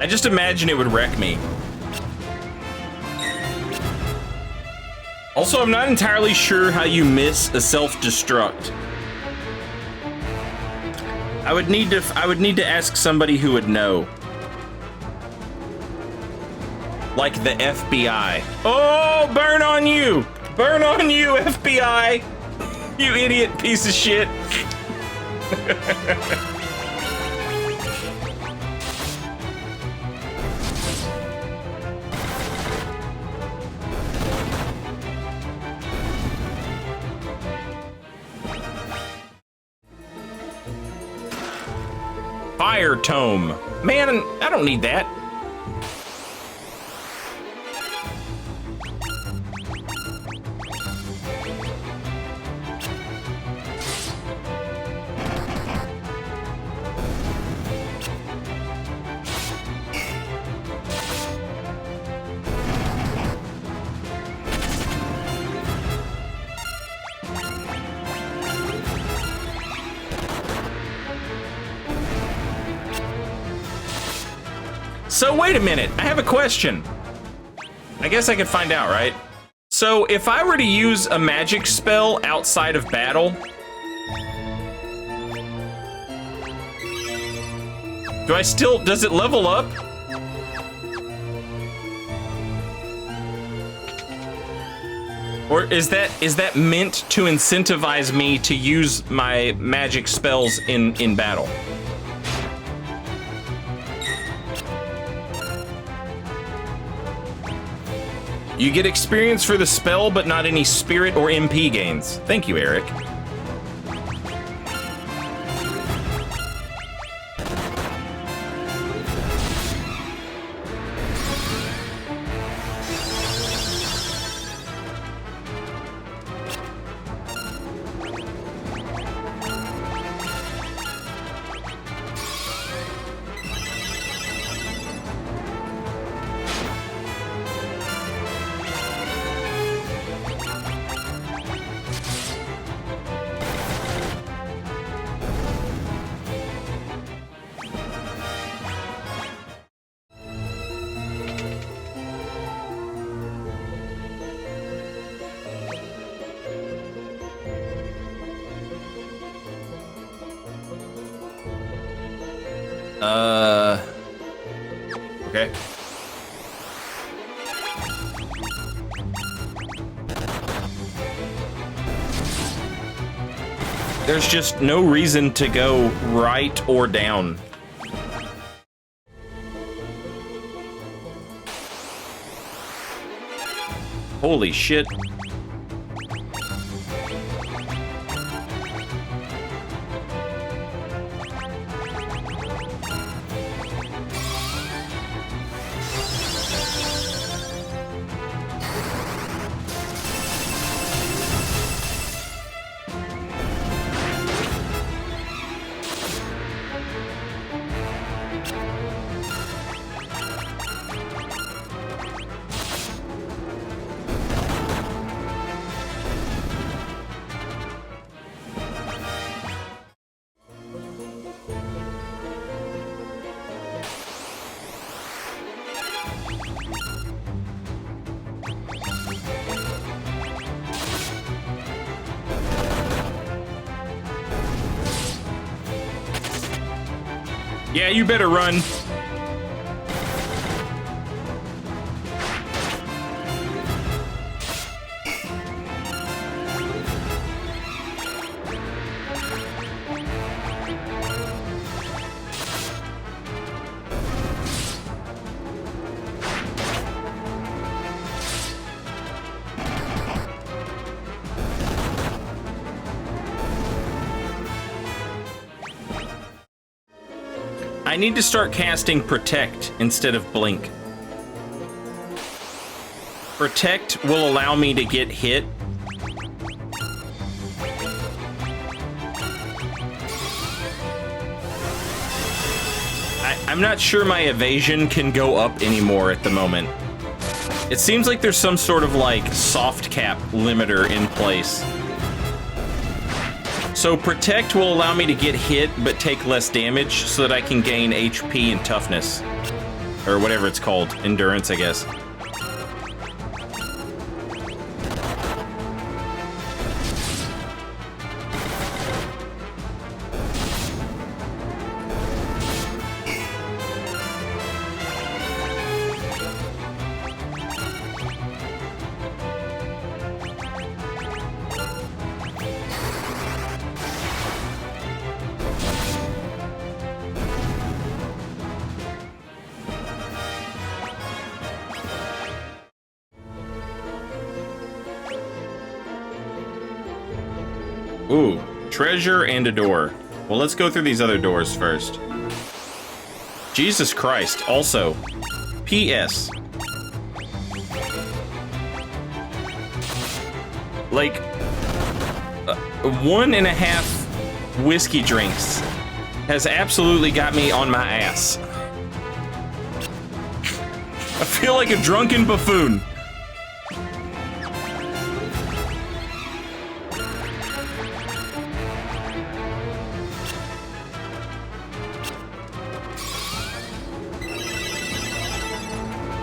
I just imagine it would wreck me. Also, I'm not entirely sure how you miss a self-destruct. I would need to ask somebody who would know. Like the FBI. Oh, burn on you! Burn on you, FBI! You idiot piece of shit. Fire tome. Man, I don't need that. So wait a minute, I have a question. I guess I could find out, right? So if I were to use a magic spell outside of battle, does it level up? Or is that meant to incentivize me to use my magic spells in battle? You get experience for the spell, but not any spirit or MP gains. Thank you, Eric. Okay. There's just no reason to go right or down. Holy shit. Yeah, you better run. I need to start casting Protect instead of Blink. Protect will allow me to get hit. I'm not sure my evasion can go up anymore at the moment. It seems like there's some sort of like soft cap limiter in place. So Protect will allow me to get hit but take less damage so that I can gain HP and toughness. Or whatever it's called. Endurance, I guess. Ooh, treasure and a door. Well, let's go through these other doors first. Jesus Christ. Also, P.S. Like, 1.5 whiskey drinks has absolutely got me on my ass. I feel like a drunken buffoon.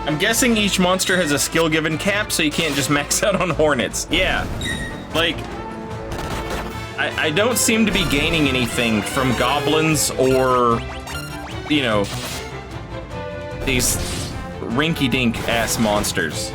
I'm guessing each monster has a skill given cap, so you can't just max out on hornets. Yeah, like, I don't seem to be gaining anything from goblins or, you know, these rinky-dink ass monsters.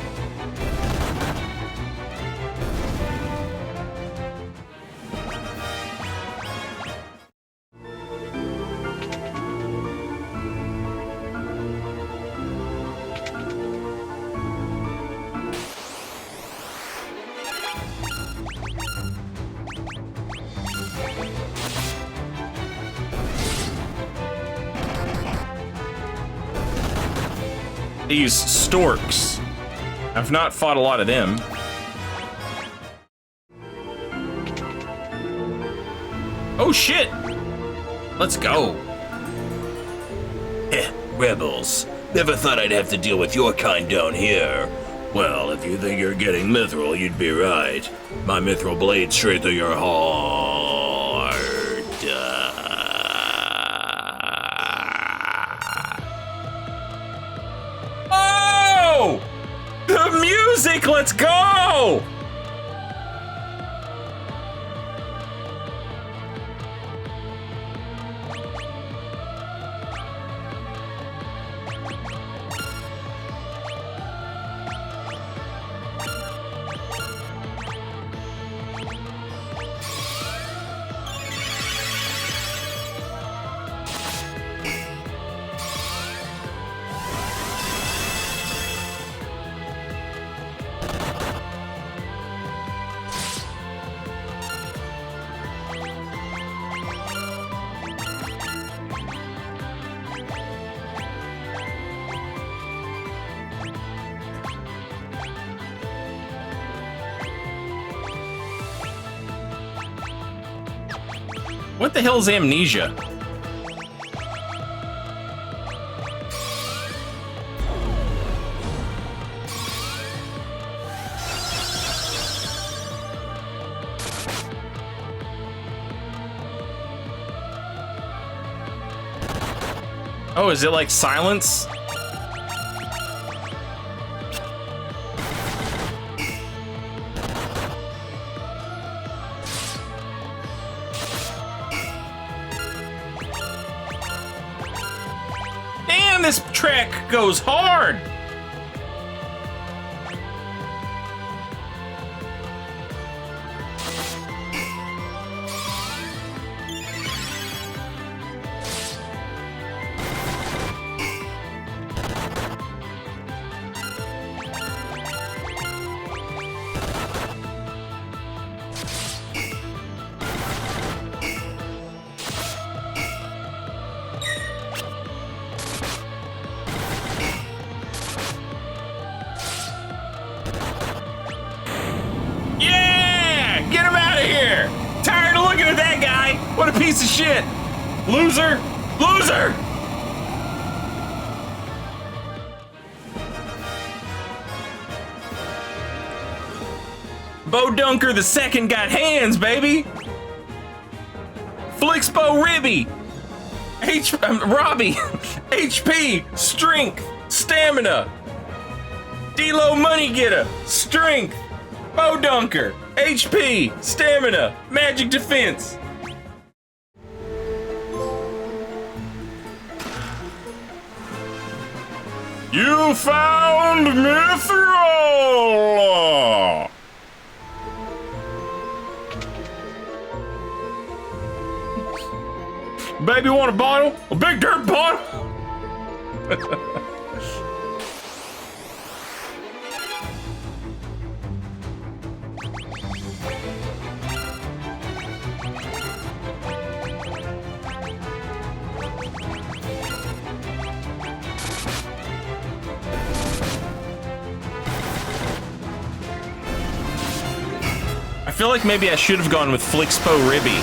These storks. I've not fought a lot of them. Oh shit! Let's go. Rebels. Never thought I'd have to deal with your kind down here. Well, if you think you're getting mithril, you'd be right. My mithril blade straight through your heart. Oh! The music, let's go! What the hell is amnesia? Oh, is it like silence? Damn, this track goes hard! What a piece of shit! Loser! Loser! Bo Dunker the second got hands, baby! Flixbo Ribby! Robbie! HP! Strength! Stamina! D-Lo Money Getter! Strength! Bo Dunker! HP! Stamina! Magic Defense! You found Mithril! Baby, want a bottle? A big dirt bottle? I feel like maybe I should have gone with Flixbo Ribby.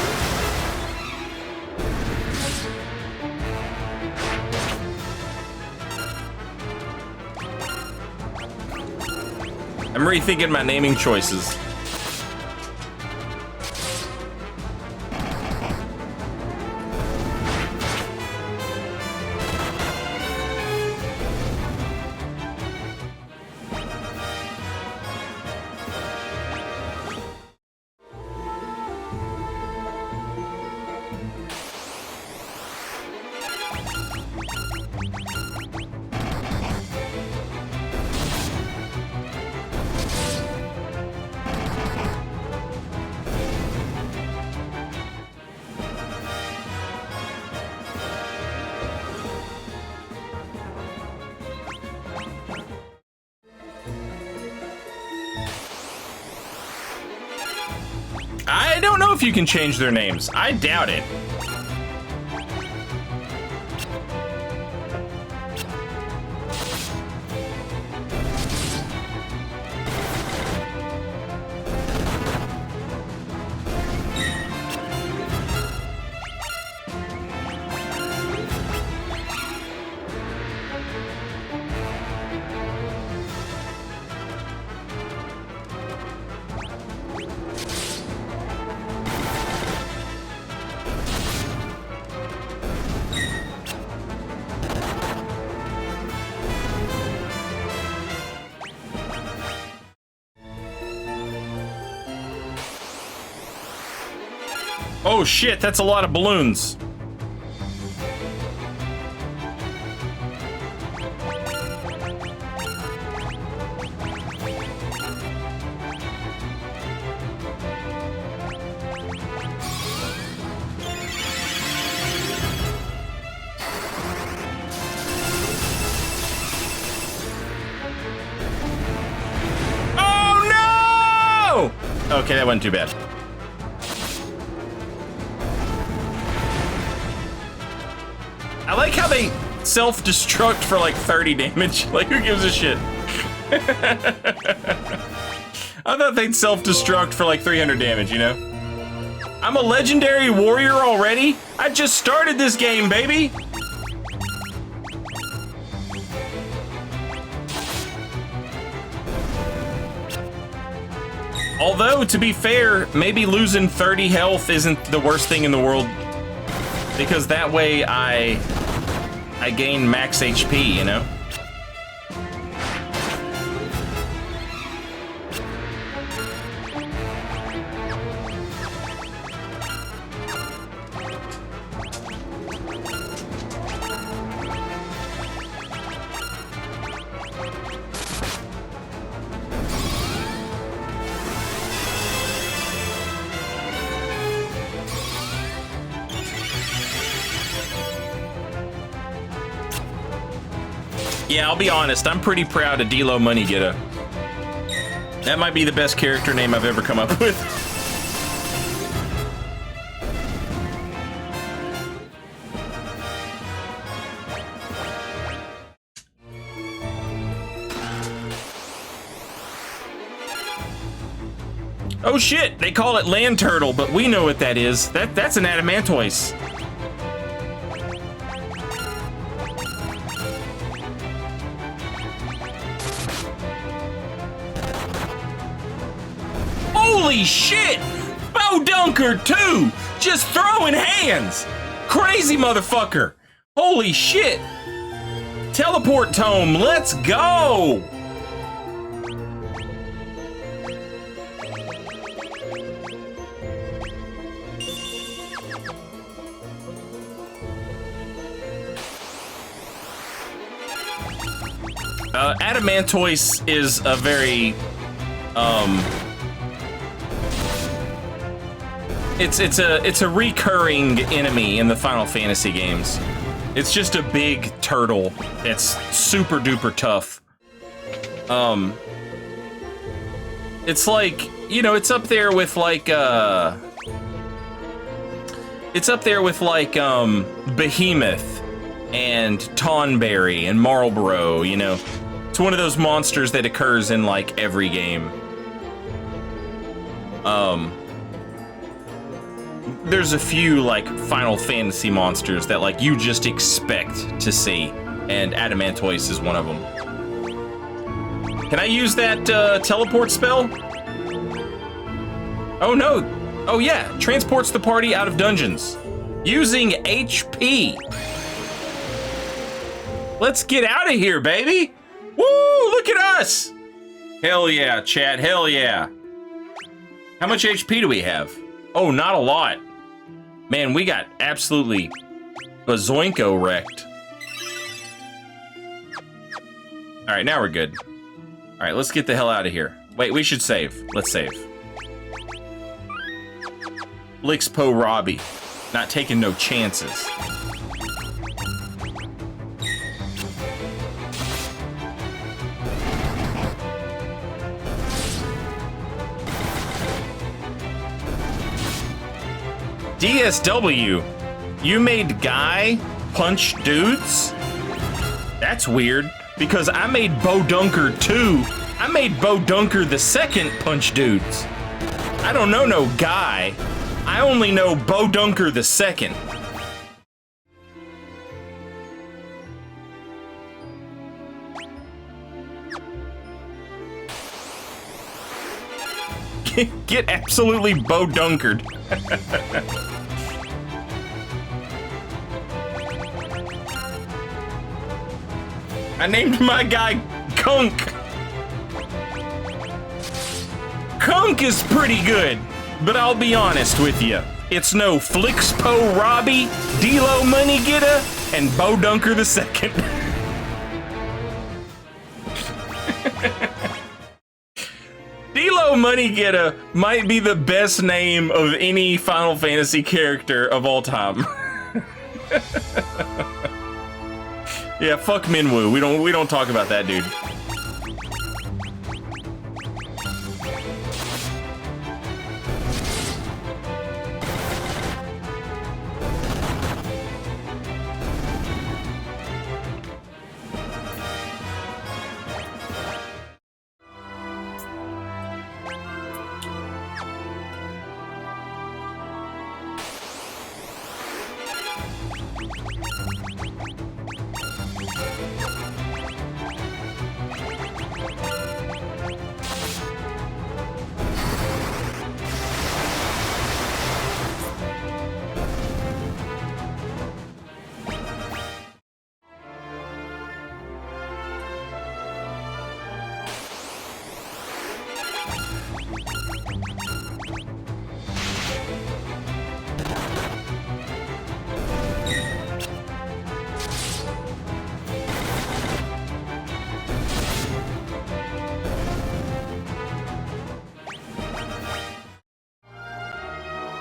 I'm rethinking my naming choices. I don't know if you can change their names. I doubt it. Oh shit, that's a lot of balloons. Oh no! Okay, that wasn't too bad. I like how they self-destruct for like 30 damage. Like, who gives a shit? I thought they'd self-destruct for like 300 damage, you know? I'm a legendary warrior already? I just started this game, baby! Although, to be fair, maybe losing 30 health isn't the worst thing in the world. Because that way I gain max HP, you know? Yeah, I'll be honest, I'm pretty proud of D-Lo Money Getter. That might be the best character name I've ever come up with. Oh shit, they call it land turtle, but we know what that is. That's an adamantoise. Holy shit! Bowdunker 2! Just throwing hands! Crazy motherfucker! Holy shit! Teleport tome, let's go! Adamantoise is a very, it's a recurring enemy in the Final Fantasy games. It's just a big turtle that's super duper tough. It's like, you know, it's up there with like Behemoth and Tonberry and Marlboro, you know. It's one of those monsters that occurs in like every game. There's a few like Final Fantasy monsters that like you just expect to see, and Adamantoise is one of them. Can I use that teleport spell? Oh no! Oh yeah, transports the party out of dungeons using HP. Let's get out of here, baby! Woo! Look at us! Hell yeah, chat! Hell yeah! How much HP do we have? Oh, not a lot. Man, we got absolutely bazoinko wrecked. All right, now we're good. All right, let's get the hell out of here. Wait, we should save. Let's save. Lixpo Robbie, not taking no chances. DSW, you made Guy punch dudes? That's weird, because I made Bowdunker 2. I made Bowdunker the second punch dudes. I don't know no Guy. I only know Bowdunker the second. Get absolutely Bowdunkered. I named my guy Kunk. Kunk is pretty good, but I'll be honest with you. It's no Flixpo Robbie, D-Lo Money Getter, and Bowdunker the second. D-Lo Money Getter might be the best name of any Final Fantasy character of all time. Yeah, fuck Minwu. We don't talk about that dude.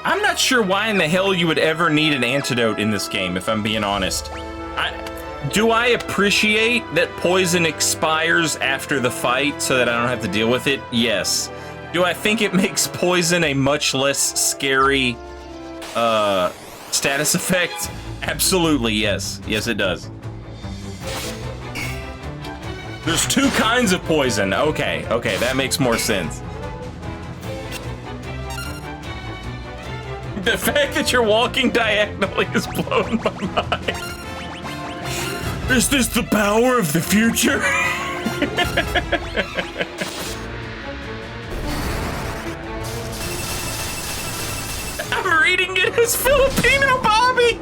I'm not sure why in the hell you would ever need an antidote in this game, if I'm being honest. Do I appreciate that poison expires after the fight so that I don't have to deal with it? Yes. Do I think it makes poison a much less scary status effect? Absolutely, yes. Yes, it does. There's two kinds of poison. Okay, that makes more sense. The fact that you're walking diagonally is blowing my mind. Is this the power of the future? I'm reading it as Filipino Bobby.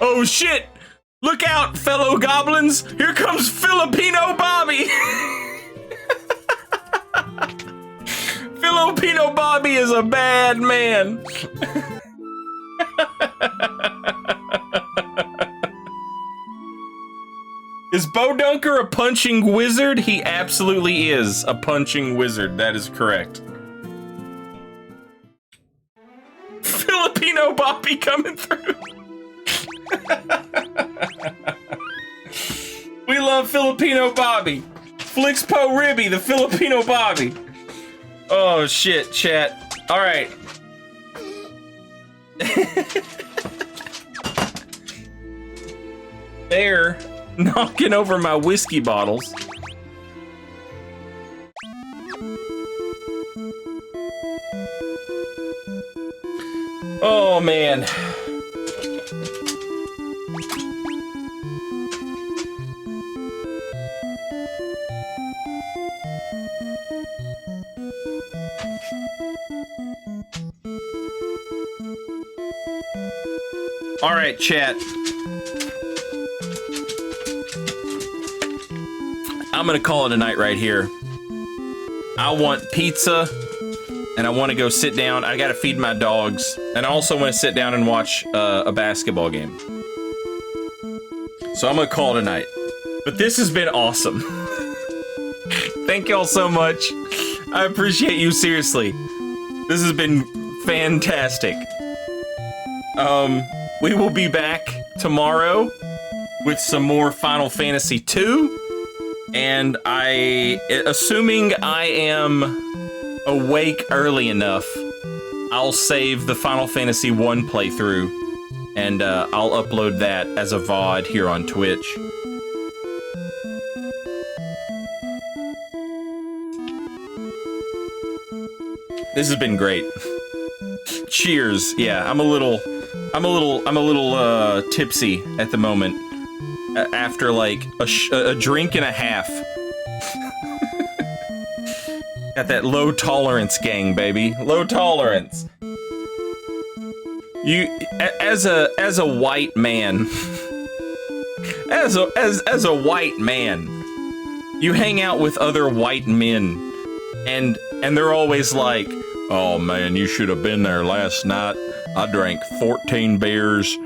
Oh shit! Look out, fellow goblins! Here comes Filipino Bobby! Filipino Bobby is a bad man. Is Bodunker a punching wizard? He absolutely is a punching wizard. That is correct. Filipino Bobby coming through. We love Filipino Bobby. Flixpo Ribby, the Filipino Bobby. Oh shit, chat. All right. They're knocking over my whiskey bottles. Oh man. All right, chat. I'm gonna call it a night right here. I want pizza, and I want to go sit down. I gotta feed my dogs, and I also want to sit down and watch a basketball game. So I'm gonna call it a night. But this has been awesome. Thank y'all so much. I appreciate you, seriously. This has been fantastic. We will be back tomorrow with some more Final Fantasy II. And assuming I am awake early enough, I'll save the Final Fantasy I playthrough, and I'll upload that as a VOD here on Twitch. This has been great. Cheers. Yeah, I'm a little tipsy at the moment. After like a drink and a half. Got that low tolerance gang, baby. Low tolerance. You as a white man. As a white man, you hang out with other white men, and they're always like, "Oh man, you should have been there last night. I drank 14 beers,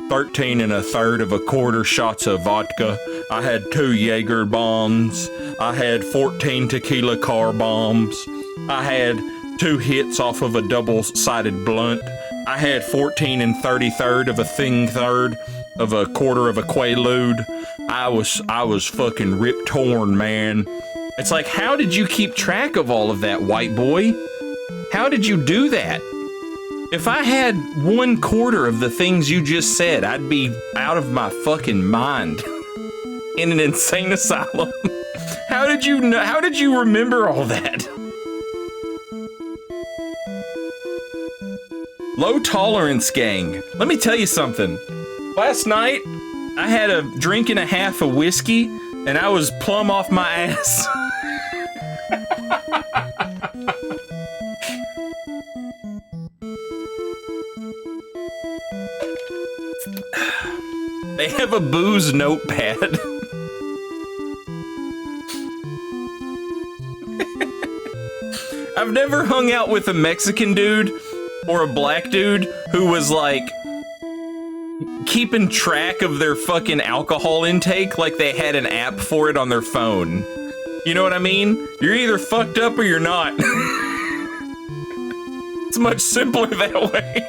13 1/3 of a quarter shots of vodka. I had 2 Jaeger bombs. I had 14 tequila car bombs. I had 2 hits off of a double-sided blunt. I had 14 1/33 of a thing third of a quarter of a Quaalude. I was fucking rip torn, man." It's like, how did you keep track of all of that, white boy? How did you do that? If I had 1/4 of the things you just said, I'd be out of my fucking mind in an insane asylum. How did you know? How did you remember all that? Low tolerance gang. Let me tell you something. Last night, I had a drink and a half of whiskey, and I was plumb off my ass. They have a booze notepad. I've never hung out with a Mexican dude or a black dude who was like, keeping track of their fucking alcohol intake like they had an app for it on their phone. You know what I mean? You're either fucked up or you're not. It's much simpler that way.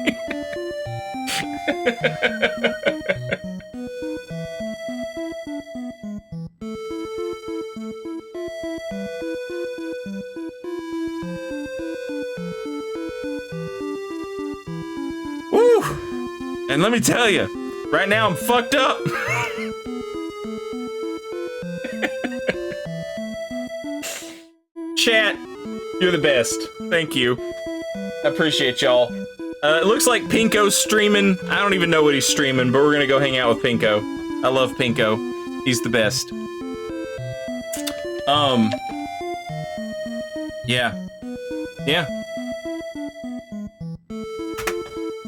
Woo! And let me tell you, right now I'm fucked up. Chat, you're the best. Thank you. I appreciate y'all. It looks like Pinko's streaming. I don't even know what he's streaming, but we're gonna go hang out with Pinko. I love Pinko. He's the best. Yeah. Yeah.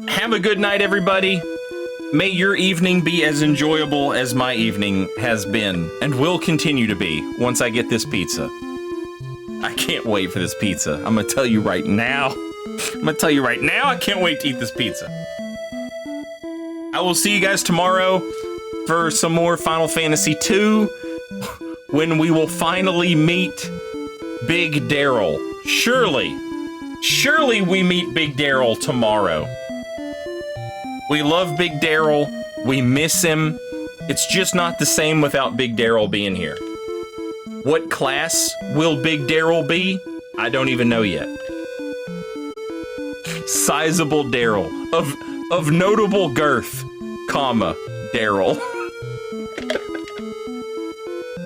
Have a good night, everybody. May your evening be as enjoyable as my evening has been, and will continue to be once I get this pizza. I can't wait for this pizza. I'm gonna tell you right now. I can't wait to eat this pizza. I will see you guys tomorrow for some more Final Fantasy II, when we will finally meet Big Daryl. Surely we meet Big Daryl tomorrow. We love Big Daryl. We miss him. It's just not the same without Big Daryl being here. What class will Big Daryl be? I don't even know yet. Sizable Daryl. Of notable girth, comma, Daryl.